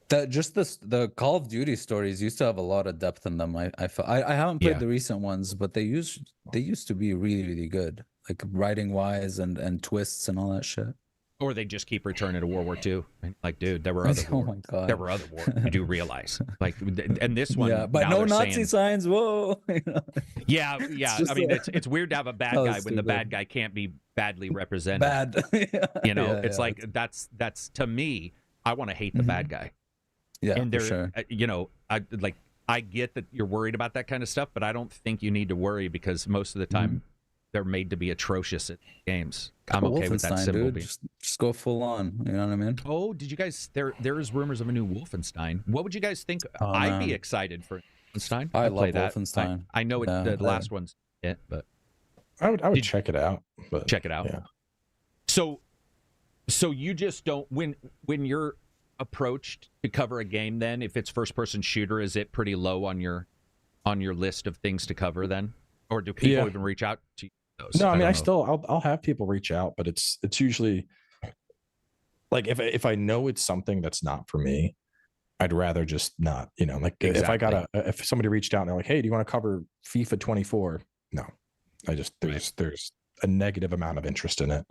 That just the Call of Duty stories used to have a lot of depth in them. I haven't played the recent ones, but they used to be really good, like writing wise and twists and all that shit. Or they just keep returning to World War II. Like, dude, there were other wars. Oh my God. There were other wars. You do realize, like, and this one, but no Nazi signs. Whoa. Yeah. I mean, it's weird to have a bad guy when the bad guy can't be badly represented. Bad. You know, it's like that's to me. I want to hate the bad guy. Yeah, and for sure. You know, I get that you're worried about that kind of stuff, but I don't think you need to worry because most of the time they're made to be atrocious at games. I'm okay with that symbol. Dude. Just go full on. You know what I mean? Oh, did you guys? There is rumors of a new Wolfenstein. What would you guys think? I'd be excited for Wolfenstein. I love Wolfenstein. I know the last one's it, but I would check it out. But check it out. Yeah. So you just don't when you're approached to cover a game. Then, if it's first person shooter, is it pretty low on your list of things to cover then, or do people even reach out to you? No, I mean, I'll have people reach out, but it's usually like if I know it's something that's not for me, I'd rather just not, you know, like exactly. If somebody reached out and they're like, hey, do you want to cover FIFA 24? No, there's a negative amount of interest in it.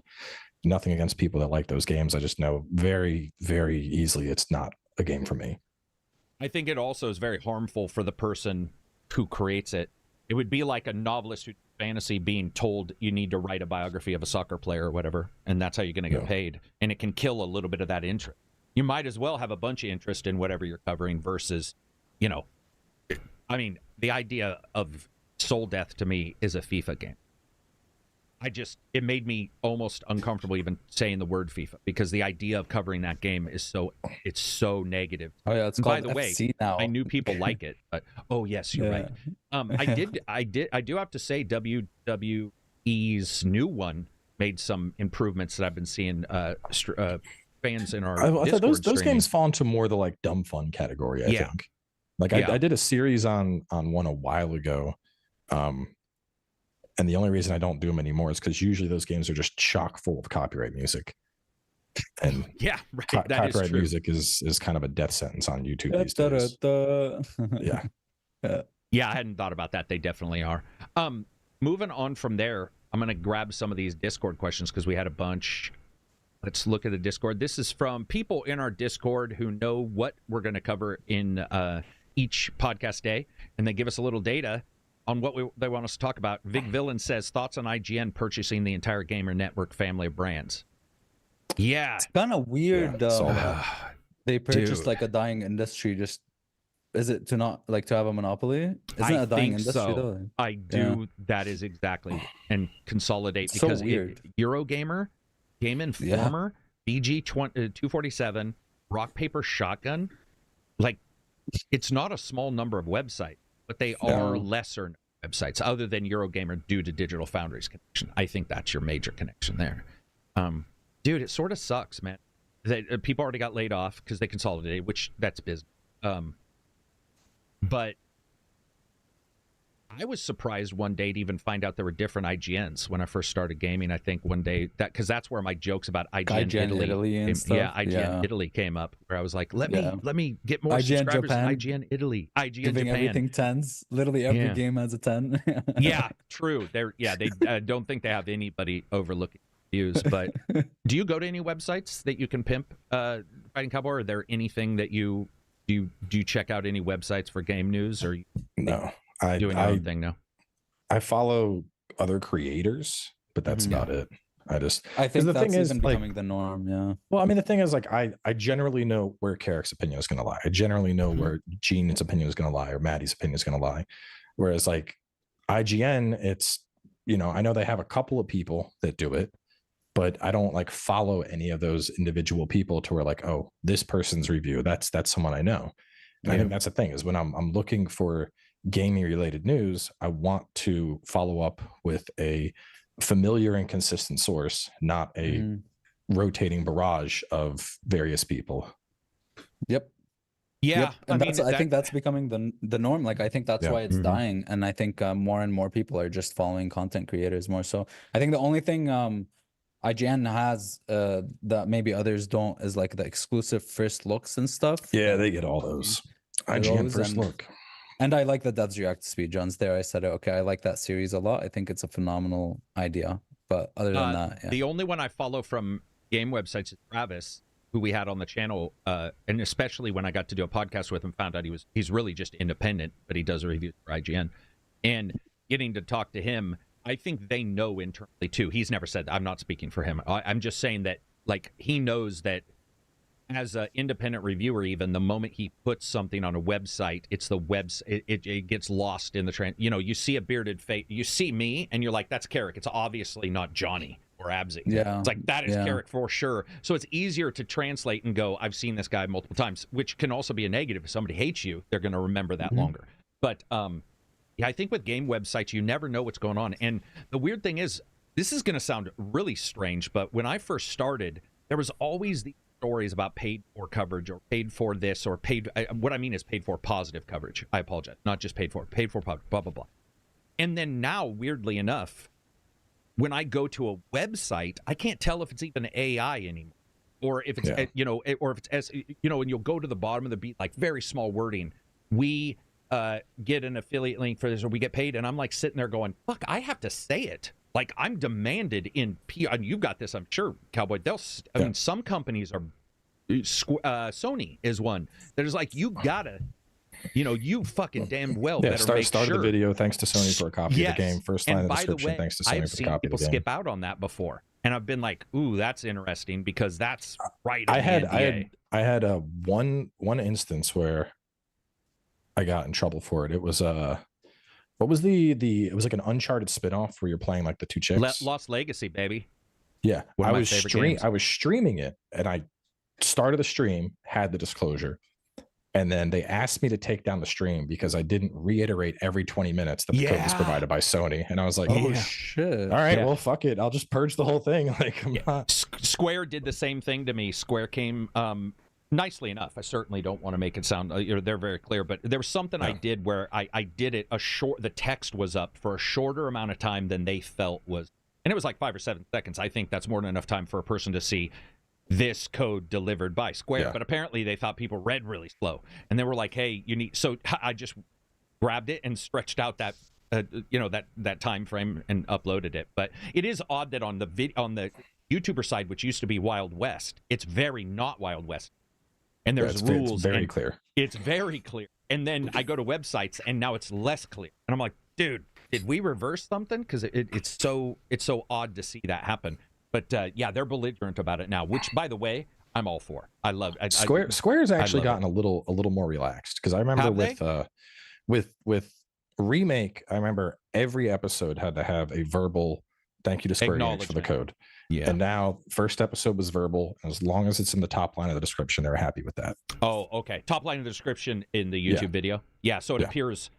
Nothing against people that like those games. I just know very, very easily it's not a game for me. I think it also is very harmful for the person who creates it. It would be like a novelist who's fantasy being told you need to write a biography of a soccer player or whatever, and that's how you're going to get paid. And it can kill a little bit of that interest. You might as well have a bunch of interest in whatever you're covering versus, you know, I mean, the idea of Soul Death to me is a FIFA game. It made me almost uncomfortable even saying the word FIFA because the idea of covering that game is it's so negative. Oh yeah, it's called FC now. I knew people like it, but oh yes, you're right. I do have to say WWE's new one made some improvements that I've been seeing fans in our Discord those games fall into more the like dumb fun category, I think. Like I did a series on one a while ago. And the only reason I don't do them anymore is because usually those games are just chock full of copyright music. And copyright music is kind of a death sentence on YouTube these days. Yeah, I hadn't thought about that. They definitely are. Moving on from there, I'm going to grab some of these Discord questions because we had a bunch. Let's look at the Discord. This is from people in our Discord who know what we're going to cover in each podcast day, and they give us a little data on what they want us to talk about. Vig Villain says, thoughts on IGN purchasing the entire Gamer Network family of brands. Yeah. It's kind of weird. They purchased like a dying industry. Just is it to not like to have a monopoly? Isn't it a dying industry though? I do. Yeah. That is exactly. And consolidate it's because so weird. Eurogamer, Game Informer, BG 247, Rock Paper Shotgun, like it's not a small number of websites, but they are lesser websites other than Eurogamer due to Digital Foundry's connection. I think that's your major connection there. Dude, it sort of sucks, man. People already got laid off because they consolidated, which that's business. But I was surprised one day to even find out there were different IGNs when I first started gaming. I think one day because that's where my jokes about IGN Italy and stuff. Yeah, IGN Italy came up where I was like, let me get more IGN subscribers Japan, in IGN Italy. IGN giving Japan. Everything 10s. Literally every game has a 10. Yeah, true. They don't think they have anybody overlooking views. But do you go to any websites that you can pimp Fighting Cowboy? Or are there anything that you do you check out any websites for game news or no? Doing your own thing now. I follow other creators, but that's about it. I think the thing is becoming the norm. Yeah. Well, I mean, the thing is, like, I generally know where KARAK-ACG's opinion is going to lie. I generally know where Gene's opinion is going to lie or Maddie's opinion is going to lie. Whereas, like, IGN, it's I know they have a couple of people that do it, but I don't like follow any of those individual people to where like, oh, this person's review. That's someone I know. And I think that's the thing is when I'm looking for gaming related news, I want to follow up with a familiar and consistent source, not a rotating barrage of various people. Yep. Yeah. Yep. And I think that's becoming the norm. Like, I think that's why it's dying. And I think more and more people are just following content creators more. So I think the only thing IGN has that maybe others don't is like the exclusive first looks and stuff. Yeah, they get all those. IGN first look. And I like that Devs React to Speedruns there. I said, okay, I like that series a lot. I think it's a phenomenal idea. But other than that, the only one I follow from game websites is Travis, who we had on the channel. And especially when I got to do a podcast with him, found out he's really just independent, but he does reviews for IGN. And getting to talk to him, I think they know internally too. He's never said, I'm not speaking for him. I'm just saying that, like, he knows that as an independent reviewer, even the moment he puts something on a website, it's the it gets lost in the trend. You see a bearded face, you see me, and you're like, that's KARAK. It's obviously not Johnny or Absy. Yeah, it's like that is KARAK for sure. So it's easier to translate and go, I've seen this guy multiple times, which can also be a negative. If somebody hates you, they're going to remember that longer. But I think with game websites, you never know what's going on. And the weird thing is, this is going to sound really strange, but when I first started, there was always the stories about paid for coverage or paid for this or paid. What I mean is paid for positive coverage. I apologize. Not just paid for blah, blah, blah. And then now, weirdly enough, when I go to a website, I can't tell if it's even AI anymore or if it's, or if it's, and you'll go to the bottom of the beat, like very small wording. We get an affiliate link for this or we get paid. And I'm like sitting there going, fuck, I have to say it. Like, I'm demanded in PR, and you got this, I'm sure, Cowboy. I mean, some companies are, Sony is one that is like, you gotta, you fucking damn well better make sure. Start the video, thanks to Sony for a copy of the game. First line of the description, thanks to Sony for a copy of the game. I've seen people skip out on that before, and I've been like, ooh, that's interesting because that's right. I had one instance where I got in trouble for it. It was what was it was like an Uncharted spinoff where you're playing like the two chicks. Lost Legacy, baby. Yeah. I was streaming it and I started the stream, had the disclosure, and then they asked me to take down the stream because I didn't reiterate every 20 minutes that the code was provided by Sony. And I was like, oh shit. All right, well, fuck it. I'll just purge the whole thing. Like, I'm not. Square did the same thing to me. Square came nicely enough. I certainly don't want to make it sound they're very clear, but there was something I did where I did it the text was up for a shorter amount of time than they felt was, and it was like 5 or 7 seconds. I think that's more than enough time for a person to see this code delivered by Square. But apparently they thought people read really slow, and they were like, hey, so I just grabbed it and stretched out that that time frame and uploaded it. But it is odd that on the YouTuber side, which used to be Wild West, it's very not Wild West, and there's rules. It's very clear. It's very clear. And then I go to websites, and now it's less clear. And I'm like, dude, did we reverse something? Because it's so odd to see that happen. But yeah, they're belligerent about it now. Which, by the way, I'm all for. I love. Square's actually gotten a little more relaxed, because I remember with Remake, I remember every episode had to have a verbal thank you to Square Enix for the code. Yeah. And now first episode was verbal. As long as it's in the top line of the description, they're happy with that. Oh, okay. Top line of the description in the YouTube video. Yeah. So it appears.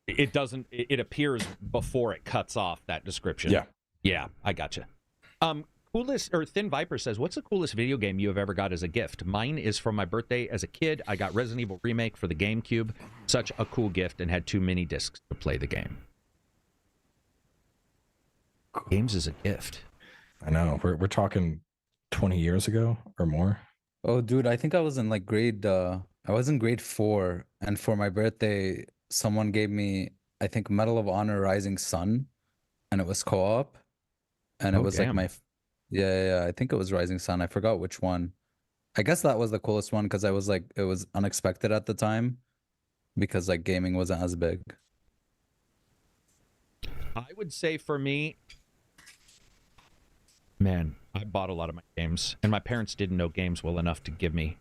It doesn't. It appears before it cuts off that description. Yeah. Yeah. I gotcha. Coolest, or Thin Viper says, what's the coolest video game you have ever got as a gift? Mine is from my birthday as a kid. I got Resident Evil Remake for the GameCube. Such a cool gift, and had 2 mini discs to play the game. Games as a gift. I know. We're talking 20 years ago or more. Oh, dude, I think I was in like grade 4, and for my birthday, someone gave me, I think, Medal of Honor Rising Sun, and it was co-op, and it was damn. like my, yeah, I think it was Rising Sun. I forgot which one. I guess that was the coolest one, because I was like, it was unexpected at the time, because like gaming wasn't as big. I would say for me, man, I bought a lot of my games, and my parents didn't know games well enough to give me,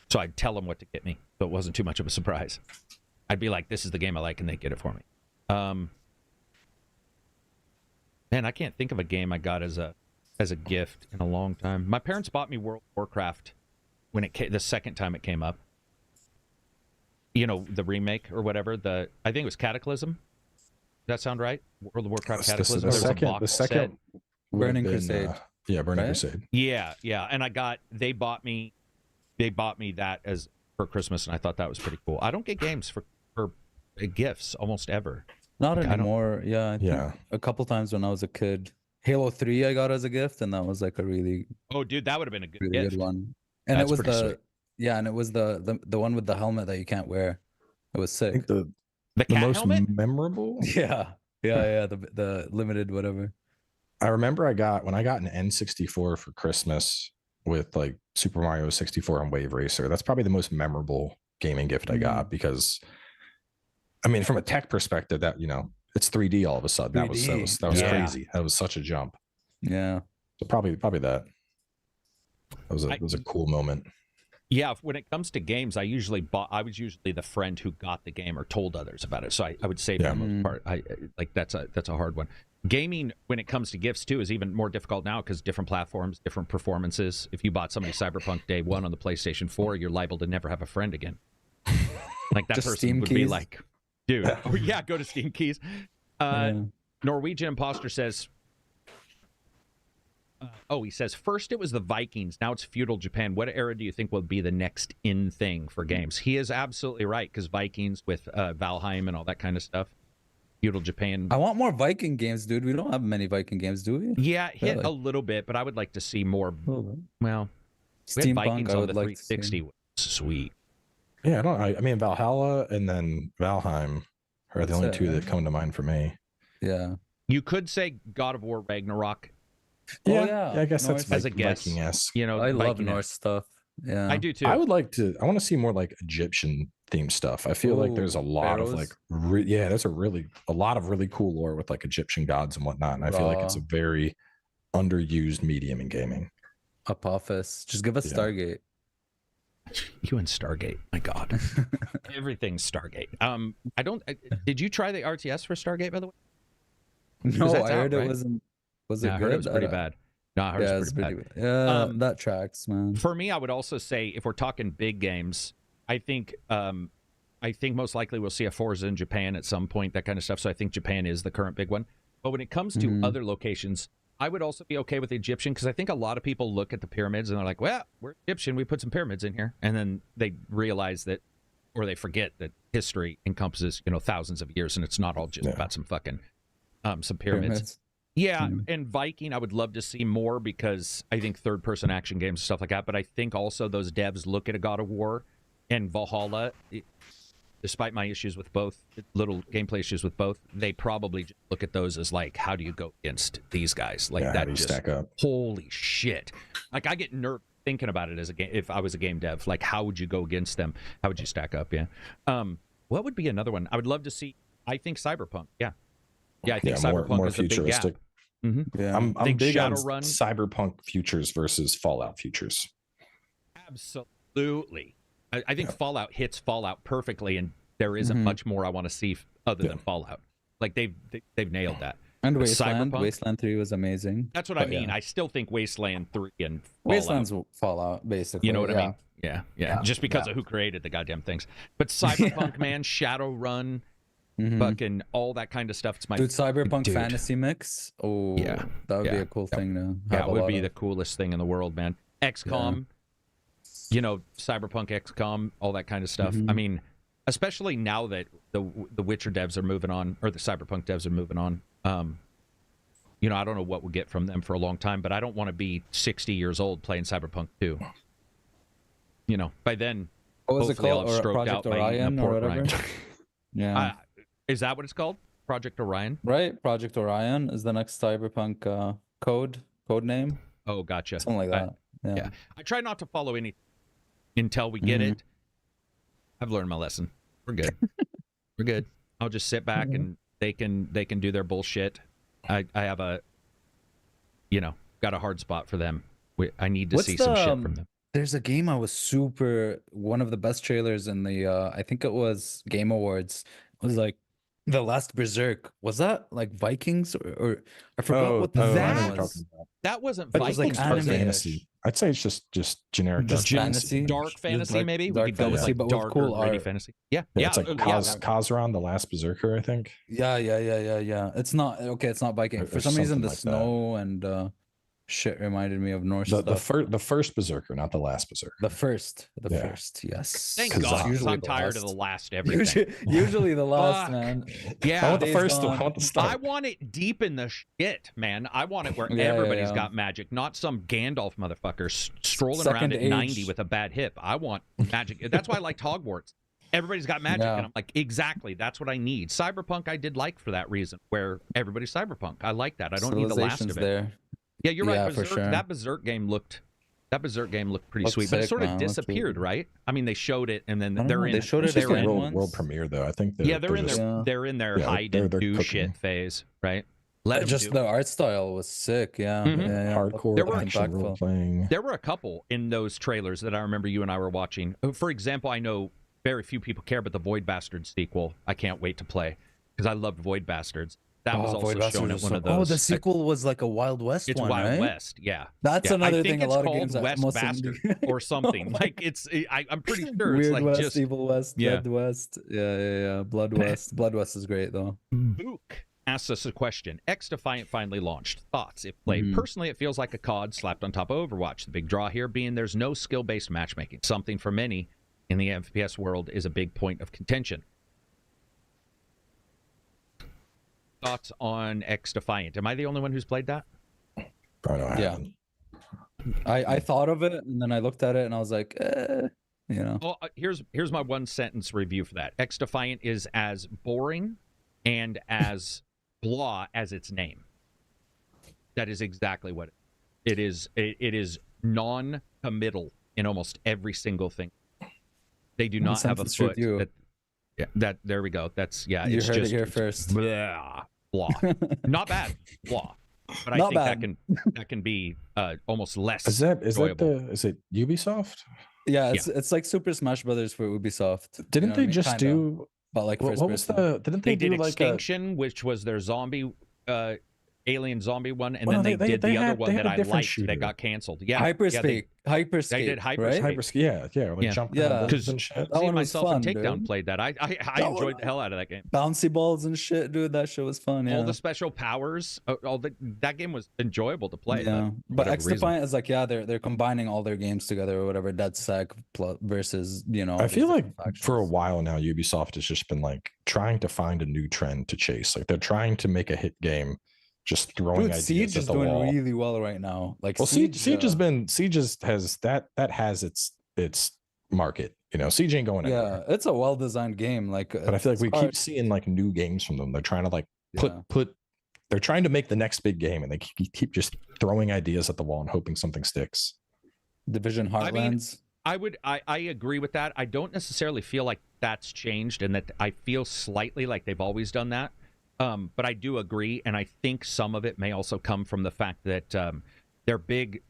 so I'd tell them what to get me, so it wasn't too much of a surprise. I'd be like, this is the game I like, and they'd get it for me. Man, I can't think of a game I got as a gift in a long time. My parents bought me World of Warcraft when the second time it came up. You know, the remake or whatever. I think it was Cataclysm. Does that sound right? World of Warcraft Cataclysm. The second Burning Crusade. Burning Crusade. Yeah. And they bought me that for Christmas, and I thought that was pretty cool. I don't get games for gifts almost ever. Not anymore. Yeah. I think a couple times when I was a kid. Halo 3 I got as a gift, and that was like a really dude, that would have been a good really gift. good one. And it was the one with the helmet that you can't wear. It was sick. I think the cat most helmet? memorable. Yeah. The limited whatever. I remember when I got an N64 for Christmas with like Super Mario 64 and Wave Racer. That's probably the most memorable gaming gift I got, because I mean, from a tech perspective, that, you know, it's 3D all of a sudden. That was crazy. That was such a jump. Yeah. So probably that. It was a cool moment. Yeah, when it comes to games, I was usually the friend who got the game or told others about it. So I would say for the most part, that's a hard one. Gaming, when it comes to gifts too, is even more difficult now, because different platforms, different performances. If you bought somebody Cyberpunk Day 1 on the PlayStation 4, you're liable to never have a friend again. Like that person Steam would keys? Be like, dude, go to Steam Keys. Norwegian Imposter says, he says, first it was the Vikings, now it's feudal Japan. What era do you think will be the next in thing for games? He is absolutely right, because Vikings with Valheim and all that kind of stuff. Feudal Japan. I want more Viking games, dude. We don't have many Viking games, do we? Yeah, a little bit, but I would like to see more. Well, Steampunk, Vikings I on would the like 360 was sweet. Yeah, I mean, Valhalla and then Valheim are the only two that come to mind for me. Yeah. You could say God of War Ragnarok. Yeah, I guess Norse, that's as a guess. Viking-esque. You know, I love Norse stuff. Yeah, I do too. I want to see more like Egyptian themed stuff. I feel like there's a lot of like, there's a lot of really cool lore with like Egyptian gods and whatnot. And I feel like it's a very underused medium in gaming. Apophis. Just give us Stargate. You and Stargate, my God. Everything's Stargate. Did you try the RTS for Stargate, by the way? No, I heard it wasn't. Was it good? I heard it was pretty bad. No, I heard it was pretty bad. Yeah, that tracks, man. For me, I would also say, if we're talking big games, I think most likely we'll see a Forza in Japan at some point, that kind of stuff. So I think Japan is the current big one. But when it comes to other locations, I would also be okay with the Egyptian, because I think a lot of people look at the pyramids and they're like, well, we're Egyptian, we put some pyramids in here. And then they realize that, or they forget that history encompasses, thousands of years, and it's not all just about some fucking some pyramids. Yeah, and Viking, I would love to see more, because I think third-person action games and stuff like that. But I think also those devs look at a God of War and Valhalla. despite my issues with both, little gameplay issues with both, they probably just look at those as like, how do you go against these guys? Like that just stack up. Holy shit! Like I get nervous thinking about it as a game. If I was a game dev, like how would you go against them? How would you stack up? Yeah. What would be another one? I would love to see. I think Cyberpunk. Yeah. I think Cyberpunk more is futuristic. A big gap. Mm-hmm. Yeah, I'm big on Shadowrun. Cyberpunk futures versus Fallout futures. Absolutely. I think Fallout hits Fallout perfectly, and there isn't much more I want to see other than Fallout. Like they've nailed that. And Wasteland 3 was amazing. That's what I mean. I still think Wasteland 3 and Fallout. Wasteland's Fallout, basically. You know what I mean? Yeah. Just because of who created the goddamn things. But Cyberpunk, man, Shadowrun, fucking all that kind of stuff. It's my Cyberpunk fantasy mix. Oh, yeah, that would be a cool thing to have. It would be the coolest thing in the world, man. XCOM, Cyberpunk, XCOM, all that kind of stuff. I mean, especially now that the Witcher devs are moving on, or the Cyberpunk devs are moving on. I don't know what we'll get from them for a long time, but I don't want to be 60 years old playing Cyberpunk 2. By then, what was it called? Or Project Orion or whatever? Yeah. Is that what it's called? Project Orion? Right. Project Orion is the next Cyberpunk code name. Oh, gotcha. Something like that. Yeah. I try not to follow any until we get it. I've learned my lesson. We're good. We're good. I'll just sit back and they can do their bullshit. I have got a hard spot for them. I need to see some shit from them. There's a game I was one of the best trailers in the I think it was Game Awards. It was like The Last Berserk. Was that like Vikings or I forgot what the that was. That wasn't Vikings. Vikings. Like fantasy. I'd say it's just generic. Just fantasy. Dark fantasy, like maybe? Dark we could go fantasy, with but like with darker, cool gritty art. fantasy. Yeah. It's like Kazran, The Last Berserker, I think. Yeah. It's not It's not Viking. For some reason, the like snow and shit reminded me of Norse stuff. The first Berserker, not the last Berserker. The first, yes. Thank God, I'm tired of the last everything. Usually the last, man. Yeah, I want the first one. I want the start. I want it deep in the shit, man. I want it where everybody's got magic, not some Gandalf motherfucker strolling around at 90 with a bad hip. I want magic. That's why I liked Hogwarts. Everybody's got magic, and I'm like, exactly, that's what I need. Cyberpunk, I did like for that reason, where everybody's cyberpunk. I like that. I don't need the last of it. There. Yeah, you're right. For sure. That Berserk game looked pretty sweet, but it sort of disappeared, right? I mean, they showed it, and then they showed it at the world premiere, though. I think they're in their hide and do shit phase, right? The art style was sick, hardcore action role playing. There were a couple in those trailers that I remember you and I were watching. For example, I know very few people care, but the Void Bastards sequel, I can't wait to play because I loved Void Bastards. That was also shown at one of those. Oh, the sequel was like a Wild West one, right? Wild West, yeah. That's another thing. A lot of games West Bastard or something. Like I'm pretty sure Weird it's like West, just Evil West, Blood West. Yeah. Blood West. Blood West is great though. Book asks us a question. X-Defiant finally launched. Thoughts if played? Personally, it feels like a COD slapped on top of Overwatch. The big draw here being there's no skill-based matchmaking. Something for many in the FPS world is a big point of contention. Thoughts on X-Defiant? Am I the only one who's played that? Yeah. I thought of it and then I looked at it and I was like, Well, here's my one sentence review for that. X-Defiant is as boring and as blah as its name. That is exactly what it is. It is non-committal in almost every single thing. They do not have a foot. There we go. That's You it's heard just it here first. Blah. Not bad. Blah. But I think that can be almost less. Is it Ubisoft? Yeah, it's like Super Smash Brothers for Ubisoft. Didn't they just do? But like what was the? Didn't they do did like Extinction, which was their zombie alien zombie one, and then they did the other one that I liked that got canceled. Yeah, Hyperscape. They did Hyperscape. Hyperscape, like jumping because and shit. Seeing myself and Takedown played that. I enjoyed the hell out of that game. Bouncy balls and shit, dude. That shit was fun. Yeah. All the special powers. That game was enjoyable to play. Yeah, but X-Defiant is like, they're combining all their games together or whatever. DedSec versus I feel like for a while now, Ubisoft has just been like trying to find a new trend to chase. Like they're trying to make a hit game. Just throwing ideas Siege is doing wall. really well right now. Like Siege has its market. You know, Siege ain't going anywhere. Yeah, it's a well-designed game. Like, but I feel like we keep seeing like new games from them. They're trying to like put. They're trying to make the next big game, and they keep just throwing ideas at the wall and hoping something sticks. Division Heartlands. I agree with that. I don't necessarily feel like that's changed, and that I feel slightly like they've always done that. But I do agree, and I think some of it may also come from the fact that they're big.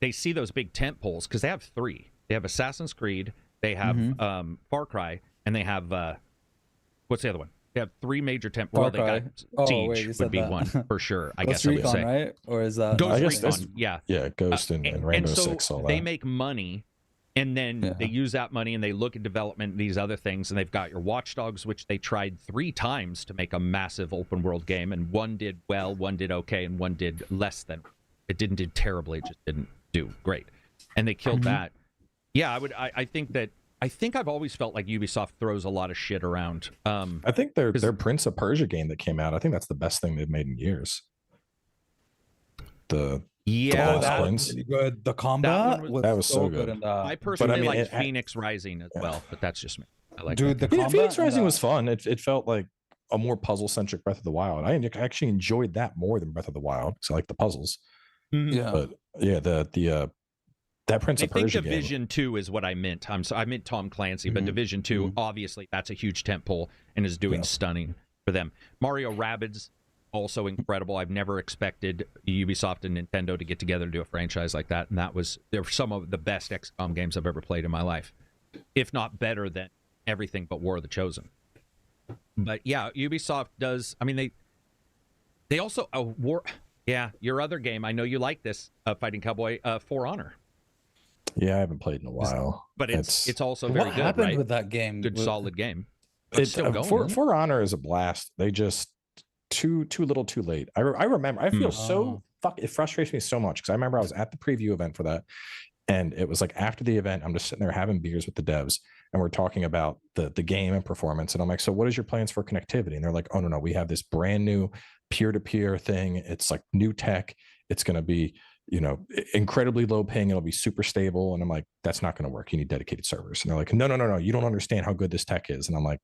They see those big tent poles because they have 3. They have Assassin's Creed, they have Far Cry, and they have what's the other one? They have 3 major tent poles. Well, they got Siege would be that. One for sure. I guess I would say, right? Or is that Ghost Recon? Yeah, Ghost and Rainbow so Six. All they that. make money. And then they use that money and they look at development, these other things, and they've got your Watch Dogs, which they tried 3 times to make a massive open world game, and one did well, one did okay, and one did less than. It didn't do terribly, it just didn't do great, and they killed that. Yeah, I think I've always felt like Ubisoft throws a lot of shit around. I think their Prince of Persia game that came out, I think that's the best thing they've made in years. That was really good. The combat that was so good. In that. I personally like Phoenix Rising as well, but that's just me. I like the combat. Phoenix Rising was fun. It felt like a more puzzle-centric Breath of the Wild. I actually enjoyed that more than Breath of the Wild because I like the puzzles. Yeah, but yeah, that Prince of Persia game. Division 2 is what I meant. I meant Tom Clancy, but Division 2, obviously, that's a huge tentpole and is doing stunning for them. Mario Rabbids, also incredible. I've never expected Ubisoft and Nintendo to get together to do a franchise like that, and they're some of the best XCOM games I've ever played in my life, if not better than everything but War of the Chosen. But yeah, Ubisoft does. I mean, they also your other game. I know you like this, Fighting Cowboy, For Honor. Yeah, I haven't played in a while, but it's also very good. What happened with that game? Good, solid game. It's still going. For Honor is a blast. They just too little, too late. I remember. I feel so it frustrates me so much because I remember I was at the preview event for that, and it was like after the event, I'm just sitting there having beers with the devs, and we're talking about the game and performance, and I'm like, so what is your plans for connectivity? And they're like, oh no, we have this brand new peer-to-peer thing. It's like new tech. It's going to be incredibly low ping. It'll be super stable. And I'm like, that's not going to work. You need dedicated servers. And they're like, no, you don't understand how good this tech is. And I'm like,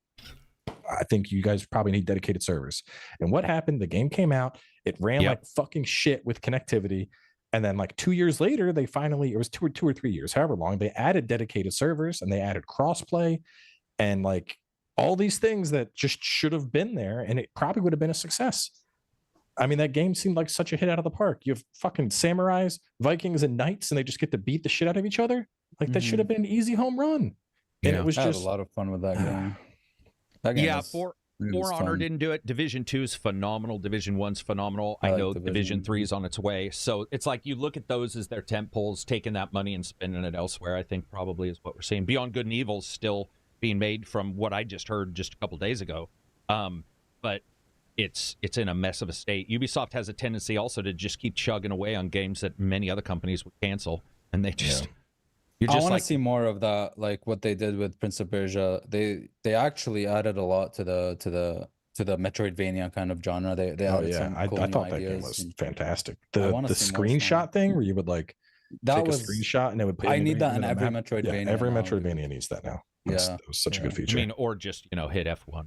I think you guys probably need dedicated servers. And what happened? The game came out. It ran like fucking shit with connectivity. And then like 2 years later, they finally, it was two or 3 years, however long, they added dedicated servers and they added crossplay and like all these things that just should have been there. And it probably would have been a success. I mean, that game seemed like such a hit out of the park. You have fucking samurais, Vikings, and knights, and they just get to beat the shit out of each other. Like that should have been an easy home run. And it was I just had a lot of fun with that game. For Honor didn't do it. Division 2 is phenomenal. Division 1's phenomenal. I know Division 3 is on its way. So it's like you look at those as their tent poles, taking that money and spending it elsewhere, I think probably is what we're seeing. Beyond Good and Evil's still being made from what I just heard just a couple days ago. But it's in a mess of a state. Ubisoft has a tendency also to just keep chugging away on games that many other companies would cancel, and they just I want to see more of that, like what they did with Prince of Persia. They actually added a lot to the Metroidvania kind of genre. They added some cool I thought that game was fantastic. The screenshot thing where you would like take a screenshot and it would. I need that in every Metroidvania. Yeah, every Metroidvania needs that now. It was such a good feature. I mean, or just hit F1.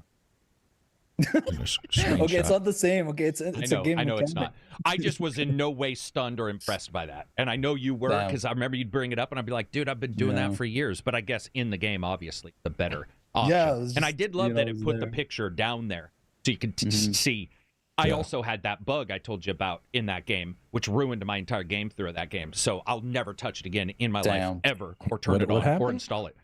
Okay, it's not the same. Okay, it's a game. I know it's not. I just was in no way stunned or impressed by that, and I know you were because I remember you'd bring it up, and I'd be like, "Dude, I've been doing that for years." But I guess in the game, obviously, the better option. Yeah, and I did love that it put the picture down there so you could see. I also had that bug I told you about in that game, which ruined my entire game through that game. So I'll never touch it again in my life ever, or turn it on or install it.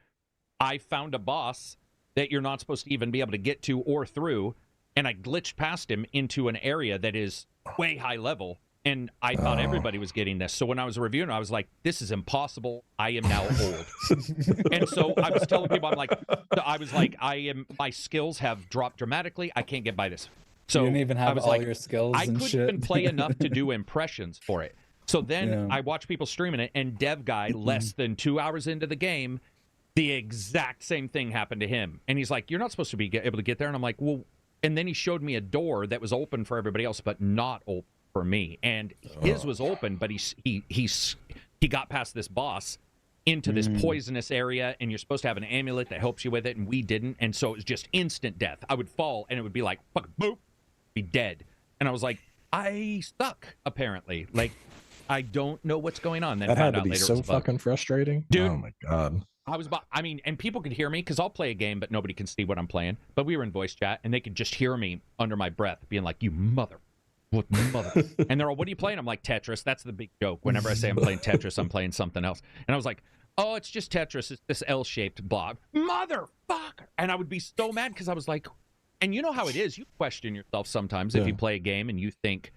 I found a boss that you're not supposed to even be able to get to or through. And I glitched past him into an area that is way high level, and I thought everybody was getting this. So when I was reviewing, I was like, "This is impossible. I am now old." And so I was telling people, my skills have dropped dramatically. I can't get by this. So you didn't even have all your skills. I couldn't even play enough to do impressions for it. So then I watch people streaming it, and Dev Guy, less than 2 hours into the game, the exact same thing happened to him, and he's like, "You're not supposed to be able to get there." And I'm like, "Well." And then he showed me a door that was open for everybody else, but not open for me. And his was open, but he got past this boss into this poisonous area, and you're supposed to have an amulet that helps you with it, and we didn't, and so it was just instant death. I would fall, and it would be like, fuck, boop, be dead. And I was like, I suck, apparently. Like, I don't know what's going on. Then that found had to out be later so it was a bug. fucking frustrating. Dude, oh my God. And people could hear me, because I'll play a game, but nobody can see what I'm playing. But we were in voice chat, and they could just hear me under my breath being like, you mother. What mother? And they're all, what are you playing? I'm like, Tetris. That's the big joke. Whenever I say I'm playing Tetris, I'm playing something else. And I was like, oh, it's just Tetris. It's this L-shaped block. Motherfucker. And I would be so mad because I was like, and you know how it is. You question yourself sometimes if you play a game and you think,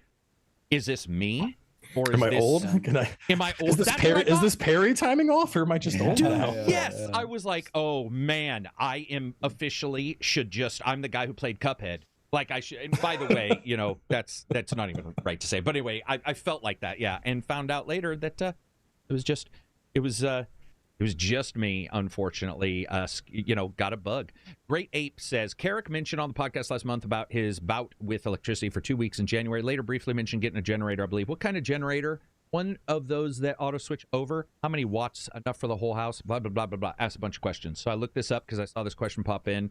is this me? Or is am I this, old? Am I old? Is this parry timing off, or am I just old Dude, now? yes. I was like, oh, man, I am officially I'm the guy who played Cuphead. Like I should, and by the way, you know, that's not even right to say. But anyway, I felt like that, yeah, and found out later that it was just me, unfortunately. You know, got a bug. Great Ape says, KARAK mentioned on the podcast last month about his bout with electricity for 2 weeks in January. Later, briefly mentioned getting a generator, I believe. What kind of generator? One of those that auto switch over? How many watts? Enough for the whole house? Blah, blah, blah, blah, blah. Asked a bunch of questions. So I looked this up because I saw this question pop in.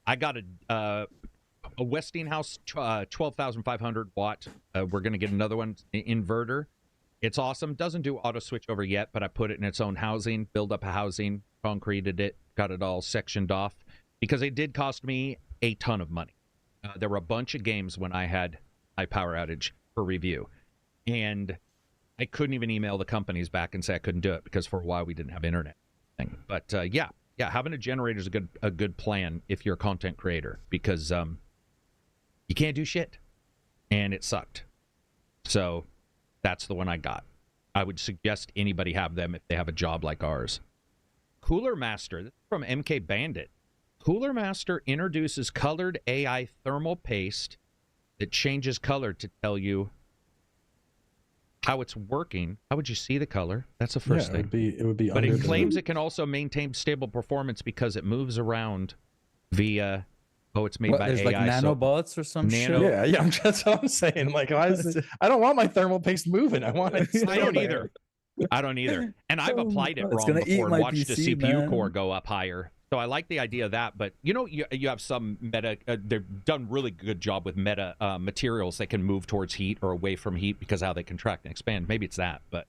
I got a Westinghouse 12,500 watt. We're going to get another one, inverter. It's awesome. Doesn't do auto switch over yet, but I put it in its own housing, build up a housing, concreted it, got it all sectioned off, because it did cost me a ton of money. There were a bunch of games when I had high power outage for review, and I couldn't even email the companies back and say I couldn't do it because for a while we didn't have internet thing. But yeah, having a generator is a good plan if you're a content creator, because you can't do shit, and it sucked. So that's the one I got. I would suggest anybody have them if they have a job like ours. Cooler Master, this is from MK Bandit. Cooler Master introduces colored AI thermal paste that changes color to tell you how it's working. How would you see the color? That's the first thing. It would be. But it claims it can also maintain stable performance because it moves around via. Oh, it's made by there's AI. Like nanobots or some shit. Yeah. That's what I'm saying. Like, why is it? I don't want my thermal paste moving. I want it. I don't either. And I've applied it wrong before and watched the CPU core go up higher. So I like the idea of that. But you know, you have some meta. They've done really good job with meta materials that can move towards heat or away from heat because of how they contract and expand. Maybe it's that, but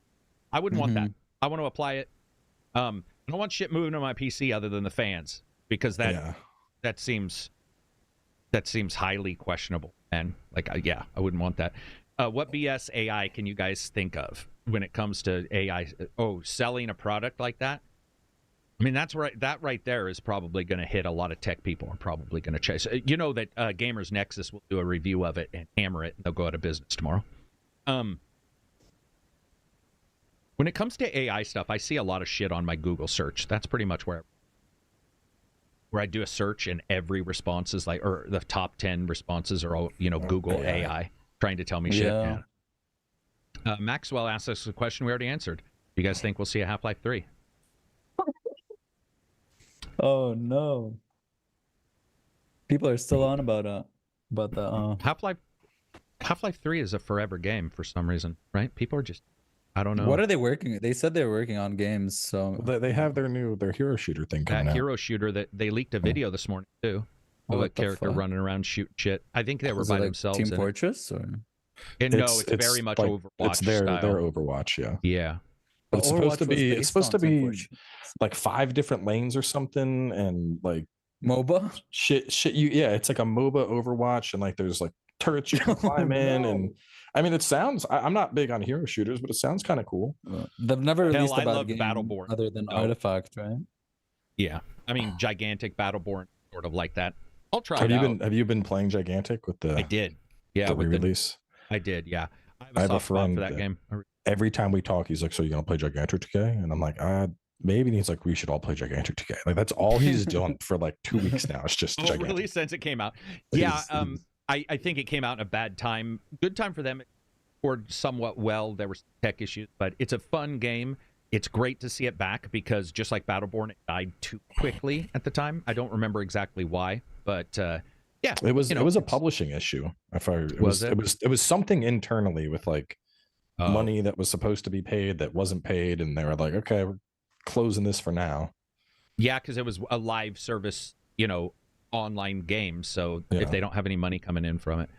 I wouldn't want that. I want to apply it. I don't want shit moving on my PC other than the fans, because that seems highly questionable. And like, I wouldn't want that. What BS AI can you guys think of when it comes to AI? Oh, selling a product like that? I mean, that's right. That right there is probably going to hit a lot of tech people. Are probably going to chase. You know that Gamers Nexus will do a review of it and hammer it, and they'll go out of business tomorrow. When it comes to AI stuff, I see a lot of shit on my Google search. That's pretty much where I do a search, and every response is like, or the top 10 responses are all, you know, Google AI trying to tell me shit. Yeah. Maxwell asked us a question we already answered. You guys think we'll see a Half-Life 3? Oh no! People are still on about the Half-Life 3 is a forever game for some reason, right? People are just, I don't know. What are they working? They said they were working on games, so they have their hero shooter thing coming out. Hero shooter that they leaked a video this morning too. Of a character running around shooting shit. I think they were by themselves. Team Fortress, or no, it's very much like, Overwatch. It's their Overwatch, yeah. Yeah. But it's supposed to be like 5 different lanes or something, and like MOBA shit. It's like a MOBA Overwatch, and like there's like turrets you can climb in, and I mean, it sounds. I'm not big on hero shooters, but it sounds kind of cool. They've never released a bad game Battleborn other than Artifact, right? Yeah, I mean, gigantic Battleborn, sort of like that. I'll try. Have you been playing Gigantic with the? I did. Yeah, the re-release. I did. Yeah. I have a friend for that game. Every time we talk, he's like, "So you gonna play Gigantic today?" And I'm like, maybe. And he's like, "We should all play Gigantic today." Like that's all he's done for like 2 weeks now. It's just Gigantic. Really, since it came out. Yeah. I think it came out in a bad time. Good time for them. It scored somewhat well. There were some tech issues, but it's a fun game. It's great to see it back because just like Battleborn, it died too quickly at the time. I don't remember exactly why, but yeah, it was a publishing issue. It was something internally with like money that was supposed to be paid that wasn't paid, and they were like, okay, we're closing this for now. Yeah, because it was a live service, online game. So if they don't have any money coming in from it.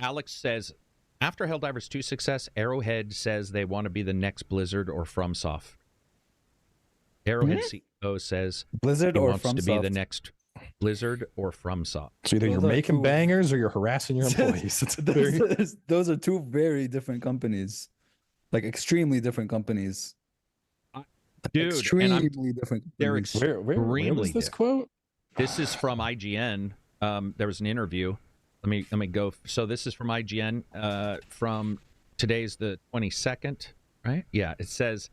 Alex says, after Helldivers 2 success, Arrowhead says they want to be the next Blizzard or FromSoft. Arrowhead CEO says Blizzard he or wants to be the FromSoft. next Blizzard or FromSoft. So either you're making bangers or you're harassing your employees. Those are two very different companies, like extremely different companies. Dude, extremely different. They're Where was this quote? This is from IGN. There was an interview. Let me go. So this is from IGN. From today's the 22nd, right? Yeah. It says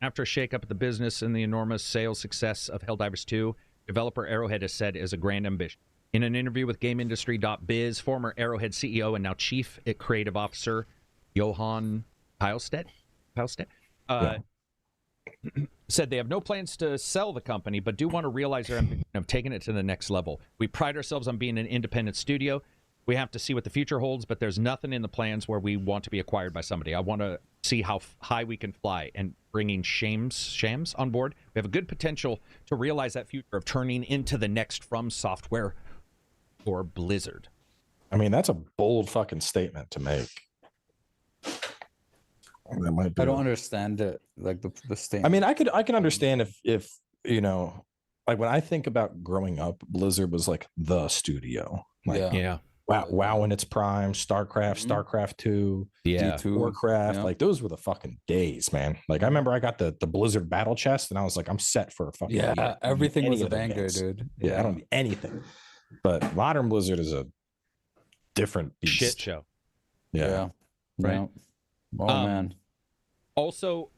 after a shakeup at the business and the enormous sales success of Helldivers 2, developer Arrowhead has said is a grand ambition. In an interview with GameIndustry.biz, former Arrowhead CEO and now Chief Creative Officer Johan Heilstedt said they have no plans to sell the company, but do want to realize their ambition of taking it to the next level. We pride ourselves on being an independent studio. We have to see what the future holds, but there's nothing in the plans where we want to be acquired by somebody. I want to see how high we can fly, and bringing Shams on board. We have a good potential to realize that future of turning into the next From Software or Blizzard. I mean, that's a bold fucking statement to make. I don't understand it, like the statement. I mean, I can understand if like when I think about growing up, Blizzard was like the studio. Like, yeah. WoW in its prime, StarCraft 2, Warcraft, like those were the fucking days, man. Like I remember I got the Blizzard battle chest and I was like, I'm set for a fucking everything was a banger, dude. Yeah, I don't need anything. But modern Blizzard is a different beast. Shit show. Yeah. Right. Oh man. Also,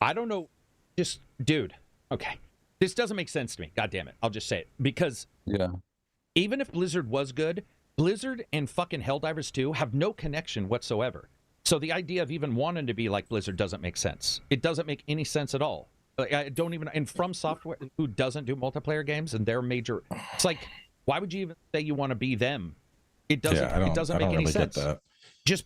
I don't know, just dude, okay. This doesn't make sense to me. God damn it. I'll just say it. Because even if Blizzard was good, Blizzard and fucking Helldivers 2 have no connection whatsoever. So the idea of even wanting to be like Blizzard doesn't make sense. It doesn't make any sense at all. Like, I don't even, and From Software, who doesn't do multiplayer games, and they're major, it's like, why would you even say you want to be them? It doesn't. It doesn't make any sense. Just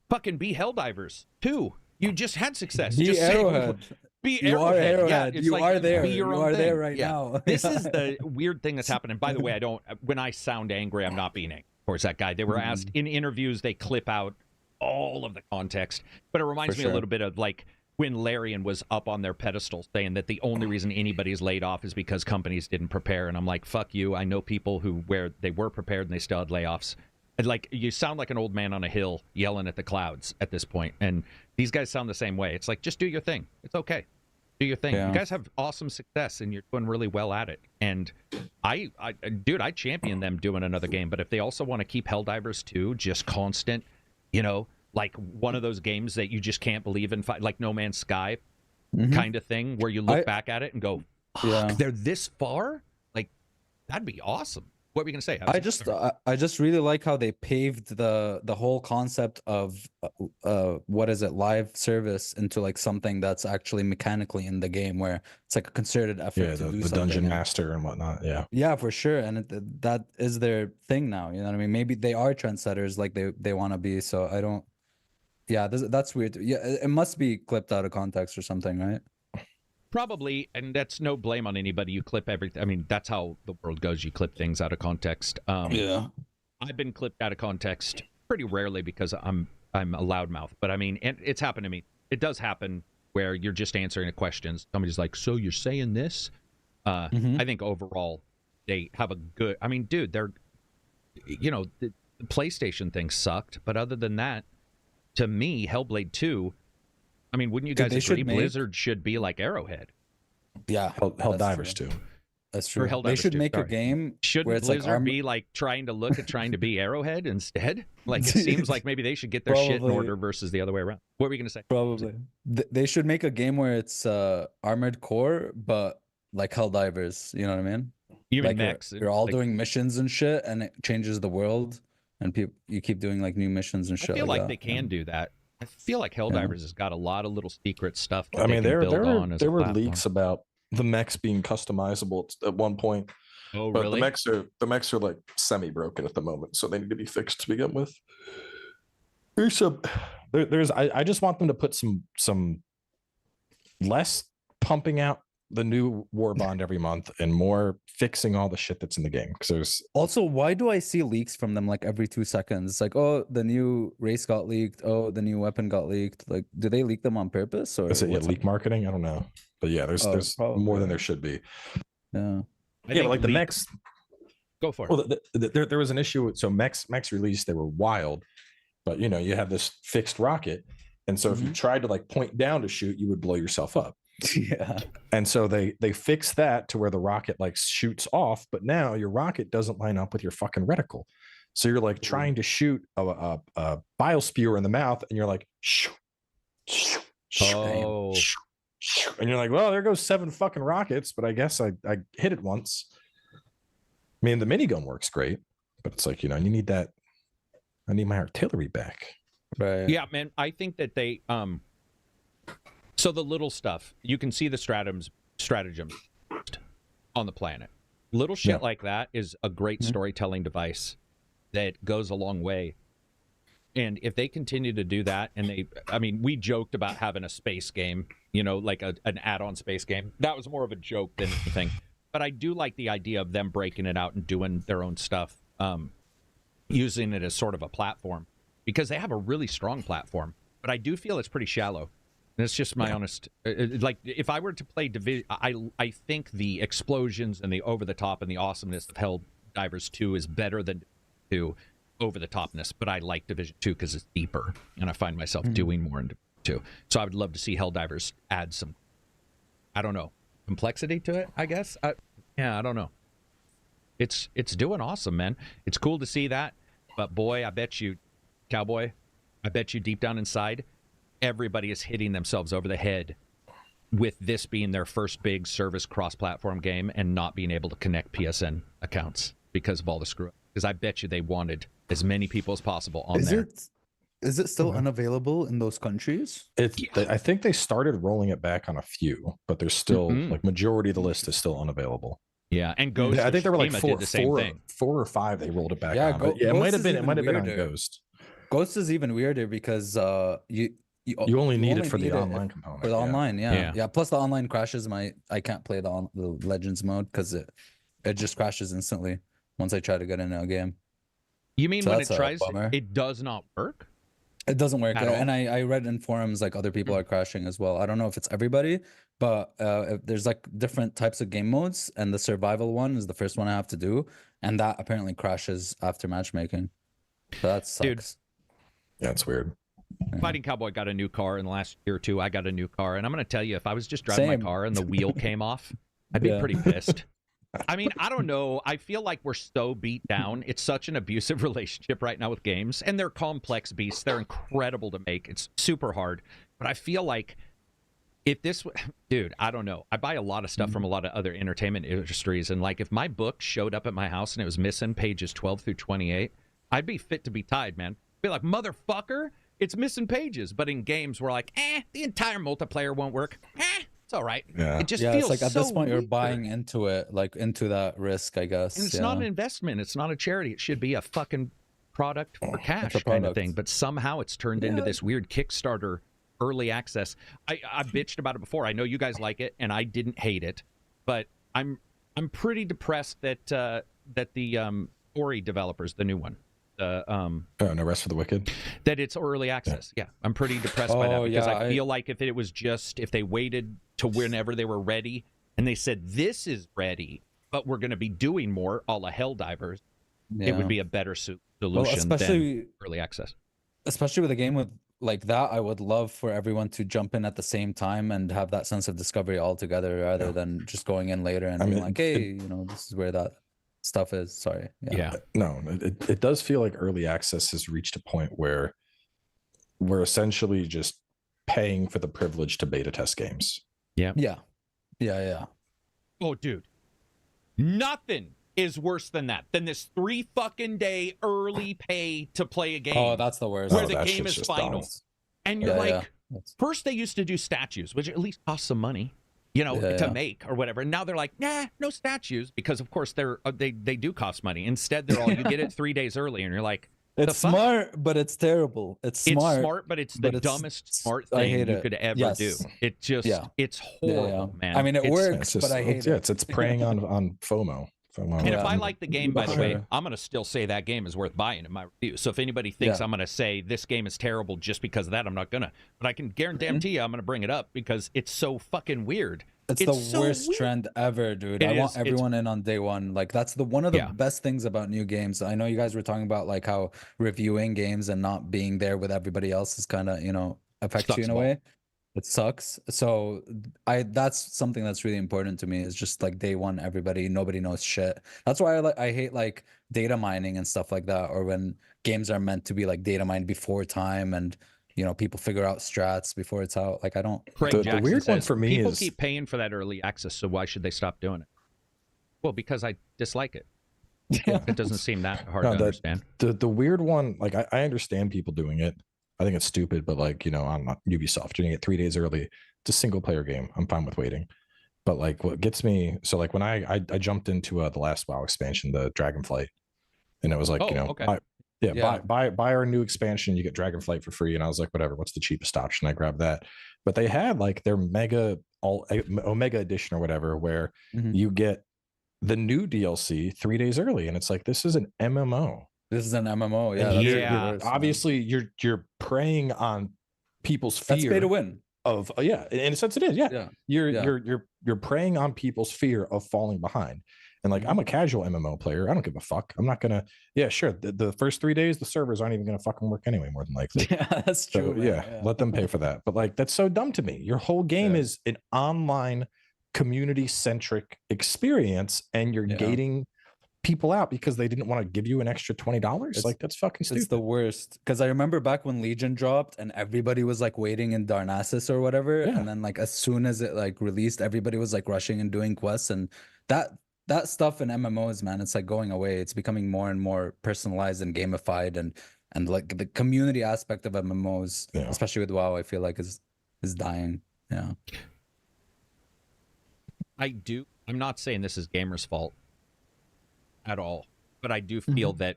fucking be Helldivers 2. You just had success. Be just Arrowhead. Be You are Arrowhead. Arrowhead. Yeah, You like, are there. Be your You own are thing. there right now. This is the weird thing that's happening. By the way, when I sound angry, I'm not being angry towards that guy. They were asked in interviews, they clip out all of the context, but it reminds me a little bit of like when Larian was up on their pedestal saying that the only reason anybody's laid off is because companies didn't prepare. And I'm like, fuck you. I know people where they were prepared and they still had layoffs. And like, you sound like an old man on a hill yelling at the clouds at this point. And these guys sound the same way. It's like, just do your thing. It's okay. Do your thing. You guys have awesome success and you're doing really well at it. And I champion them doing another game. But if they also want to keep Helldivers 2 just constant, like one of those games that you just can't believe in, like No Man's Sky kind of thing, where you look back at it and go, they're this far? Like, that'd be awesome. What were you gonna say? I just really like how they paved the whole concept of live service into like something that's actually mechanically in the game, where it's like a concerted effort to do the something. dungeon master and whatnot. Yeah, for sure. And that is their thing now. You know what I mean? Maybe they are trendsetters, like they want to be. So I don't. Yeah, that's weird. Yeah, it must be clipped out of context or something, right? Probably, and that's no blame on anybody. You clip everything. I mean, that's how the world goes. You clip things out of context. I've been clipped out of context pretty rarely because I'm a loudmouth. But I mean, it's happened to me. It does happen where you're just answering a question. Somebody's like, "So you're saying this?" I think overall they have a good. I mean, dude, they're, the PlayStation thing sucked, but other than that, to me, Hellblade 2. I mean, wouldn't you guys agree Blizzard should be like Arrowhead? Yeah, Helldivers 2. That's true. They should make a game. Shouldn't Blizzard be like trying to be Arrowhead instead? Like, it seems like maybe they should get their shit in order versus the other way around. What were you gonna say? Probably. They should make a game where it's Armored Core, but like Helldivers. You know what I mean? You mean mix? You're all doing missions and shit, and it changes the world, and you keep doing like new missions and shit. I feel like they can do that. I feel like Helldivers has got a lot of little secret stuff that there were leaks about the mechs being customizable at one point. Oh, but really? The mechs are like semi-broken at the moment, so they need to be fixed to begin with. I just want them to put some less pumping out the new war bond every month and more fixing all the shit that's in the game. Because there's also, why do I see leaks from them like every 2 seconds? It's like, oh, the new race got leaked. Oh, the new weapon got leaked. Like, do they leak them on purpose or is it leak marketing? I don't know, but yeah, there's more than there should be. Yeah, but like the mechs. Go for it. Well, there was an issue. So mechs released, they were wild, but you have this fixed rocket, and so if you tried to like point down to shoot, you would blow yourself up. Yeah. And so they fixed that to where the rocket like shoots off, but now your rocket doesn't line up with your fucking reticle. So you're like trying to shoot a biospewer in the mouth, and you're like, and you're like, well, there goes 7 fucking rockets, but I guess I hit it once. I mean, the minigun works great, but it's like, you need that. I need my artillery back. Right. Yeah, man. I think that they so the little stuff, you can see the stratagems on the planet. Little shit like that is a great storytelling device that goes a long way. And if they continue to do that, and we joked about having a space game, like an add-on space game. That was more of a joke than anything. But I do like the idea of them breaking it out and doing their own stuff, using it as sort of a platform, because they have a really strong platform. But I do feel it's pretty shallow. And it's just my honest, like, if I were to play Division, I think the explosions and the over-the-top and the awesomeness of Helldivers 2 is better than 2 over-the-topness. But I like Division 2 because it's deeper, and I find myself doing more in Division 2. So I would love to see Helldivers add some, I don't know, complexity to it, I guess. I don't know. It's doing awesome, man. It's cool to see that. But boy, I bet you, Cowboy, deep down inside, everybody is hitting themselves over the head with this being their first big service cross-platform game and not being able to connect PSN accounts because of all the screw-up. Because I bet you they wanted as many people as possible on there. Is it still unavailable in those countries? I think they started rolling it back on a few, but there's still like majority of the list is still unavailable. Yeah, and Ghost. I think there were like four or five they rolled it back on. But it might have been on Ghost. Ghost is even weirder because you only need it for the online component. For the online, yeah. Plus the online crashes. I can't play the Legends mode because it just crashes instantly once I try to get into a game. You mean when it tries, it does not work? It doesn't work. And I read in forums like other people are crashing as well. I don't know if it's everybody, but there's like different types of game modes, and the survival one is the first one I have to do, and that apparently crashes after matchmaking. So that sucks. Dude. Yeah, it's weird. Fighting Cowboy got a new car in the last year or two. I got a new car, and I'm going to tell you, if I was just driving my car and the wheel came off, I'd be pretty pissed. I mean, I don't know. I feel like we're so beat down. It's such an abusive relationship right now with games, and they're complex beasts. They're incredible to make. It's super hard. But I feel like if this, dude, I don't know. I buy a lot of stuff from a lot of other entertainment industries, and like if my book showed up at my house and it was missing pages 12 through 28, I'd be fit to be tied, man. Be like, motherfucker, it's missing pages. But in games, we're like, the entire multiplayer won't work. It's all right. Yeah. It just feels it's like at so this point weird. You're buying into it, like into that risk, I guess. And it's not an investment. It's not a charity. It should be a fucking product for cash kind of thing. But somehow it's turned into this weird Kickstarter early access. I bitched about it before. I know you guys like it, and I didn't hate it, but I'm pretty depressed that the Ori developers, the new one, No Rest for the Wicked, that it's early access. Yeah, I'm pretty depressed by that because I feel like if they waited to whenever they were ready and they said this is ready, but we're going to be doing more a la Helldivers, it would be a better solution than early access. Especially with a game with like that, I would love for everyone to jump in at the same time and have that sense of discovery all together rather than just going in later and being like, hey, this is where that stuff is. Sorry. No, it does feel like early access has reached a point where we're essentially just paying for the privilege to beta test games. Yeah. Oh, dude, nothing is worse than this 3 fucking day early pay to play a game. Oh, that's the worst. Where the game is final. And you're first they used to do statues, which at least cost some money, to make or whatever. And now they're like, nah, no statues, because of course they do cost money. Instead, they're all, you get it 3 days early, and you're like, It's smart, but it's terrible. It's smart, but it's the dumbest smart thing you could ever do. It just, it's horrible, man. I mean, it works, but I hate it. It's preying on FOMO. And if I like the game, by the way, I'm going to still say that game is worth buying in my review. So if anybody thinks I'm going to say this game is terrible just because of that, I'm not going to. But I can guarantee you I'm going to bring it up because it's so fucking weird. It's the worst trend ever, dude. I want everyone in on day one. Like, that's one of the best things about new games. I know you guys were talking about like how reviewing games and not being there with everybody else is kind of, affects you in a way. It sucks. So that's something that's really important to me, is just like day one, nobody knows shit. That's why I hate like data mining and stuff like that, or when games are meant to be like data mined before time and people figure out strats before it's out. Like, I don't. The weird one for me people is keep paying for that early access, so why should they stop doing it? Well, because I dislike it. It doesn't seem that hard to understand. The weird one, like I understand people doing it. I think it's stupid, but like, on Ubisoft, doing it 3 days early. It's a single player game. I'm fine with waiting. But like what gets me, so like when I jumped into the last WoW expansion, the Dragonflight, and it was like, buy our new expansion, you get Dragonflight for free. And I was like, whatever, what's the cheapest option? I grabbed that. But they had like their Omega edition or whatever, where you get the new DLC 3 days early. And it's like, this is an MMO. This is an MMO. You're obviously you're preying on people's fear. That's pay to win. Of in a sense it is. You're preying on people's fear of falling behind. And like, I'm a casual MMO player. I don't give a fuck. I'm not gonna. Yeah, sure. The first 3 days, the servers aren't even gonna fucking work anyway. More than likely. Yeah, that's true. So, let them pay for that. But like, that's so dumb to me. Your whole game is an online community centric experience, and you're gating people out because they didn't want to give you an extra $20. Like, that's fucking stupid. It's the worst. Because I remember back when Legion dropped and everybody was like waiting in Darnassus or whatever, and then like as soon as it like released, everybody was like rushing and doing quests, and that stuff in MMOs, man, it's like going away. It's becoming more and more personalized and gamified, and like the community aspect of MMOs, especially with WoW, I feel like is dying. Yeah. I'm not saying this is gamers' fault at all, but I do feel that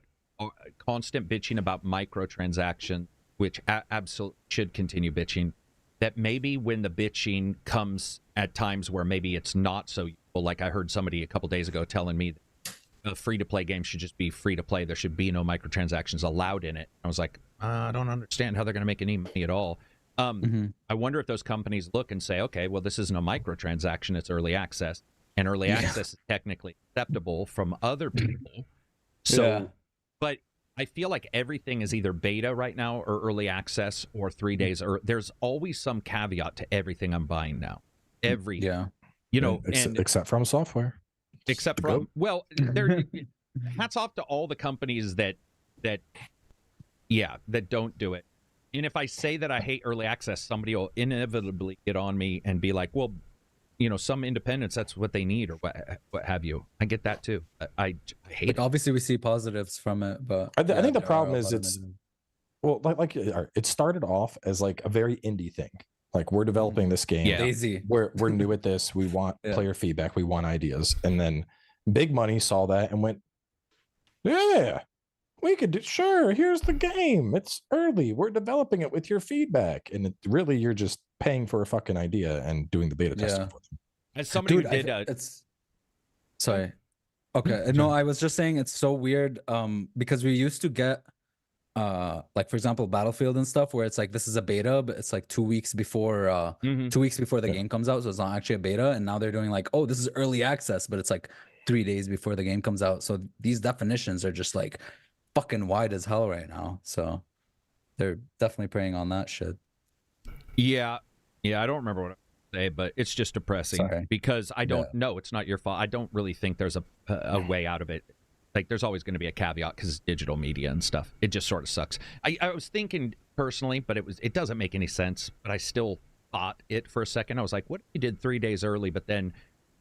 constant bitching about microtransactions, which absolutely should continue bitching, that maybe when the bitching comes at times where maybe it's not so useful, like I heard somebody a couple days ago telling me a free-to-play game should just be free-to-play. There should be no microtransactions allowed in it. I was like, I don't understand how they're going to make any money at all. I wonder if those companies look and say, okay, well, this isn't a microtransaction, it's early access. And early access is technically acceptable from other people. So, but I feel like everything is either beta right now or early access or 3 days. Or there's always some caveat to everything I'm buying now. Except from software. Except from, well, hats off to all the companies that don't do it. And if I say that I hate early access, somebody will inevitably get on me and be like, well, some independents, that's what they need, or what have you. I get that too. I hate it. Obviously we see positives from it, but I think the problem is it started off as like a very indie thing. Like, we're developing this game. Daisy. We're new at this. We want player feedback. We want ideas. And then big money saw that and went, we could do, sure, here's the game. It's early. We're developing it with your feedback. And really, you're just paying for a fucking idea and doing the beta testing for them. As somebody who did sorry. Okay. No, I was just saying it's so weird because we used to get like, for example, Battlefield and stuff, where it's like, this is a beta, but it's like 2 weeks before 2 weeks before the game comes out, so it's not actually a beta. And now they're doing like, oh, this is early access, but it's like 3 days before the game comes out. So these definitions are just like fucking wide as hell right now. So they're definitely preying on that shit. Yeah, I don't remember what I say, but it's just depressing because I don't know. It's not your fault. I don't really think there's a way out of it. Like, there's always going to be a caveat because it's digital media and stuff. It just sort of sucks. I was thinking personally, but it doesn't make any sense. But I still thought it for a second. I was like, what if you did 3 days early, but then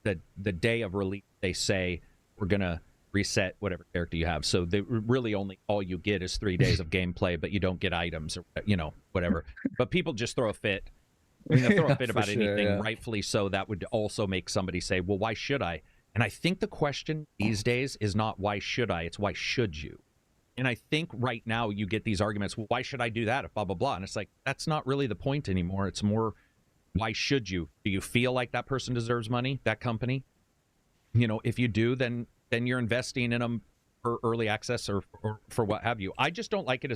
the day of release they say we're gonna reset whatever character you have, so they really only all you get is 3 days of gameplay, but you don't get items or whatever. But people just throw a fit. I mean, they throw a fit about anything, rightfully so. That would also make somebody say, well, why should I? And I think the question these days is not why should I, it's why should you? And I think right now you get these arguments, well, why should I do that if blah, blah, blah? And it's like, that's not really the point anymore. It's more, why should you? Do you feel like that person deserves money, that company? You know, if you do, then you're investing in them for early access or for what have you. I just don't like it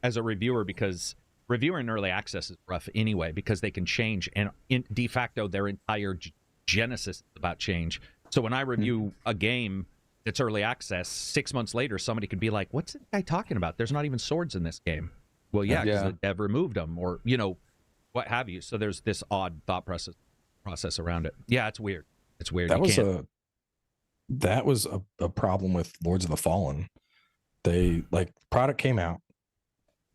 as a reviewer, because reviewer in early access is rough anyway, because they can change. And de facto, their entire genesis is about change. So when I review a game that's early access, 6 months later, somebody could be like, what's this guy talking about? There's not even swords in this game. Well, yeah, because the dev removed them, or, you know, what have you. So there's this odd thought process around it. Yeah, it's weird. It's weird. That was a problem with Lords of the Fallen. They, like, product came out,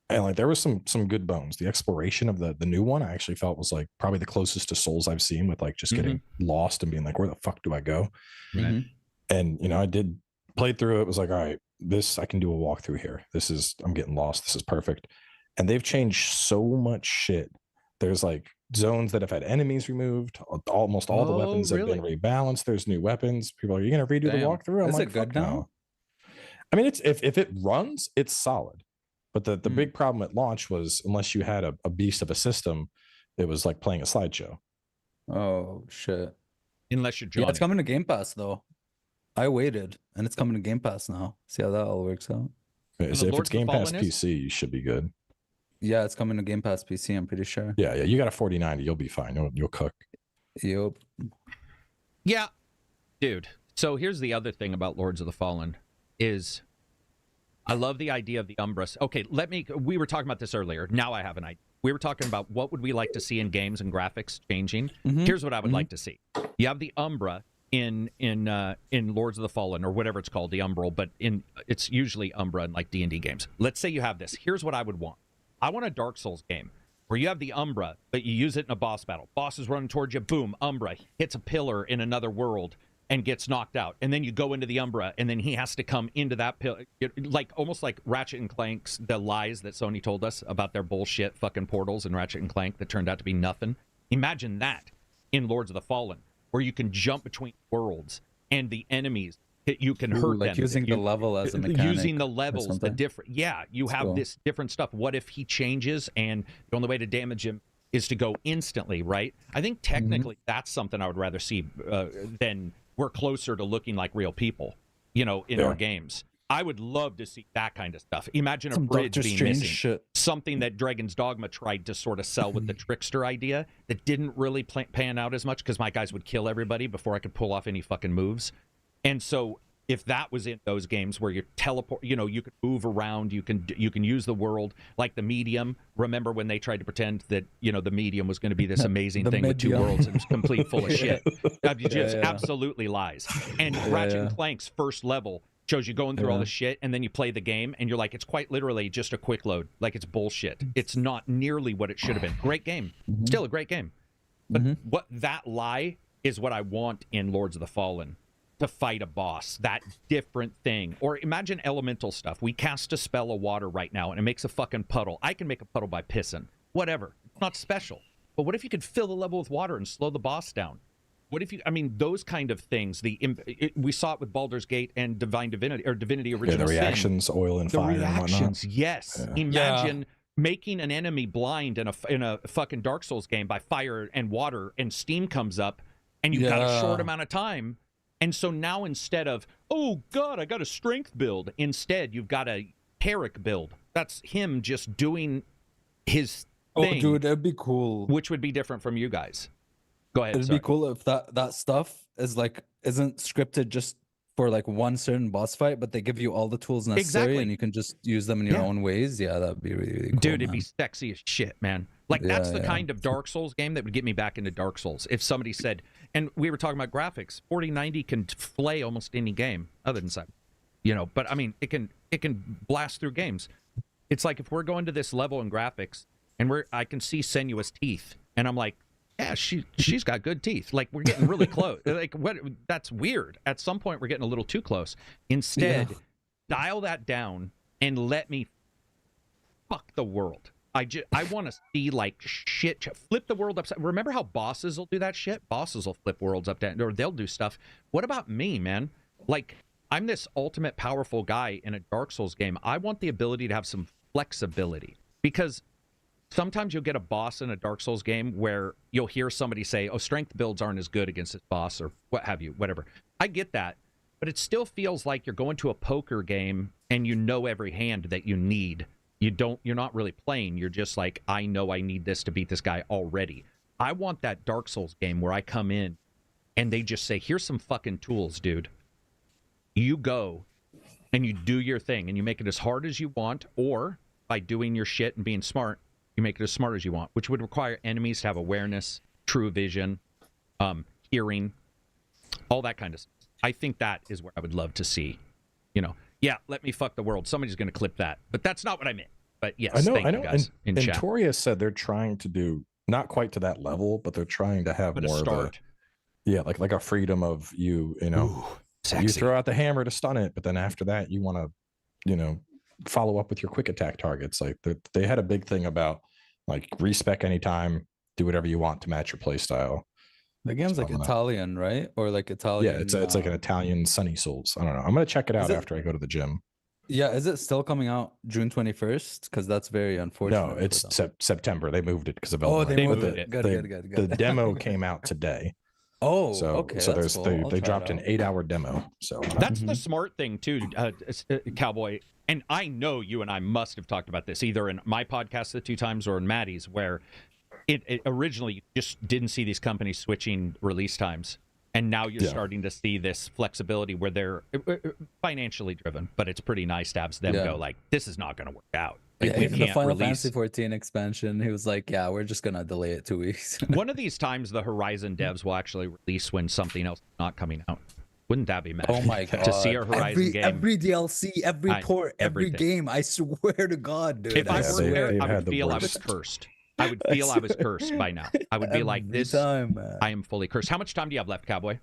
and like there was some good bones. The exploration of the new one, I actually felt was like probably the closest to Souls I've seen, with like just getting lost and being like, where the fuck do I go? Right. And, you know, I played through it, was like, all right, I can do a walkthrough here. I'm getting lost. This is perfect. And they've changed so much shit. There's like zones that have had enemies removed. Almost all the weapons have been rebalanced. There's new weapons. People are, you going to redo the walkthrough? I'm like, fuck no. I mean, if it runs, it's solid. But the big problem at launch was, unless you had a beast of a system, it was like playing a slideshow. Oh, shit. Unless you're Johnny. Yeah, it's coming to Game Pass, though. I waited, and it's coming to Game Pass now. See how that all works out. So if it's Game Pass PC, you should be good. Yeah, it's coming to Game Pass PC, I'm pretty sure. Yeah, you got a 4090, you'll be fine. You'll cook. Yep. Yeah, dude. So here's the other thing about Lords of the Fallen is I love the idea of the Umbra. Okay, we were talking about this earlier. Now I have an idea. We were talking about what would we like to see in games and graphics changing. Here's what I would like to see. You have the Umbra in Lords of the Fallen, or whatever it's called, the Umbral, but it's usually Umbra in like D&D games. Let's say you have this. Here's what I would want. I want a Dark Souls game where you have the Umbra, but you use it in a boss battle. Boss is running towards you, boom, Umbra hits a pillar in another world and gets knocked out. And then you go into the Umbra, and then he has to come into that pillar, like almost like Ratchet and Clank's, the lies that Sony told us about their bullshit fucking portals in Ratchet and Clank that turned out to be nothing. Imagine that in Lords of the Fallen, where you can jump between worlds and the enemies, you can hurt like them. Using the level as a mechanic. Using the levels, the different. Yeah, you have this different stuff. What if he changes and the only way to damage him is to go instantly, right? I think technically that's something I would rather see than we're closer to looking like real people, you know, in our games. I would love to see that kind of stuff. Imagine a bridge being missing. Shit. Something that Dragon's Dogma tried to sort of sell with the trickster idea that didn't really pan out as much, because my guys would kill everybody before I could pull off any fucking moves. And so if that was in those games where you teleport, you know, you could move around, you can use the world like the Medium. Remember when they tried to pretend that, you know, the Medium was going to be this amazing thing with two worlds and it was complete full of shit. Just absolutely lies. And Ratchet and Clank's first level shows you going through all the shit, and then you play the game and you're like, it's quite literally just a quick load. Like, it's bullshit. It's not nearly what it should have been. Great game. Still a great game. But what that lie is what I want in Lords of the Fallen. To fight a boss, that different thing. Or imagine elemental stuff. We cast a spell of water right now and it makes a fucking puddle. I can make a puddle by pissing. Whatever. It's not special. But what if you could fill the level with water and slow the boss down? What if you, I mean, those kind of things. We saw it with Baldur's Gate and Divine Divinity, or Divinity Original Sin. The reactions, oil and fire. The reactions, and whatnot. yes. Imagine making an enemy blind in a fucking Dark Souls game by fire and water, and steam comes up, and you've got a short amount of time. And so now instead of, oh, God, I got a strength build, instead you've got a Karak build. That's him just doing his thing. Oh, dude, that'd be cool. Which would be different from you guys. Go ahead. It'd be cool if that stuff isn't scripted just for like one certain boss fight, but they give you all the tools necessary and you can just use them in your own ways. Yeah, that'd be really, really cool. Dude, it'd be sexy as shit, man. Like, that's the kind of Dark Souls game that would get me back into Dark Souls. If somebody said, and we were talking about graphics, 4090 can flay almost any game other than Cyber. You know, but I mean, it can blast through games. It's like if we're going to this level in graphics and I can see Senua's teeth, and I'm like, yeah, she's got good teeth. Like, we're getting really close. Like, what? That's weird. At some point, we're getting a little too close. Instead, dial that down and let me fuck the world. I want to see, like, shit, flip the world upside. Remember how bosses will do that shit? Bosses will flip worlds up down, or they'll do stuff. What about me, man? Like, I'm this ultimate powerful guy in a Dark Souls game. I want the ability to have some flexibility, because sometimes you'll get a boss in a Dark Souls game where you'll hear somebody say, oh, strength builds aren't as good against this boss, or what have you, whatever. I get that, but it still feels like you're going to a poker game and you know every hand that you need. You're not really playing. You're just like, I know I need this to beat this guy already. I want that Dark Souls game where I come in and they just say, here's some fucking tools, dude. You go and you do your thing and you make it as hard as you want, or by doing your shit and being smart, you make it as smart as you want, which would require enemies to have awareness, true vision, hearing, all that kind of stuff. I think that is where I would love to see, yeah, let me fuck the world. Somebody's going to clip that, but that's not what I meant. But yes, I know. You guys and Toria said they're trying to do not quite to that level, but they're trying to have more of a, like a freedom of you sexy. You throw out the hammer to stun it, but then after that you want to, follow up with your quick attack targets. Like they had a big thing about like respec anytime, do whatever you want to match your play style. The game's like Italian, right? Or like Italian. Yeah, it's like an Italian Sunny Souls. I don't know. I'm gonna check it out after I go to the gym. Yeah, is it still coming out June 21st? Because that's very unfortunate. No, it's September. They moved it because of Elden Ring. They moved it. Good. The demo came out today. Oh, so okay. So cool. they dropped an 8-hour demo. So that's the smart thing too, Cowboy. And I know you and I must have talked about this either in my podcast the 2 times or in Maddie's, where it originally you just didn't see these companies switching release times, and now you're starting to see this flexibility where they're financially driven, but it's pretty nice to have them go like, this is not going to work out. Like, we even can't the Final release Fantasy 14 expansion, he was like, yeah, we're just going to delay it 2 weeks. One of these times the Horizon devs will actually release when something else is not coming out. Wouldn't that be magic? Oh my god! To see a Horizon game, every DLC, every port, every game. I swear to God, dude. If I were there, I would feel I was cursed. I would feel I was cursed by now. I would be like, this. I am fully cursed. How much time do you have left, Cowboy?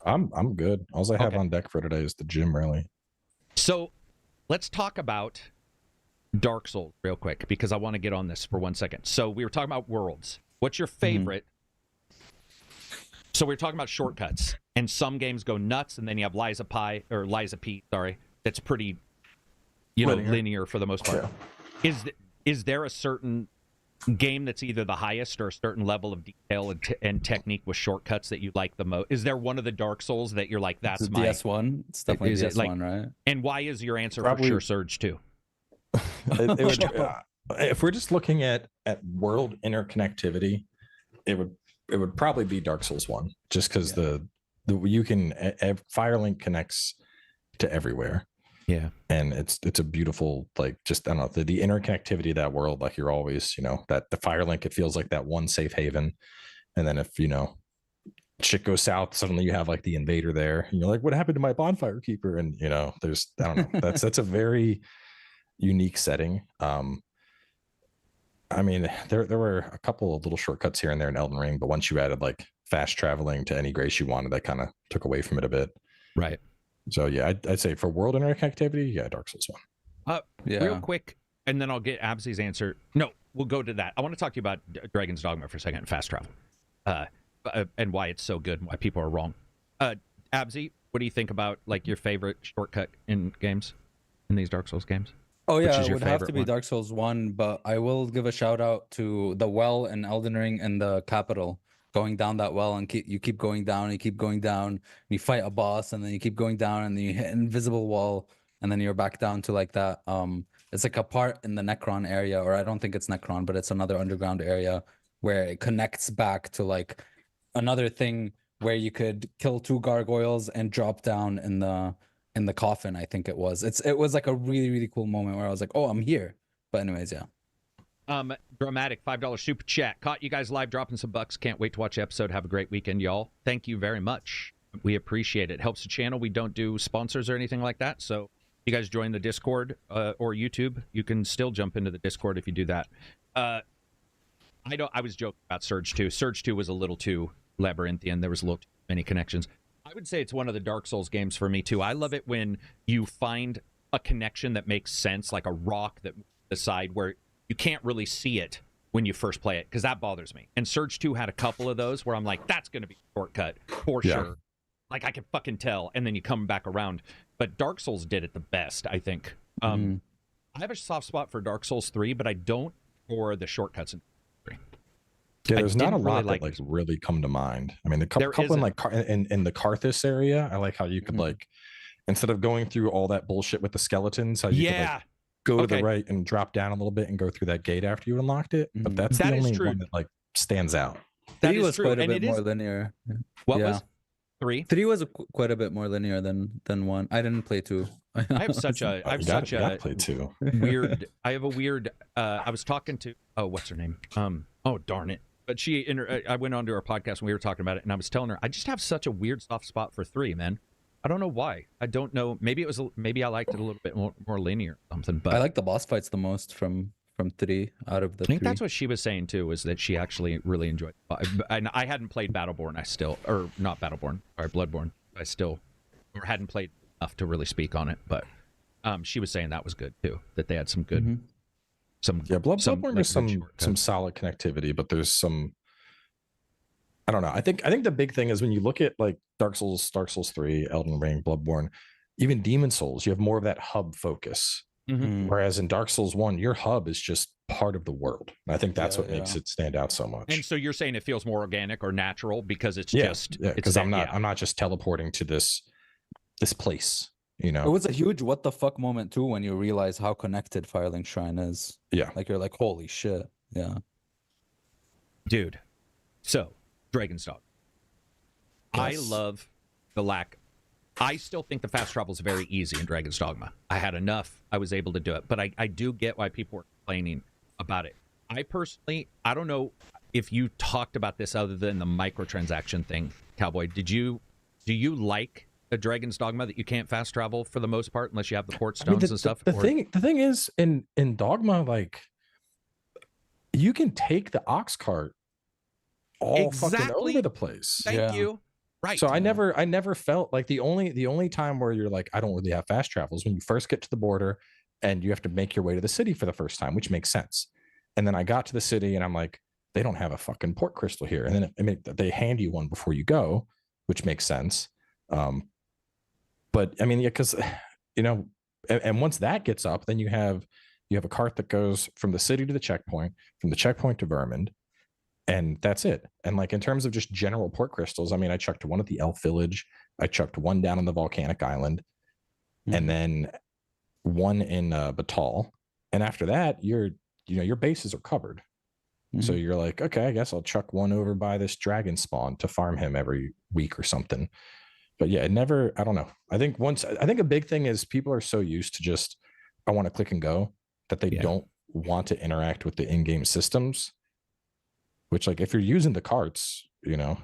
I'm good. All I have on deck for today is the gym, really. So, let's talk about Dark Souls real quick, because I want to get on this for 1 second. So we were talking about worlds. What's your favorite? So we were talking about shortcuts, and some games go nuts, and then you have Liza P, that's pretty, linear for the most part. Yeah. Is there a certain game that's either the highest or a certain level of detail and technique with shortcuts that you like the most? Is there one of the Dark Souls that you're like, that's my DS1? It's definitely DS1, right? And why is your answer for sure Surge 2? If we're just looking at world interconnectivity, it would probably be Dark Souls 1, just because the you can Firelink connects to everywhere. Yeah, and it's a beautiful, like, just I don't know, the interconnectivity of that world. Like, you're always, that the Firelink, it feels like that one safe haven. And then if shit goes south, suddenly you have like the invader there, and you're like, what happened to my bonfire keeper? And there's, I don't know, that's a very unique setting. I mean, there were a couple of little shortcuts here and there in Elden Ring, but once you added like fast traveling to any grace you wanted, that kind of took away from it a bit. Right. So yeah, I'd say for world interconnectivity, Dark Souls 1. Real quick, and then I'll get Absy's answer. No, we'll go to that. I want to talk to you about Dragon's Dogma for a second, fast travel, and why it's so good and why people are wrong. Absy, what do you think about like your favorite shortcut in games, in these Dark Souls games? Oh yeah, it would have to be Dark Souls 1, but I will give a shout out to the well in Elden Ring and the capital. Going down that well, and you keep going down, and you keep going down, and you fight a boss, and then you keep going down, and then you hit an invisible wall, and then you're back down to like that. It's like a part in the Necron area, or I don't think it's Necron, but it's another underground area where it connects back to like another thing where you could kill 2 gargoyles and drop down in the coffin. I think it was. It was like a really, really cool moment where I was like, oh, I'm here. But anyways, yeah. Dramatic $5 super chat. Caught you guys live dropping some bucks. Can't wait to watch the episode. Have a great weekend, y'all. Thank you very much. We appreciate it. Helps the channel. We don't do sponsors or anything like that. So you guys join the Discord or YouTube. You can still jump into the Discord if you do that. I was joking about Surge 2. Surge 2 was a little too labyrinthian. There was a little too many connections. I would say it's one of the Dark Souls games for me too. I love it when you find a connection that makes sense, like a rock that moves to the side where you can't really see it when you first play it, because that bothers me. And Surge 2 had a couple of those where I'm like, that's going to be a shortcut for sure. like I can fucking tell, and then you come back around. But Dark Souls did it the best, I think. I have a soft spot for Dark Souls 3, but I don't for the shortcuts in 3. Yeah, there's not a lot that like really come to mind. I mean, the couple in like in the Karthus area, I like how you could like, instead of going through all that bullshit with the skeletons, how you could like go to the right and drop down a little bit and go through that gate after you unlocked it. But that's the only one that like stands out. That 3 is was true. quite a And bit more linear. What was 3? 3 was quite a bit more linear than 1. I didn't play 2. I have such a play 2. weird. I have a weird. I was talking to what's her name? Oh darn it! But I went onto her podcast and we were talking about it, and I was telling her I just have such a weird soft spot for 3, man. I don't know why. I don't know. Maybe I liked it a little bit more linear or something. But I like the boss fights the most from 3 out of the. I think that's what she was saying too. Was that she actually really enjoyed it. And I hadn't played Battleborn. Or not Battleborn. Sorry, Bloodborne. Or hadn't played enough to really speak on it. But she was saying that was good too. That they had some good. Bloodborne there's some solid connectivity, but there's some. I don't know. I think the big thing is when you look at like Dark Souls 3, Elden Ring, Bloodborne, even Demon Souls, you have more of that hub focus. Whereas in Dark Souls 1, your hub is just part of the world. And I think that's what makes it stand out so much. And so you're saying it feels more organic or natural because it's because I'm not just teleporting to this place. You know, it was a huge what the fuck moment too when you realize how connected Firelink Shrine is. Yeah, like you're like, holy shit. Yeah, dude. So Dragon's Dogma. Yes. I love the lack. I still think the fast travel is very easy in Dragon's Dogma. I had enough. I was able to do it. But I do get why people are complaining about it. I personally, I don't know if you talked about this other than the microtransaction thing, Cowboy. Do you like a Dragon's Dogma that you can't fast travel for the most part unless you have the port stones and stuff? The thing is in Dogma, like you can take the ox cart all fucking over the place. Thank you. Right. So I never felt like the only time where you're like, I don't really have fast travel is when you first get to the border and you have to make your way to the city for the first time, which makes sense. And then I got to the city and I'm like, they don't have a fucking port crystal here. And then they hand you one before you go, which makes sense. But I mean, yeah, because you know, and once that gets up, then you have a cart that goes from the city to the checkpoint, from the checkpoint to Vermund. And that's it. And like in terms of just general port crystals, I mean, I chucked one at the Elf Village, I chucked one down on the volcanic island, and then one in Batal. And after that, your bases are covered. So you're like, okay, I guess I'll chuck one over by this dragon spawn to farm him every week or something. But yeah, I don't know. I think a big thing is people are so used to just, I want to click and go, that they don't want to interact with the in-game systems. Which, like, if you're using the carts, you know,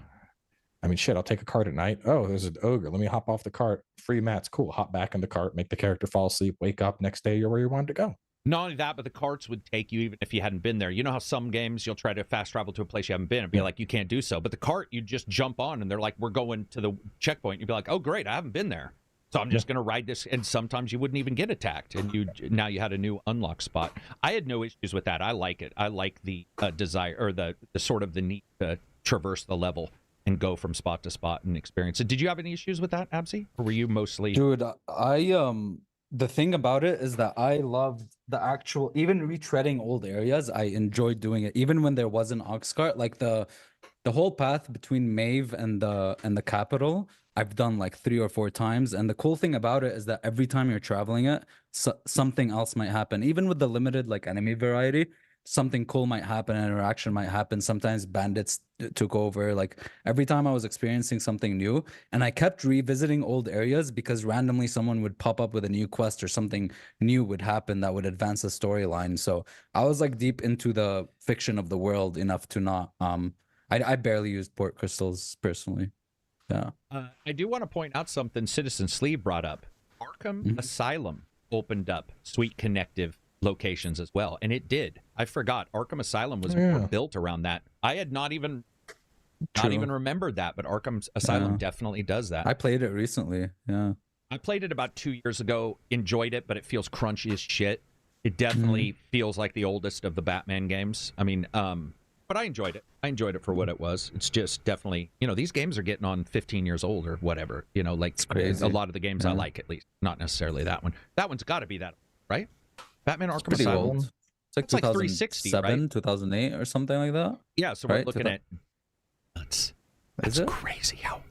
I mean, shit, I'll take a cart at night. Oh, there's an ogre. Let me hop off the cart. Free mats. Cool. Hop back in the cart, make the character fall asleep, wake up. Next day, you're where you wanted to go. Not only that, but the carts would take you even if you hadn't been there. You know how some games you'll try to fast travel to a place you haven't been and be like, you can't do so. But the cart, you just jump on and they're like, we're going to the checkpoint. You'd be like, oh, great. I haven't been there. So I'm just going to ride this. And sometimes you wouldn't even get attacked. And now you had a new unlock spot. I had no issues with that. I like it. I like the desire or the sort of the need to traverse the level and go from spot to spot and experience it. Did you have any issues with that, Absy? Or were you mostly... Dude, the thing about it is that I love the actual, even retreading old areas, I enjoyed doing it. Even when there was an ox cart, like the whole path between Maeve and the capital, I've done like 3 or 4 times. And the cool thing about it is that every time you're traveling it, something else might happen. Even with the limited like enemy variety, something cool might happen, an interaction might happen. Sometimes bandits took over. Like every time I was experiencing something new, and I kept revisiting old areas because randomly someone would pop up with a new quest or something new would happen that would advance the storyline. So I was like deep into the fiction of the world enough to not I barely used port crystals personally. Yeah. I do want to point out something Citizen Sleeve brought up. Arkham Asylum opened up sweet connective locations as well, and it did. I forgot Arkham Asylum was more built around that. I had not even remembered that, but Arkham Asylum definitely does that. I played it recently. Yeah, I played it about 2 years ago, enjoyed it, but it feels crunchy as shit. It definitely feels like the oldest of the Batman games. I mean, But I enjoyed it. I enjoyed it for what it was. It's just definitely, you know, these games are getting on 15 years old or whatever. You know, like a lot of the games I like, at least. Not necessarily that one. That one's got to be that, right? Batman Arkham Asylum. Old. It's like 360, right? 2008 or something like that. Yeah, so we're looking at nuts. That's crazy how.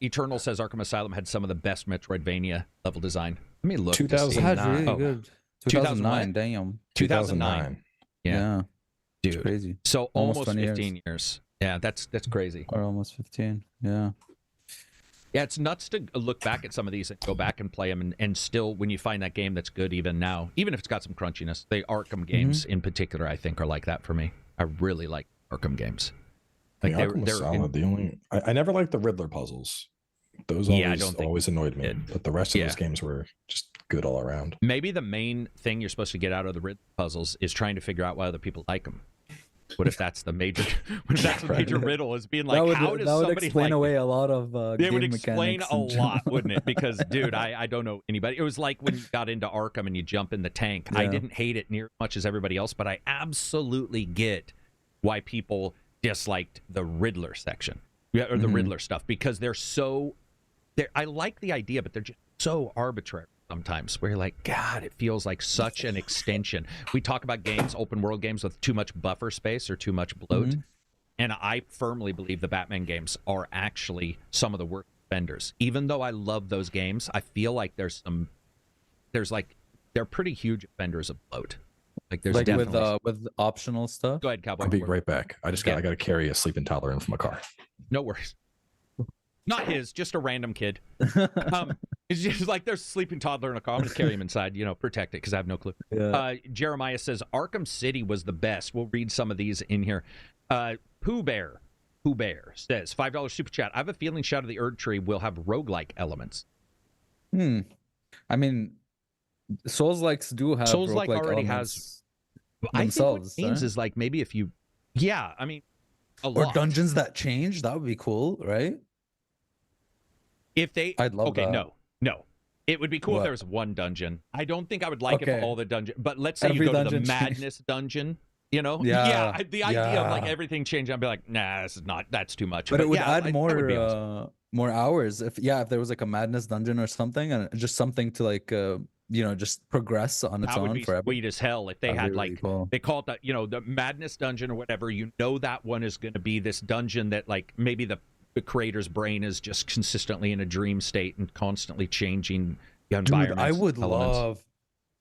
Eternal says Arkham Asylum had some of the best Metroidvania level design. Let me look. 2009. Really good. 2009. Damn. 2009. Yeah. Dude. It's crazy. So almost 15 years. Yeah, that's crazy. Or almost 15. Yeah. Yeah, it's nuts to look back at some of these and go back and play them, and still, when you find that game that's good even now, even if it's got some crunchiness, the Arkham games in particular, I think, are like that for me. I really like Arkham games. Like Arkham was solid. I never liked the Riddler puzzles. Those always annoyed me. But the rest of those games were just good all around. Maybe the main thing you're supposed to get out of the Riddler puzzles is trying to figure out why other people like them. What if that's the major? What if that's the major riddle? Is being like, how does somebody explain like away a lot of it would explain a lot, wouldn't it? Because, dude, I don't know anybody. It was like when you got into Arkham and you jump in the tank. I didn't hate it near as much as everybody else, but I absolutely get why people disliked the Riddler section, or the Riddler stuff, because they're so. I like the idea, but they're just so arbitrary sometimes, where you're like, God, it feels like such an extension. We talk about games, open world games with too much buffer space or too much bloat. And I firmly believe the Batman games are actually some of the worst offenders. Even though I love those games, I feel like they're pretty huge offenders of bloat. Like there's definitely with optional stuff. Go ahead, Cowboy. I'll be right back. I got to carry a sleeping toddler in from a car. No worries. Not his, just a random kid. It's just like there's a sleeping toddler in a car. I'm going to carry him inside, protect it, because I have no clue. Yeah. Jeremiah says, Arkham City was the best. We'll read some of these in here. Pooh Bear says, $5 super chat. I have a feeling Shadow of the Erd Tree will have roguelike elements. I mean, Souls-likes do have Souls-like already has I think what it means is like maybe if you... Yeah, I mean, a lot. Or dungeons that change. That would be cool, right? If they, I'd love that. No. It would be cool if there was one dungeon. I don't think I would like if all the dungeon, but let's say you go to the Madness dungeon, the idea of like everything changing, I'd be like, nah, that's too much. But it would add more hours if there was like a Madness dungeon or something, and just something to like, just progress on its own forever. That would be sweet as hell if they had really cool. They call it the Madness dungeon or whatever. That one is going to be this dungeon that like maybe the creator's brain is just consistently in a dream state and constantly changing the environment. I would love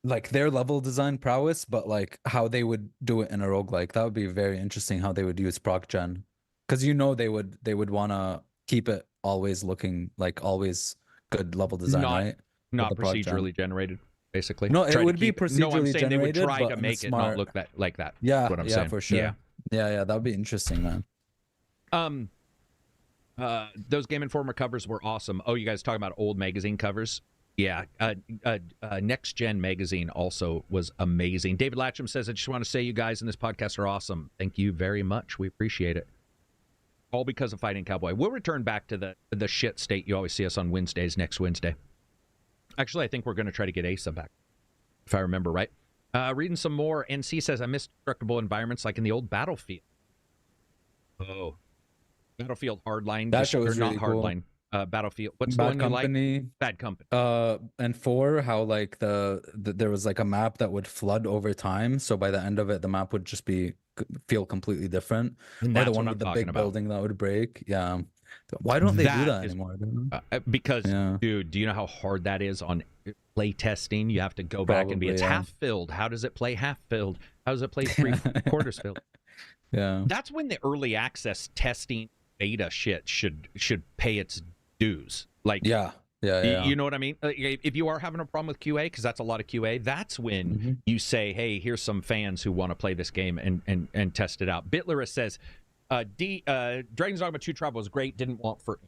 like their level design prowess, but like how they would do it in a roguelike. That would be very interesting how they would use proc gen. Because they would want to keep it always looking like always good level design, right? Not procedurally generated, basically. No, it would be procedurally generated. I'm saying they would try to make it not look like that. Yeah, that's what I'm saying. For sure. Yeah, that would be interesting, man. Those Game Informer covers were awesome. Oh, you guys talking about old magazine covers? Yeah. Next Gen magazine also was amazing. David Latcham says, I just want to say you guys in this podcast are awesome. Thank you very much. We appreciate it. All because of Fighting Cowboy. We'll return back to the shit state you always see us on Wednesdays next Wednesday. Actually, I think we're going to try to get Asa back, if I remember right. Reading some more. NC says, I miss destructible environments like in the old Battlefield. Oh. Battlefield Hardline. That show is really Hardline. Cool. Battlefield. What's the one you like? Bad Company. And 4, how like there was like a map that would flood over time. So by the end of it, the map would just feel completely different. And or the one with the big building that would break. Yeah. Why don't they do that anymore? Because, dude, do you know how hard that is on play testing? You have to go back and it's half filled. How does it play half filled? How does it play 3/4 filled? Yeah. That's when the early access testing beta shit should pay its dues. Like, yeah. You know what I mean? If you are having a problem with QA, because that's a lot of QA, that's when you say, hey, here's some fans who want to play this game and test it out. Bitlerus says, Dragon's Dogma 2 Travel was great, didn't want for...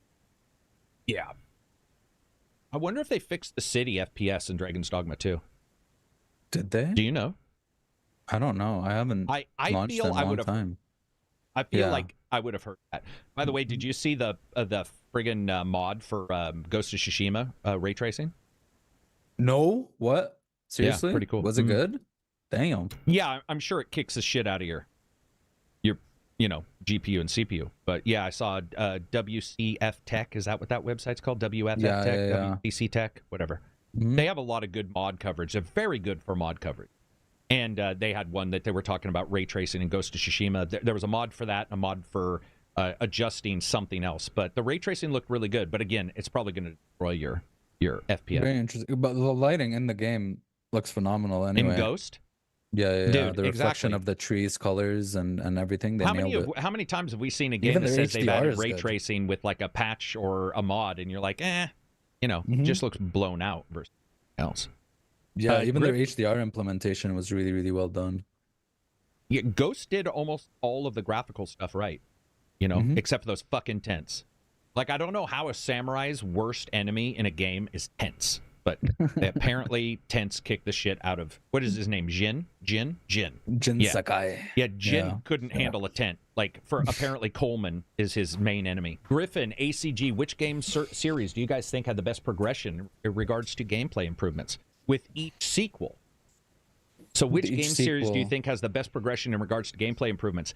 Yeah. I wonder if they fixed the city FPS in Dragon's Dogma 2. Did they? Do you know? I don't know. I haven't launched in a long time. I feel like I would have heard that. By the way, did you see the friggin' mod for Ghost of Tsushima ray tracing? No. What? Seriously? Yeah, pretty cool. Was it good? Damn. Yeah, I'm sure it kicks the shit out of your GPU and CPU. But yeah, I saw WCF Tech. Is that what that website's called? WFF Tech, WCC Tech, whatever. Mm-hmm. They have a lot of good mod coverage. They're very good for mod coverage. And they had one that they were talking about ray tracing in Ghost of Tsushima. There was a mod for that, a mod for adjusting something else. But the ray tracing looked really good. But again, it's probably going to destroy your FPS. Very interesting. But the lighting in the game looks phenomenal anyway. In Ghost? Yeah. Dude, the reflection of the trees, colors, and everything. How many times have we seen a game that says they've added ray tracing with like a patch or a mod, and you're like, just looks blown out versus else. Yeah, even their HDR implementation was really, really well done. Yeah, Ghost did almost all of the graphical stuff right, except for those fucking tents. Like, I don't know how a samurai's worst enemy in a game is tents. But apparently, tents kick the shit out of, what is his name? Jin Sakai. Yeah, Jin couldn't handle a tent. Like, apparently Coleman is his main enemy. Griffin, ACG, which game series do you guys think had the best progression in regards to gameplay improvements with each sequel? So which game series do you think has the best progression in regards to gameplay improvements?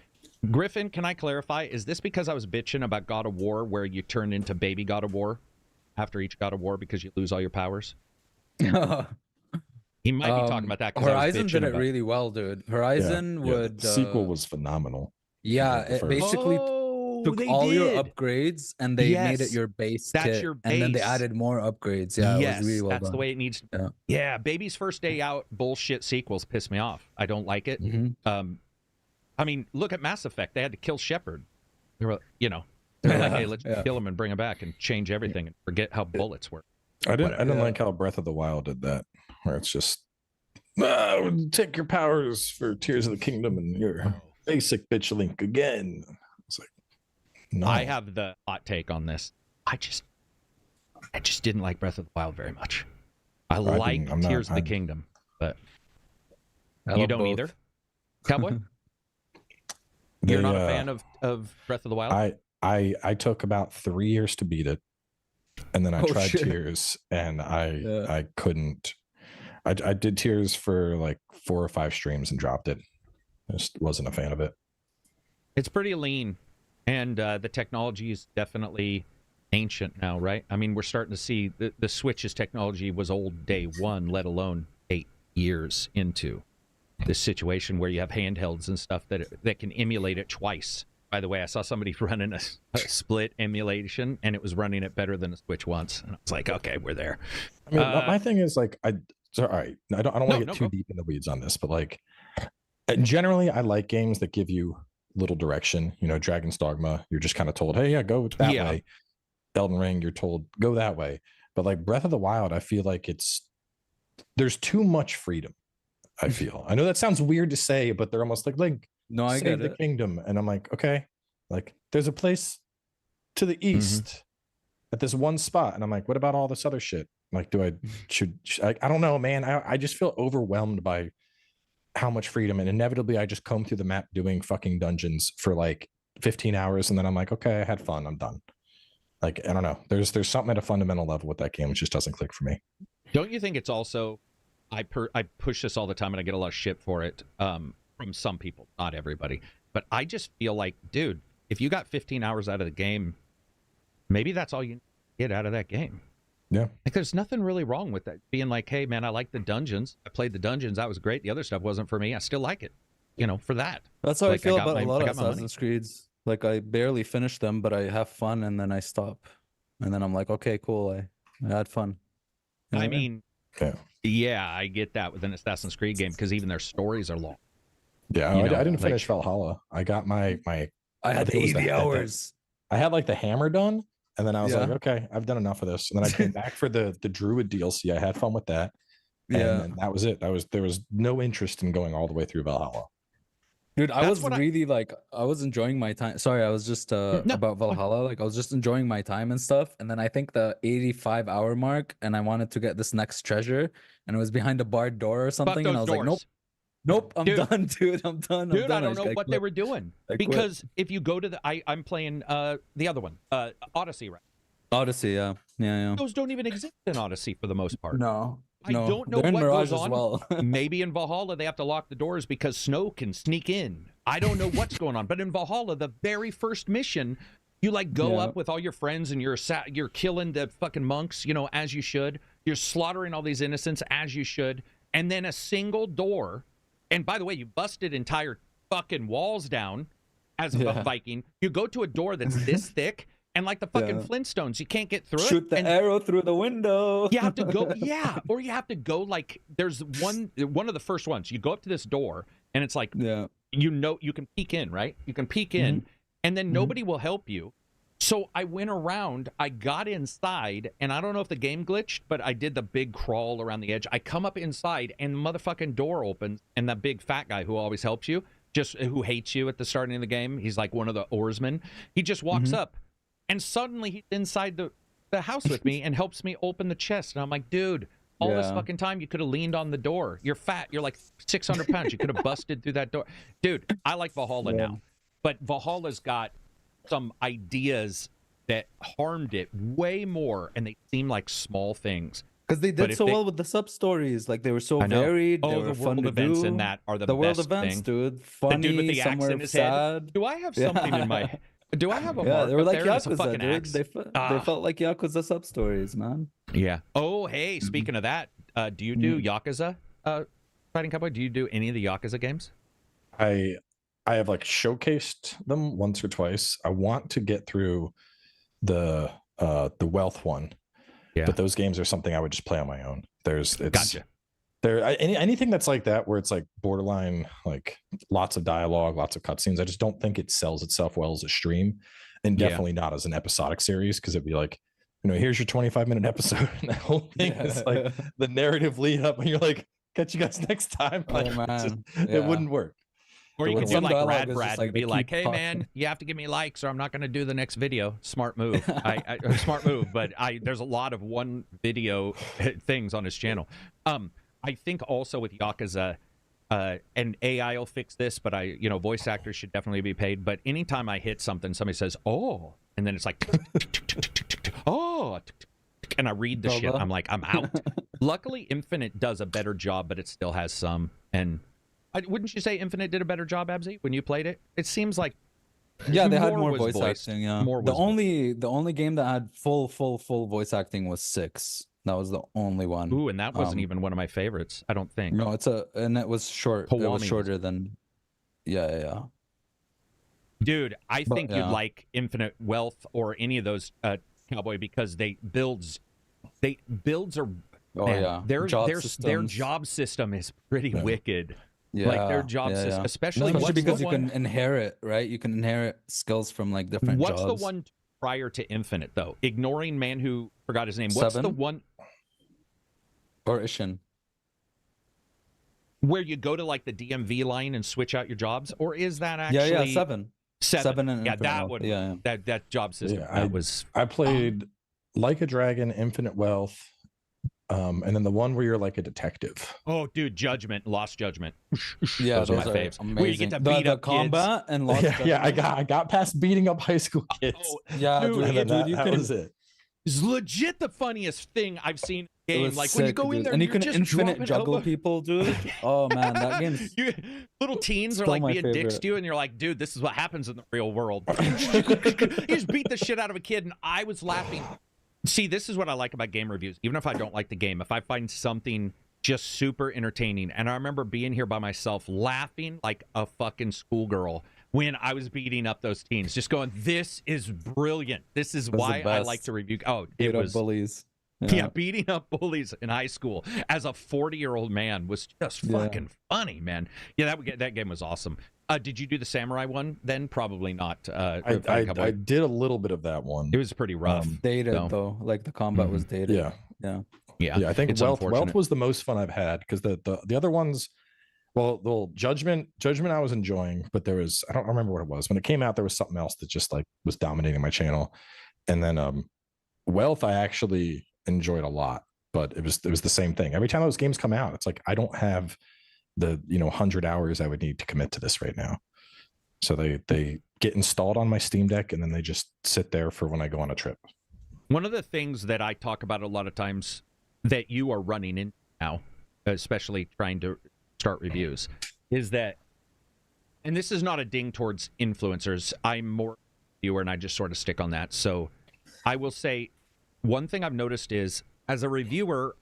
Griffin, can I clarify? Is this because I was bitching about God of War where you turn into baby God of War after each God of War because you lose all your powers? He might be talking about that. Horizon did it really well, dude. Horizon would... The sequel was phenomenal. Yeah, it basically took all your upgrades and they made it your base kit. Your base. And then they added more upgrades. Yeah, it was really well done. That's the way it needs to be. Yeah, baby's first day out bullshit sequels piss me off. I don't like it. Mm-hmm. I mean, look at Mass Effect. They had to kill Shepard. They were, they're like, hey, let's kill him and bring him back and change everything and forget how bullets work. I didn't like how Breath of the Wild did that, where it's just take your powers for Tears of the Kingdom and your basic bitch Link again. It's like, no. I have the hot take on this. I just didn't like Breath of the Wild very much. I like Tears of the Kingdom, but you don't either, Cowboy. You're not a fan of Breath of the Wild? I took about 3 years to beat it, and then I tried Tears, and I couldn't. I did Tears for like 4 or 5 streams and dropped it. I just wasn't a fan of it. It's pretty lean, and the technology is definitely ancient now, right? I mean, we're starting to see the Switch's technology was old day one, let alone 8 years into this situation where you have handhelds and stuff that can emulate it twice. By the way, I saw somebody running a split emulation, and it was running it better than the Switch once. And I was like, okay, we're there. I mean, my thing is like, all right, I don't want to get too deep in the weeds on this, but like, generally, I like games that give you little direction. Dragon's Dogma, you're just kind of told, hey, go that way. Elden Ring, you're told go that way. But like Breath of the Wild, I feel like there's too much freedom. I feel. I know that sounds weird to say, but they're almost like no, I get the kingdom, and I'm like, okay, like there's a place to the east at this one spot, and I'm like, what about all this other shit? Like, should I don't know, man. I just feel overwhelmed by how much freedom, and inevitably I just comb through the map doing fucking dungeons for like 15 hours, and then I'm like, okay, I had fun, I'm done. Like, I don't know. There's something at a fundamental level with that game which just doesn't click for me. Don't you think it's also I push this all the time and I get a lot of shit for it from some people, not everybody. But I just feel like, dude, if you got 15 hours out of the game, maybe that's all you get out of that game. Yeah. Like, there's nothing really wrong with that. Being like, hey, man, I like the dungeons. I played the dungeons. That was great. The other stuff wasn't for me. I still like it, for that. That's how I feel about a lot of Assassin's Creeds. Like, I barely finish them, but I have fun, and then I stop. And then I'm like, okay, cool. I had fun. I mean... Yeah, I get that with an Assassin's Creed game because even their stories are long. Yeah, I didn't finish Valhalla. I got my. I had 80 hours. I had like the hammer done, and then I was like, okay, I've done enough of this. And then I came back for the Druid DLC. I had fun with that. And that was it. There was no interest in going all the way through Valhalla. Dude, I was enjoying my time. Sorry, I was just about Valhalla. Like, I was just enjoying my time and stuff. And then I think the 85-hour mark, and I wanted to get this next treasure, and it was behind a barred door or something. And I was like, nope, I'm done, dude. I'm done. Dude, I don't know what they were doing. Because if you go to I'm playing the other one, Odyssey, right? Odyssey, yeah. Those don't even exist in Odyssey for the most part. No. I don't know they're in what Mirage goes on. as well. Maybe in Valhalla they have to lock the doors because snow can sneak in. I don't know what's going on. But in Valhalla, the very first mission, you like go up with all your friends and you're killing the fucking monks, you know, as you should. You're slaughtering all these innocents as you should. And then a single door. And by the way, you busted entire fucking walls down as a Viking. You go to a door that's this thick. And like the fucking Flintstones, you can't get through it. Shoot the arrow through the window. You have to go, or you have to go like, there's one of the first ones. You go up to this door, and it's like, you know, you can peek in, right? You can peek in, and then nobody will help you. So I went around, I got inside, and I don't know if the game glitched, but I did the big crawl around the edge. I come up inside, and the motherfucking door opens, and that big fat guy who always helps you, who hates you at the starting of the game, he's like one of the oarsmen. He just walks up. And suddenly he's inside the house with me and helps me open the chest. And I'm like, dude, all this fucking time you could have leaned on the door. You're fat. You're like 600 pounds. You could have busted through that door. Dude, I like Valhalla now. But Valhalla's got some ideas that harmed it way more. And they seem like small things. Because they did so well with the sub-stories. Like, they were so varied. They were the world events in that are the best world events, thing. dude. Funny, the dude with the axe in his head. Do I have something in my... Do I have a mark they were like there? Yakuza, dude. They felt like Yakuza sub-stories, man. Yeah. Oh, hey, speaking of that, do you do Yakuza, Fighting Cowboy? Do you do any of the Yakuza games? I have like showcased them once or twice. I want to get through the wealth one. Yeah. But those games are something I would just play on my own. Gotcha. Anything that's like that, where it's like borderline, like lots of dialogue, lots of cutscenes, I just don't think it sells itself well as a stream, and definitely not as an episodic series, because it'd be like, you know, here's your 25-minute episode, and the whole thing is like the narrative lead up, and you're like, catch you guys next time. Like, it wouldn't work. Or you could do like Brad and be like, hey man, you have to give me likes or I'm not going to do the next video. Smart move. Smart move. But there's a lot of one video things on his channel. I think also with Yakuza, and AI will fix this, but voice actors should definitely be paid. But anytime I hit something, somebody says, oh, and then it's like, oh, and I read the shit. I'm like, I'm out. Luckily, Infinite does a better job, but it still has some. And wouldn't you say Infinite did a better job, Abzy, when you played it? It seems like they had more voice acting. Yeah, the only game that had full voice acting was 6. That was the only one. Ooh, and that wasn't even one of my favorites, I don't think. No, and it was short. It was shorter than. Yeah. Dude, I think you'd like Infinite Wealth or any of those Cowboy, because builds are. Their job system is pretty wicked. Yeah, like their job system, especially because you can inherit, right? You can inherit skills from like different jobs. What's the one prior to Infinite though? Ignoring man who forgot his name. What's 7? the one? Or Ishin. Where you go to like the DMV line and switch out your jobs, or is that actually 7? 7 and that job system. I played Like a Dragon, Infinite Wealth. And then the one where you're like a detective. Oh, dude, Judgment, Lost Judgment. Yeah, those are my faves. Amazing. Where you get to beat up combat kids. And Lost Judgment. Yeah, I got past beating up high school kids. That was it. It's legit the funniest thing I've seen in a game. Like sick, when you go in there and you can just infinite juggle people, dude. Oh man, that game's little teens are like being dicks to you, and you're like, dude, this is what happens in the real world. You just beat the shit out of a kid, and I was laughing. See, this is what I like about game reviews. Even if I don't like the game, if I find something just super entertaining, and I remember being here by myself laughing like a fucking schoolgirl when I was beating up those teens, just going, this is brilliant. This is why I like to review. Oh, it was bullies. Yeah, beating up bullies in high school as a 40-year-old man was just fucking funny, man. Yeah, that game was awesome. Did you do the samurai one then? Probably not. I did a little bit of that one. It was pretty rough. Dated though, like the combat was dated. Yeah. I think Wealth was the most fun I've had, because the other ones, well, Judgment I was enjoying, but there was, I don't remember what it was when it came out. There was something else that just like was dominating my channel, and then Wealth I actually enjoyed a lot, but it was the same thing. Every time those games come out, it's like I don't have the 100 hours I would need to commit to this right now. So they get installed on my Steam Deck, and then they just sit there for when I go on a trip. One of the things that I talk about a lot of times that you are running in now, especially trying to start reviews, is that, and this is not a ding towards influencers. I'm more a viewer, and I just sort of stick on that. So I will say one thing I've noticed is as a reviewer,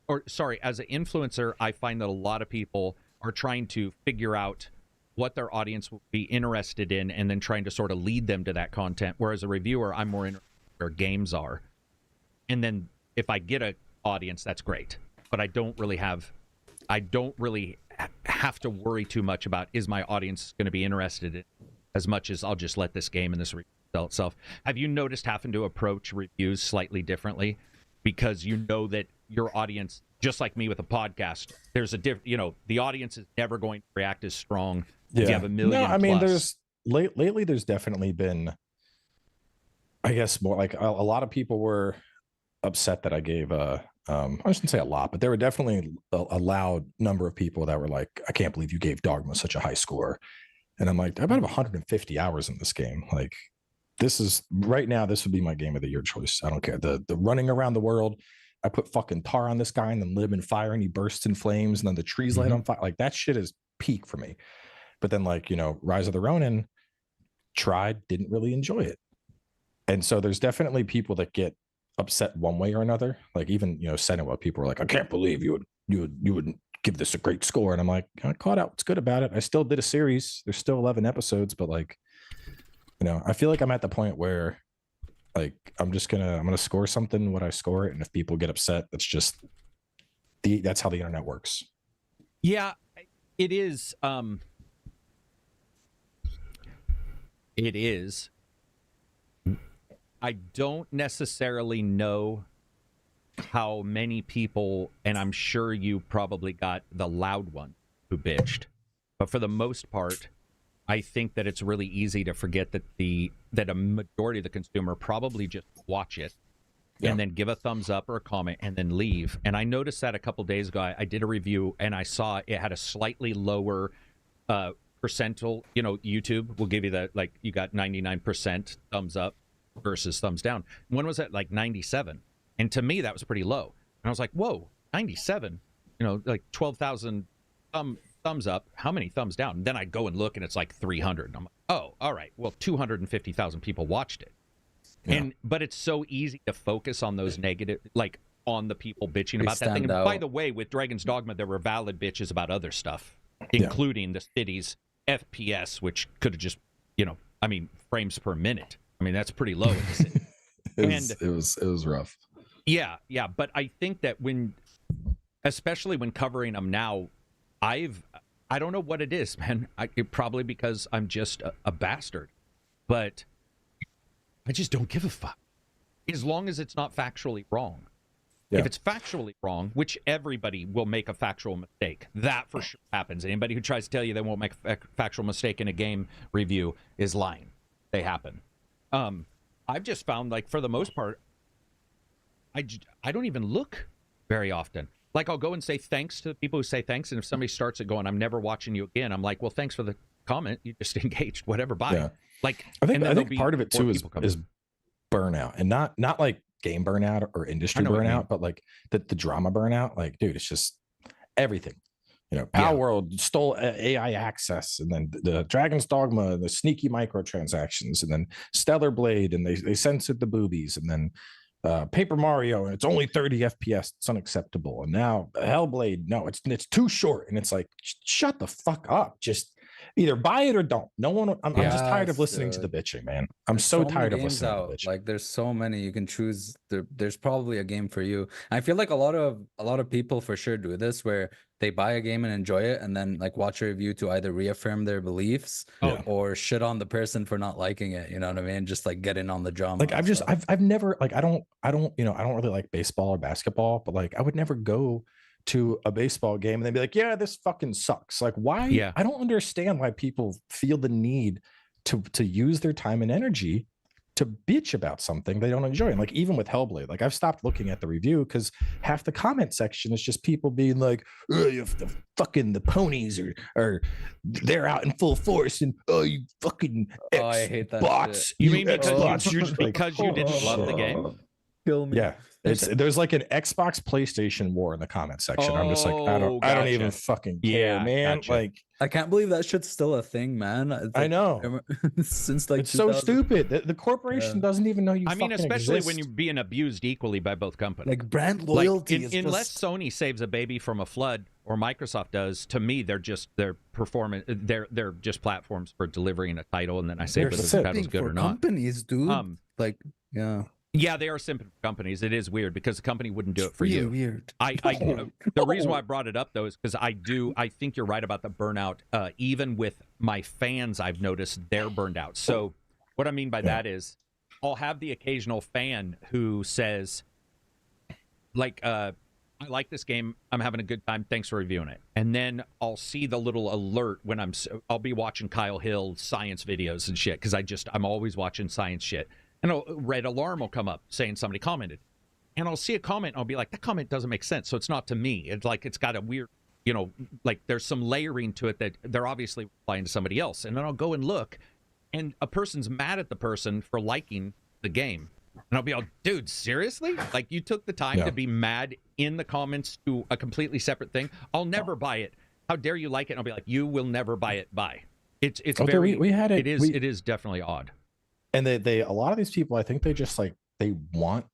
as an influencer, I find that a lot of people are trying to figure out what their audience will be interested in and then trying to sort of lead them to that content. Whereas a reviewer, I'm more interested in where games are. And then if I get an audience, that's great. But I don't really have to worry too much about, is my audience going to be interested in, as much as I'll just let this game and this sell itself. Have you noticed having to approach reviews slightly differently because you know that your audience, just like me with a podcast, there's a the audience is never going to react as strong if you have a million? No, I mean, lately there's definitely been, I guess, more like a lot of people were upset that I gave I shouldn't say a lot, but there were definitely a loud number of people that were like, I can't believe you gave Dogma such a high score. And I'm like, I about have 150 hours in this game. Like, this is right now, this would be my game of the year choice. I don't care. The running around the world, I put fucking tar on this guy and then lit him in fire and he bursts in flames and then the trees light on fire. Like, that shit is peak for me. But then, like, Rise of the Ronin, tried, didn't really enjoy it. And so there's definitely people that get upset one way or another. Like, even Senua, people were like, I can't believe you would give this a great score. And I'm like, I caught out what's good about it. I still did a series. There's still 11 episodes, but like, I feel like I'm at the point where like I'm gonna score something what I score it, and if people get upset, that's how the internet works. Yeah, it is. It is. I don't necessarily know how many people, and I'm sure you probably got the loud one who bitched, but for the most part, I think that it's really easy to forget that that a majority of the consumer probably just watch it and then give a thumbs up or a comment and then leave. And I noticed that a couple days ago. I did a review and I saw it had a slightly lower percentile. YouTube will give you that, like, you got 99% thumbs up versus thumbs down. When was that? Like 97. And to me, that was pretty low. And I was like, whoa, 97, like 12,000 thumbs up. How many thumbs down? And then I go and look and it's like 300. And I'm like, oh, all right. Well, 250,000 people watched it. Yeah. But it's so easy to focus on those negative, like on the people bitching about that thing. And by the way, with Dragon's Dogma, there were valid bitches about other stuff, including the city's FPS, which could have just, frames per minute. I mean, that's pretty low in the city. It was rough. Yeah. But I think that especially when covering them now, I don't know what it is, man. Probably because I'm just a bastard, but I just don't give a fuck. As long as it's not factually wrong. Yeah. If it's factually wrong, which everybody will make a factual mistake, that for sure happens. Anybody who tries to tell you they won't make a factual mistake in a game review is lying. They happen. I've just found, like, for the most part, I don't even look very often. Like, I'll go and say thanks to the people who say thanks, and if somebody starts it going, I'm never watching you again, I'm like, well, thanks for the comment. You just engaged, whatever, bye. Yeah. Like, I think part of it too is burnout, and not like game burnout or industry burnout, but like the drama burnout. Like, dude, it's just everything. Power World stole AI access, and then the Dragon's Dogma, the sneaky microtransactions, and then Stellar Blade, and they censored the boobies, and then Paper Mario, and it's only 30 FPS. It's unacceptable. And now Hellblade, no, it's too short. And it's like, shut the fuck up. Just either buy it or don't. No one. I'm just tired of listening to the bitching, man. I'm so tired of listening to the bitching. Like, there's so many you can choose. There's probably a game for you. I feel like a lot of people for sure do this, where they buy a game and enjoy it, and then like watch a review to either reaffirm their beliefs or shit on the person for not liking it. You know what I mean? Just like get in on the drama. Like, I've never, like, I don't really like baseball or basketball, but like I would never go to a baseball game and they'd be like, yeah, this fucking sucks. Like, why? Yeah. I don't understand why people feel the need to use their time and energy to bitch about something they don't enjoy. And like, even with Hellblade, like, I've stopped looking at the review because half the comment section is just people being like, oh, the ponies are they're out in full force, and you fucking I hate that bots. You mean because you didn't love the game? Kill me. Yeah, there's like an Xbox PlayStation war in the comment section. I'm just like, I don't even fucking care, man. Gotcha. Like, I can't believe that shit's still a thing, man. Like, I know. Since like it's so stupid. The corporation doesn't even know you. I mean, especially exist. when you're being abused equally by both companies. Like brand loyalty. Like, unless Sony saves a baby from a flood, or Microsoft does, to me, they're just performance. They're just platforms for delivering a title, and then I say whether the title's good or not. Companies, dude. Yeah, they are simple companies. It is weird because the company wouldn't do it for you. Weird. The reason why I brought it up though is because I think you're right about the burnout. Even with my fans, I've noticed they're burned out. So what I mean by that is, I'll have the occasional fan who says, like, I like this game. I'm having a good time. Thanks for reviewing it. And then I'll see the little alert when I'll be watching Kyle Hill science videos and shit because I'm always watching science shit. And a red alarm will come up saying somebody commented. And I'll see a comment, and I'll be like, that comment doesn't make sense. So it's not to me. It's like it's got a weird, like there's some layering to it that they're obviously replying to somebody else. And then I'll go and look, and a person's mad at the person for liking the game. And I'll be like, dude, seriously? Like, you took the time to be mad in the comments to a completely separate thing? I'll never buy it. How dare you like it? And I'll be like, you will never buy it. Bye. It's very, we had it. It is definitely odd. And they a lot of these people, I think they just like, they want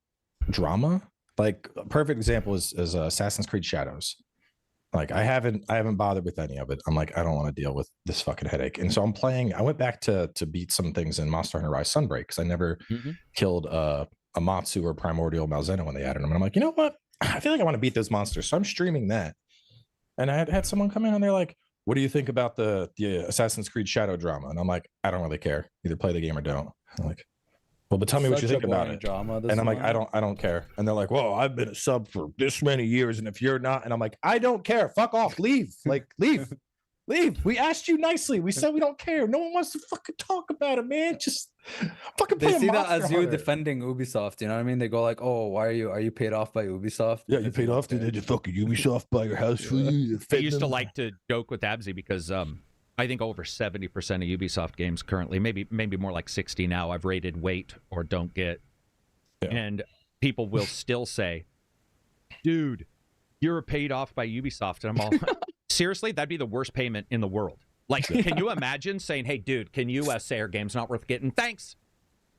drama. Like a perfect example is Assassin's Creed Shadows. Like I haven't bothered with any of it. I'm like, I don't want to deal with this fucking headache. And so I went back to beat some things in Monster Hunter Rise Sunbreak because I never killed Amatsu or Primordial Malzeno when they added them. And I'm like, you know what? I feel like I want to beat those monsters. So I'm streaming that. And I had someone come in and they're like, what do you think about the Assassin's Creed Shadow drama? And I'm like, I don't really care. Either play the game or don't. I'm like, well, but tell me what you think about it. And I'm like, I don't care. And they're like, well, I've been a sub for this many years, and if you're not, and I'm like, I don't care. Fuck off. Leave. Like, leave. Leave. We asked you nicely. We said we don't care. No one wants to fucking talk about it, man. Just fucking play. They see that as you defending Ubisoft. You know what I mean? They go like, oh, why are you paid off by Ubisoft? Yeah, you paid off. Did you fucking Ubisoft buy your house for you? I used to like to joke with Absy because I think over 70% of Ubisoft games currently, maybe more like 60 now, I've rated wait or don't get. Yeah. And people will still say, dude, you're paid off by Ubisoft. And I'm all, seriously? That'd be the worst payment in the world. Like, can you imagine saying, hey, dude, can you say our game's not worth getting? Thanks.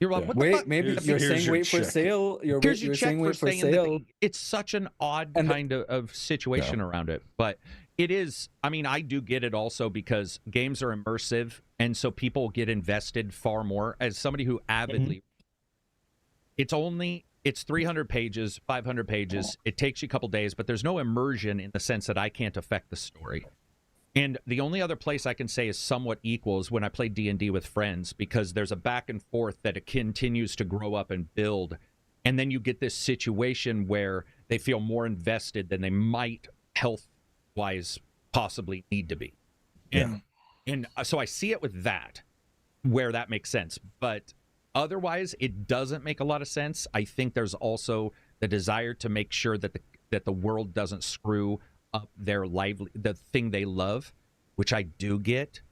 You're like, what the fuck? Maybe you're saying wait for sale. You're saying wait for sale. It's such an odd kind of situation around it. But it is, I mean, I do get it also because games are immersive, and so people get invested far more. As somebody who avidly, it's 300 pages, 500 pages. It takes you a couple days, but there's no immersion in the sense that I can't affect the story. And the only other place I can say is somewhat equal is when I play D&D with friends, because there's a back and forth that it continues to grow up and build. And then you get this situation where they feel more invested than they might health-wise possibly need to be. And so I see it with that, where that makes sense. But otherwise, it doesn't make a lot of sense. I think there's also the desire to make sure that the world doesn't screw up the thing they love, which I do get.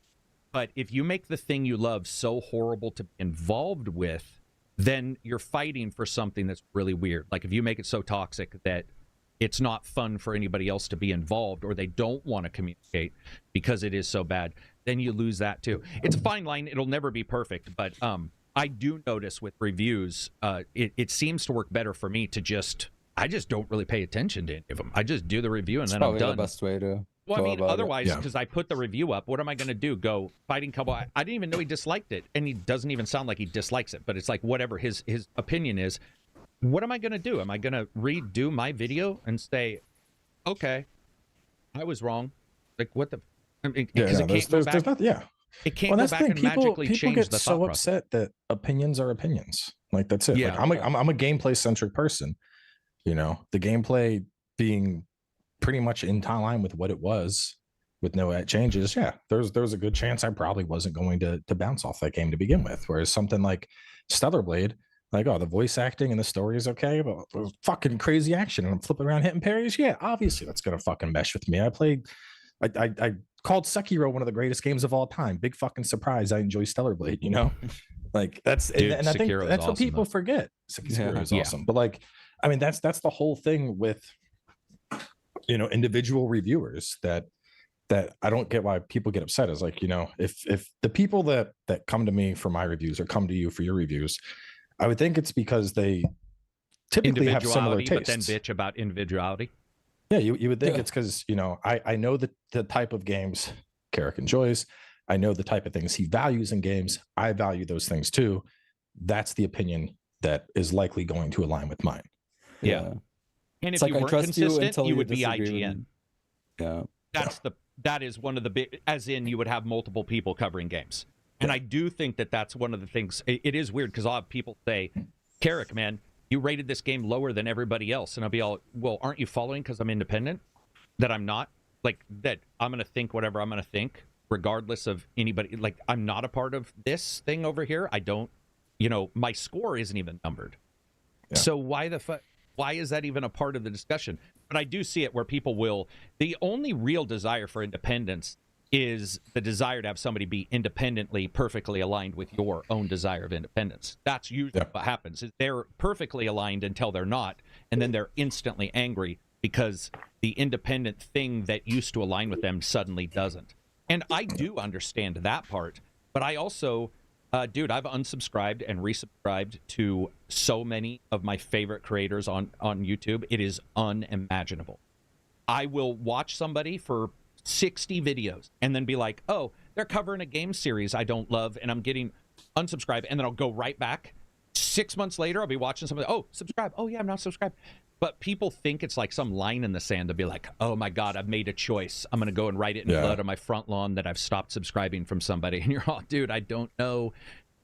But if you make the thing you love so horrible to be involved with, then you're fighting for something that's really weird. Like if you make it so toxic that it's not fun for anybody else to be involved, or they don't want to communicate because it is so bad, then you lose that too. It's a fine line. It'll never be perfect, but I do notice with reviews, it seems to work better for me to I just don't really pay attention to any of them. I just do the review and then I'm done. The best way to. Well, I mean, otherwise, because I put the review up, what am I going to do? Go fighting Cowboy? I didn't even know he disliked it, and he doesn't even sound like he dislikes it. But it's like whatever his opinion is. What am I going to do? Am I going to redo my video and say, okay, I was wrong? Like what the? I mean, there's nothing. Yeah. It can't go back and magically change the thought process. People get so upset that opinions are opinions. Like that's it. Yeah. Like, I'm a gameplay centric person. You know, the gameplay being pretty much in line with what it was, with no changes. Yeah, there's a good chance I probably wasn't going to bounce off that game to begin with. Whereas something like Stellar Blade, like, oh, the voice acting and the story is okay, but there's fucking crazy action and I'm flipping around hitting parries. Yeah, obviously that's gonna fucking mesh with me. I called Sekiro one of the greatest games of all time. Big fucking surprise. I enjoy Stellar Blade, you know. Like that's Dude, and I think Sekiro is that's what awesome, people though. forget. Sekiro is Yeah. awesome, but like, I mean, that's the whole thing with individual reviewers that I don't get why people get upset. Is like, if the people that come to me for my reviews or come to you for your reviews, I would think it's because they typically have similar tastes. But then bitch about individuality. Yeah, you would think it's because I know the type of games Karak enjoys. I know the type of things he values in games. I value those things too. That's the opinion that is likely going to align with mine. Yeah. And if you weren't consistent, you would be IGN. Yeah. That is one of the big, as in you would have multiple people covering games. And I do think that that's one of the things. It is weird because I'll have people say, Karak, man, you rated this game lower than everybody else. And I'll be all, well, aren't you following because I'm independent? That I'm not? Like, that I'm going to think whatever I'm going to think, regardless of anybody. Like, I'm not a part of this thing over here. I don't, my score isn't even numbered. Yeah. So why is that even a part of the discussion? But I do see it where people will, the only real desire for independence is the desire to have somebody be independently perfectly aligned with your own desire of independence. That's usually what happens. Is they're perfectly aligned until they're not, and then they're instantly angry because the independent thing that used to align with them suddenly doesn't. And I do understand that part, but I also, dude, I've unsubscribed and resubscribed to so many of my favorite creators on YouTube. It is unimaginable. I will watch somebody for 60 videos and then be like, oh, they're covering a game series I don't love, and I'm getting unsubscribed, and then I'll go right back. 6 months later, I'll be watching somebody, oh, subscribe. Oh, yeah, I'm not subscribed. But people think it's like some line in the sand to be like, oh, my God, I've made a choice. I'm going to go and write it in blood on my front lawn that I've stopped subscribing from somebody. And you're all, dude, I don't know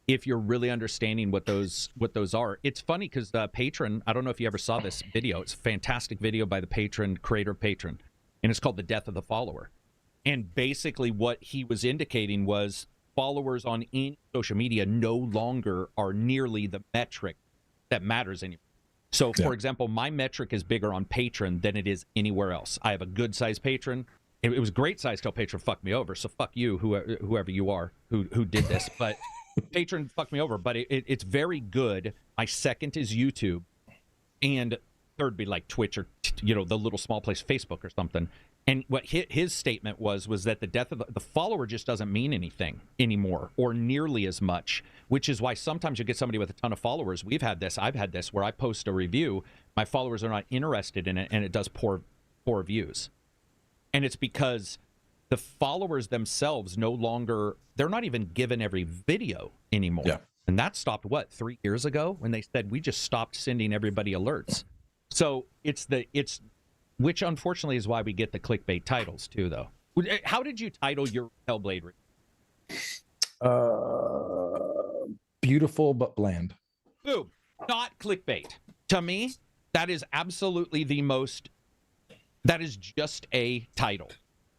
if you're really understanding what those are. It's funny because the Patron, I don't know if you ever saw this video. It's a fantastic video by the Patron, creator of Patron, and it's called The Death of the Follower. And basically what he was indicating was followers on any social media no longer are nearly the metric that matters anymore. So, for example, my metric is bigger on Patron than it is anywhere else. I have a good-sized Patron. It was a great-sized till Patron fucked me over. So fuck you, whoever you are who did this. But Patron fucked me over. But it's very good. My second is YouTube. And third would be like Twitch or, the little small place, Facebook or something. And what his statement was that the death of the follower just doesn't mean anything anymore or nearly as much, which is why sometimes you get somebody with a ton of followers. I've had this where I post a review, my followers are not interested in it, and it does poor views. And it's because the followers themselves no longer, they're not even given every video anymore. Yeah. And that stopped, 3 years ago when they said we just stopped sending everybody alerts. So which unfortunately is why we get the clickbait titles too, though. How did you title your Hellblade review? Beautiful but bland. Boom. Not clickbait. To me, that is absolutely that is just a title.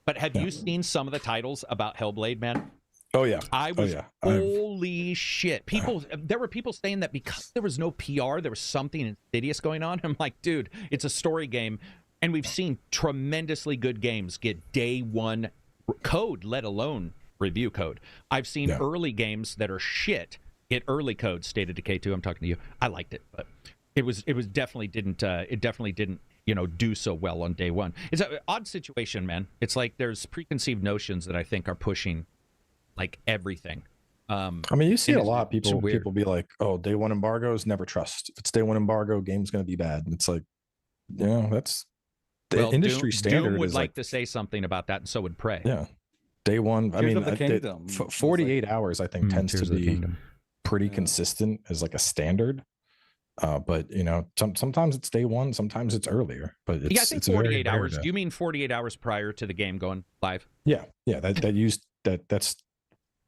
But have you seen some of the titles about Hellblade, man? Oh, yeah. Holy shit. There were people saying that because there was no PR, there was something insidious going on. I'm like, dude, it's a story game. And we've seen tremendously good games get day one code, let alone review code. I've seen early games that are shit get early code. State of Decay 2, I'm talking to you. I liked it, but it definitely didn't do so well on day one. It's an odd situation, man. It's like there's preconceived notions that I think are pushing like everything. I mean, you see a lot of people be like, oh, day one embargoes, never trust. If it's day one embargo, game's going to be bad. And it's like, that's the industry standard. Doom would like to say something about that, and so would Prey. Yeah. Day one, I mean, 48 hours, I think, tends to be pretty consistent as like a standard. But, sometimes it's day one, sometimes it's earlier. But it's, I think 48 hours. Do you mean 48 hours prior to the game going live? Yeah. Yeah. That's,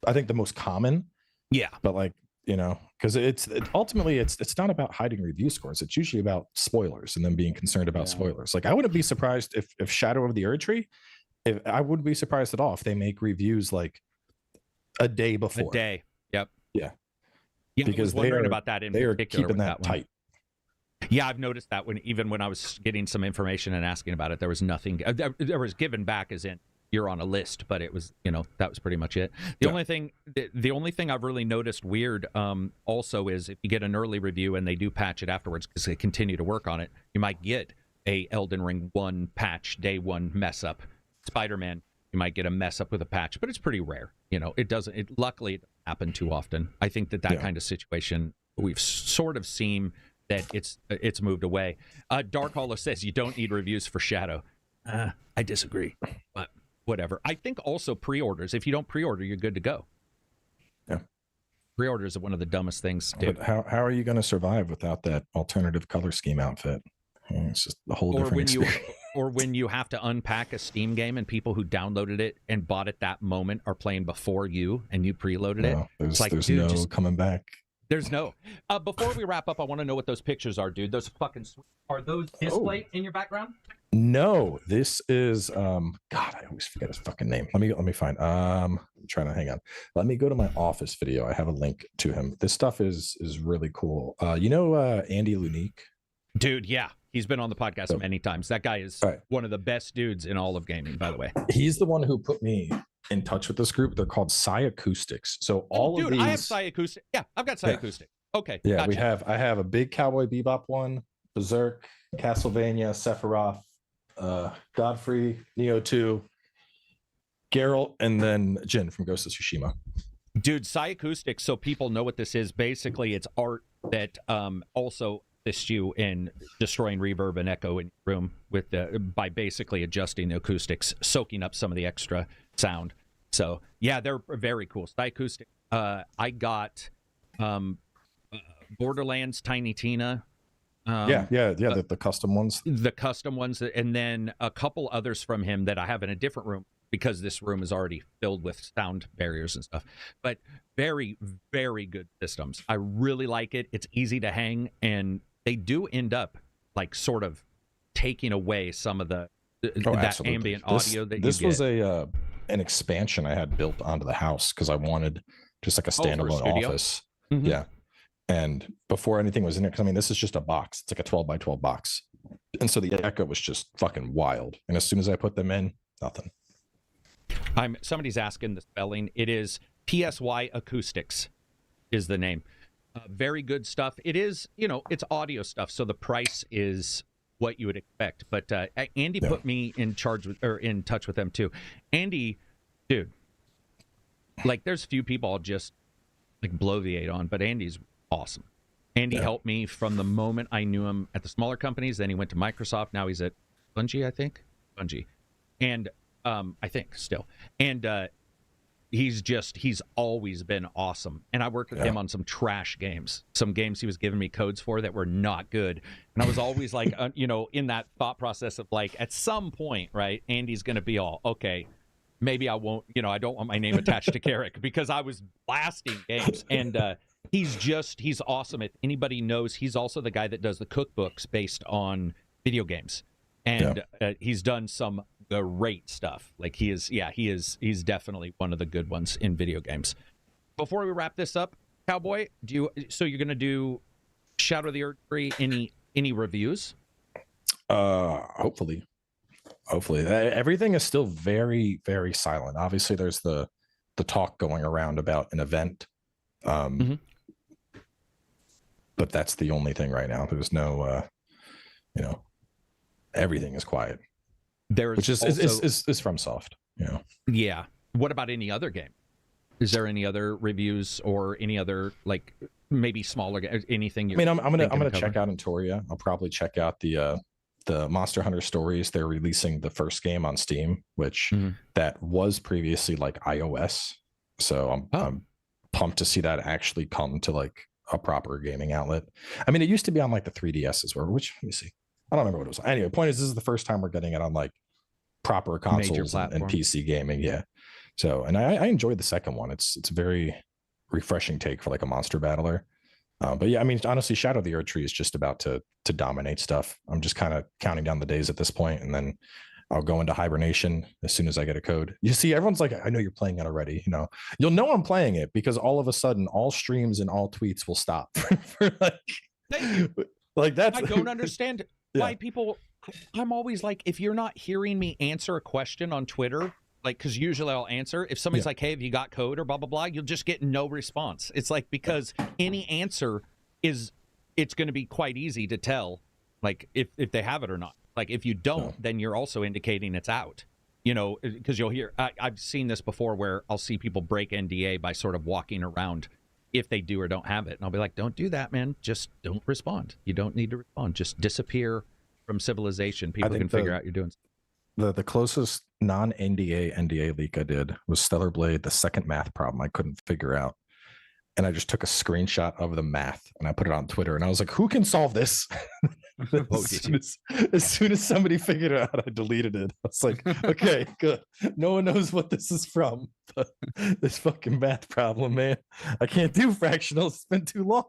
I think, the most common. Yeah. But like, because ultimately it's not about hiding review scores. It's usually about spoilers and then being concerned about spoilers. Like, I wouldn't be surprised if Shadow of the Erdtree, I wouldn't be surprised at all if they make reviews like a day before. A day. Yep. Yeah. Yeah, because I was wondering about that in particular. They are keeping that tight. Yeah, I've noticed that when I was getting some information and asking about it, there was nothing. There was given back, as in, you're on a list, but it was, that was pretty much it. The only thing I've really noticed weird also is if you get an early review and they do patch it afterwards because they continue to work on it, you might get a Elden Ring 1 patch day 1 mess up. Spider-Man, you might get a mess up with a patch, but it's pretty rare. Luckily it doesn't happen too often. I think that kind of situation we've sort of seen that it's moved away. Dark Hollow says you don't need reviews for Shadow. I disagree, but whatever. I think also pre-orders. If you don't pre-order, you're good to go. Yeah. Pre-orders are one of the dumbest things to do. But how are you going to survive without that alternative color scheme outfit? It's just a whole different experience. Or when you have to unpack a Steam game and people who downloaded it and bought it that moment are playing before you and you preloaded it. There's no coming back. There's no. Before we wrap up, I want to know what those pictures are, dude. Those fucking are those displayed in your background? No, this is God, I always forget his fucking name. Let me find. I'm trying to hang on. Let me go to my office video. I have a link to him. This stuff is really cool. Andy Lunique? Dude, yeah. He's been on the podcast many times. That guy is one of the best dudes in all of gaming, by the way. He's the one who put me in touch with this group. They're called Psy-Acoustics. So of these, I have Psy-Acoustics. Yeah, I've got Psy-Acoustics. Okay. Yeah, gotcha. I have a big Cowboy Bebop one, Berserk, Castlevania, Sephiroth, Godfrey, Neo 2, Geralt, and then Jin from Ghost of Tsushima. Dude, Psy-Acoustics, so people know what this is. Basically, it's art that also assists you in destroying reverb and echo in your room by basically adjusting the acoustics, soaking up some of the extra sound. So yeah, they're very cool. Psy-Acoustics. I got Borderlands Tiny Tina. The custom ones. The custom ones, and then a couple others from him that I have in a different room because this room is already filled with sound barriers and stuff. But very, very good systems. I really like it. It's easy to hang, and they do end up like sort of taking away some of that ambient audio that you get. This was an expansion I had built onto the house because I wanted just like a standalone office. Mm-hmm. Yeah. And before anything was in it, because I mean, this is just a box. It's like a 12 by 12 box. And so the echo was just fucking wild. And as soon as I put them in, nothing. Somebody's asking the spelling. It is PSY Acoustics is the name. Very good stuff. It is, it's audio stuff. So the price is what you would expect. But Andy put me in touch with them too. Andy, dude, like there's few people I'll just like bloviate on, but Andy's awesome. Andy helped me from the moment I knew him at the smaller companies. Then he went to Microsoft. Now he's at Bungie, I think. And I think still. And he's always been awesome. And I worked with him on some trash games, some games he was giving me codes for that were not good. And I was always like, in that thought process of like, at some point, right, Andy's going to be all, okay, maybe I won't, I don't want my name attached to KARAK because I was blasting games. And he's awesome. If anybody knows, he's also the guy that does the cookbooks based on video games. And he's done some great stuff. Like he's definitely one of the good ones in video games. Before we wrap this up, Cowboy, you're going to do Shadow of the Erdtree, any reviews? Hopefully. Everything is still very, very silent. Obviously there's the talk going around about an event. But that's the only thing right now. There's no everything is quiet. Which is from Soft, Yeah. What about any other game? Is there any other reviews or any other like maybe smaller anything? I'm gonna check out Entoria. I'll probably check out the Monster Hunter Stories. They're releasing the first game on Steam, which that was previously like iOS. So I'm pumped to see that actually come to like a proper gaming outlet. I mean, it used to be on like the 3DSs, let me see. I don't remember what it was. Anyway, point is, this is the first time we're getting it on like proper consoles and PC gaming. Yeah. So, and I enjoyed the second one. It's a very refreshing take for like a monster battler. But yeah, I mean, honestly, Shadow of the Erdtree is just about to dominate stuff. I'm just kind of counting down the days at this point, and then I'll go into hibernation as soon as I get a code. You see, everyone's like, I know you're playing it already. You'll know I'm playing it because all of a sudden all streams and all tweets will stop. Thank you. Like that's, I don't understand why people, I'm always like, if you're not hearing me answer a question on Twitter, Like, because usually I'll answer. If somebody's like, hey, have you got code or blah, blah, blah, you'll just get no response. It's like, because any answer it's going to be quite easy to tell, like, if they have it or not. Like, if you don't, then you're also indicating it's out. You know, because you'll hear, I've seen this before where I'll see people break NDA by sort of walking around if they do or don't have it. And I'll be like, don't do that, man. Just don't respond. You don't need to respond. Just disappear from civilization. People can figure out you're doing something. The closest non-NDA NDA leak I did was Stellar Blade, the second math problem I couldn't figure out. And I just took a screenshot of the math and I put it on Twitter. And I was like, who can solve this? As soon as somebody figured it out, I deleted it. I was like, okay, good. No one knows what this is from. But this fucking math problem, man. I can't do fractionals. It's been too long.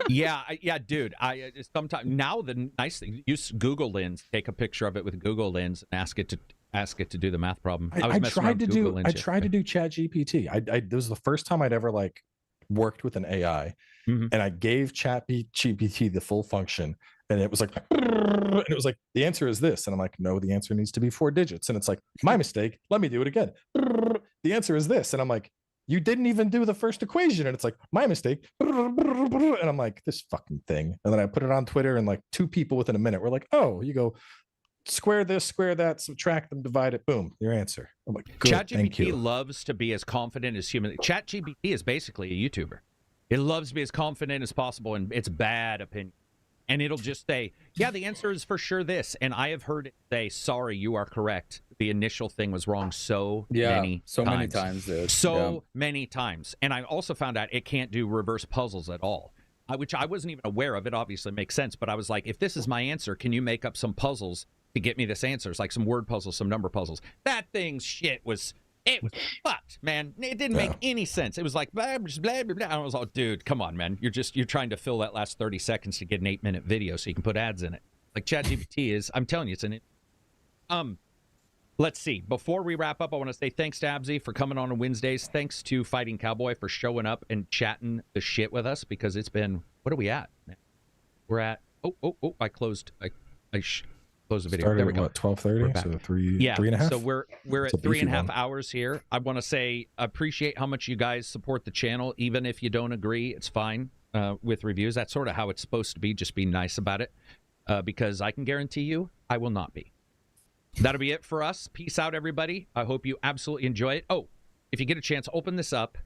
yeah, dude. I sometimes now the nice thing, use Google Lens. Take a picture of it with Google Lens and ask it to do the math problem. I tried to do ChatGPT. This was the first time I'd ever like worked with an AI, and I gave ChatGPT the full function. And it was like, the answer is this. And I'm like, no, the answer needs to be 4 digits. And it's like, my mistake. Let me do it again. The answer is this. And I'm like, you didn't even do the first equation. And it's like, my mistake. And I'm like, this fucking thing. And then I put it on Twitter, and like 2 people within a minute were like, oh, you go square this, square that, subtract them, divide it. Boom, your answer. I'm like, good, thank you. ChatGPT loves to be as confident as human. ChatGPT is basically a YouTuber. It loves to be as confident as possible in its bad opinion. And it'll just say, yeah, the answer is for sure this. And I have heard it say, sorry, you are correct. The initial thing was wrong many times, dude. Many times. And I also found out it can't do reverse puzzles at all, which I wasn't even aware of. It obviously makes sense. But I was like, if this is my answer, can you make up some puzzles to get me this answer? It's like some word puzzles, some number puzzles. That thing's shit was... It was fucked, man. It didn't make any sense. It was like blah, blah, blah, blah. I was like, dude, come on, man. You're trying to fill that last 30 seconds to get an 8-minute video so you can put ads in it. Like ChatGPT is, I'm telling you, it's an let's see. Before we wrap up, I want to say thanks to Abzy for coming on Wednesdays. Thanks to Fighting Cowboy for showing up and chatting the shit with us, because it's been, what are we at? We're at I closed close the video. Started there we go. What, 12:30? So 3.5. So we're at 3.5 hours here. I want to say appreciate how much you guys support the channel, even if you don't agree. It's fine with reviews. That's sort of how it's supposed to be. Just be nice about it, because I can guarantee you I will not be. That'll be it for us. Peace out, everybody. I hope you absolutely enjoy it. Oh, if you get a chance, open this up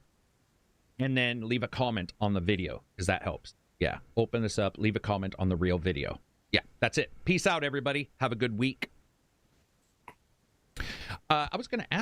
and then leave a comment on the video, because that helps. Yeah, open this up, leave a comment on the real video. Yeah, that's it. Peace out, everybody. Have a good week. I was going to ask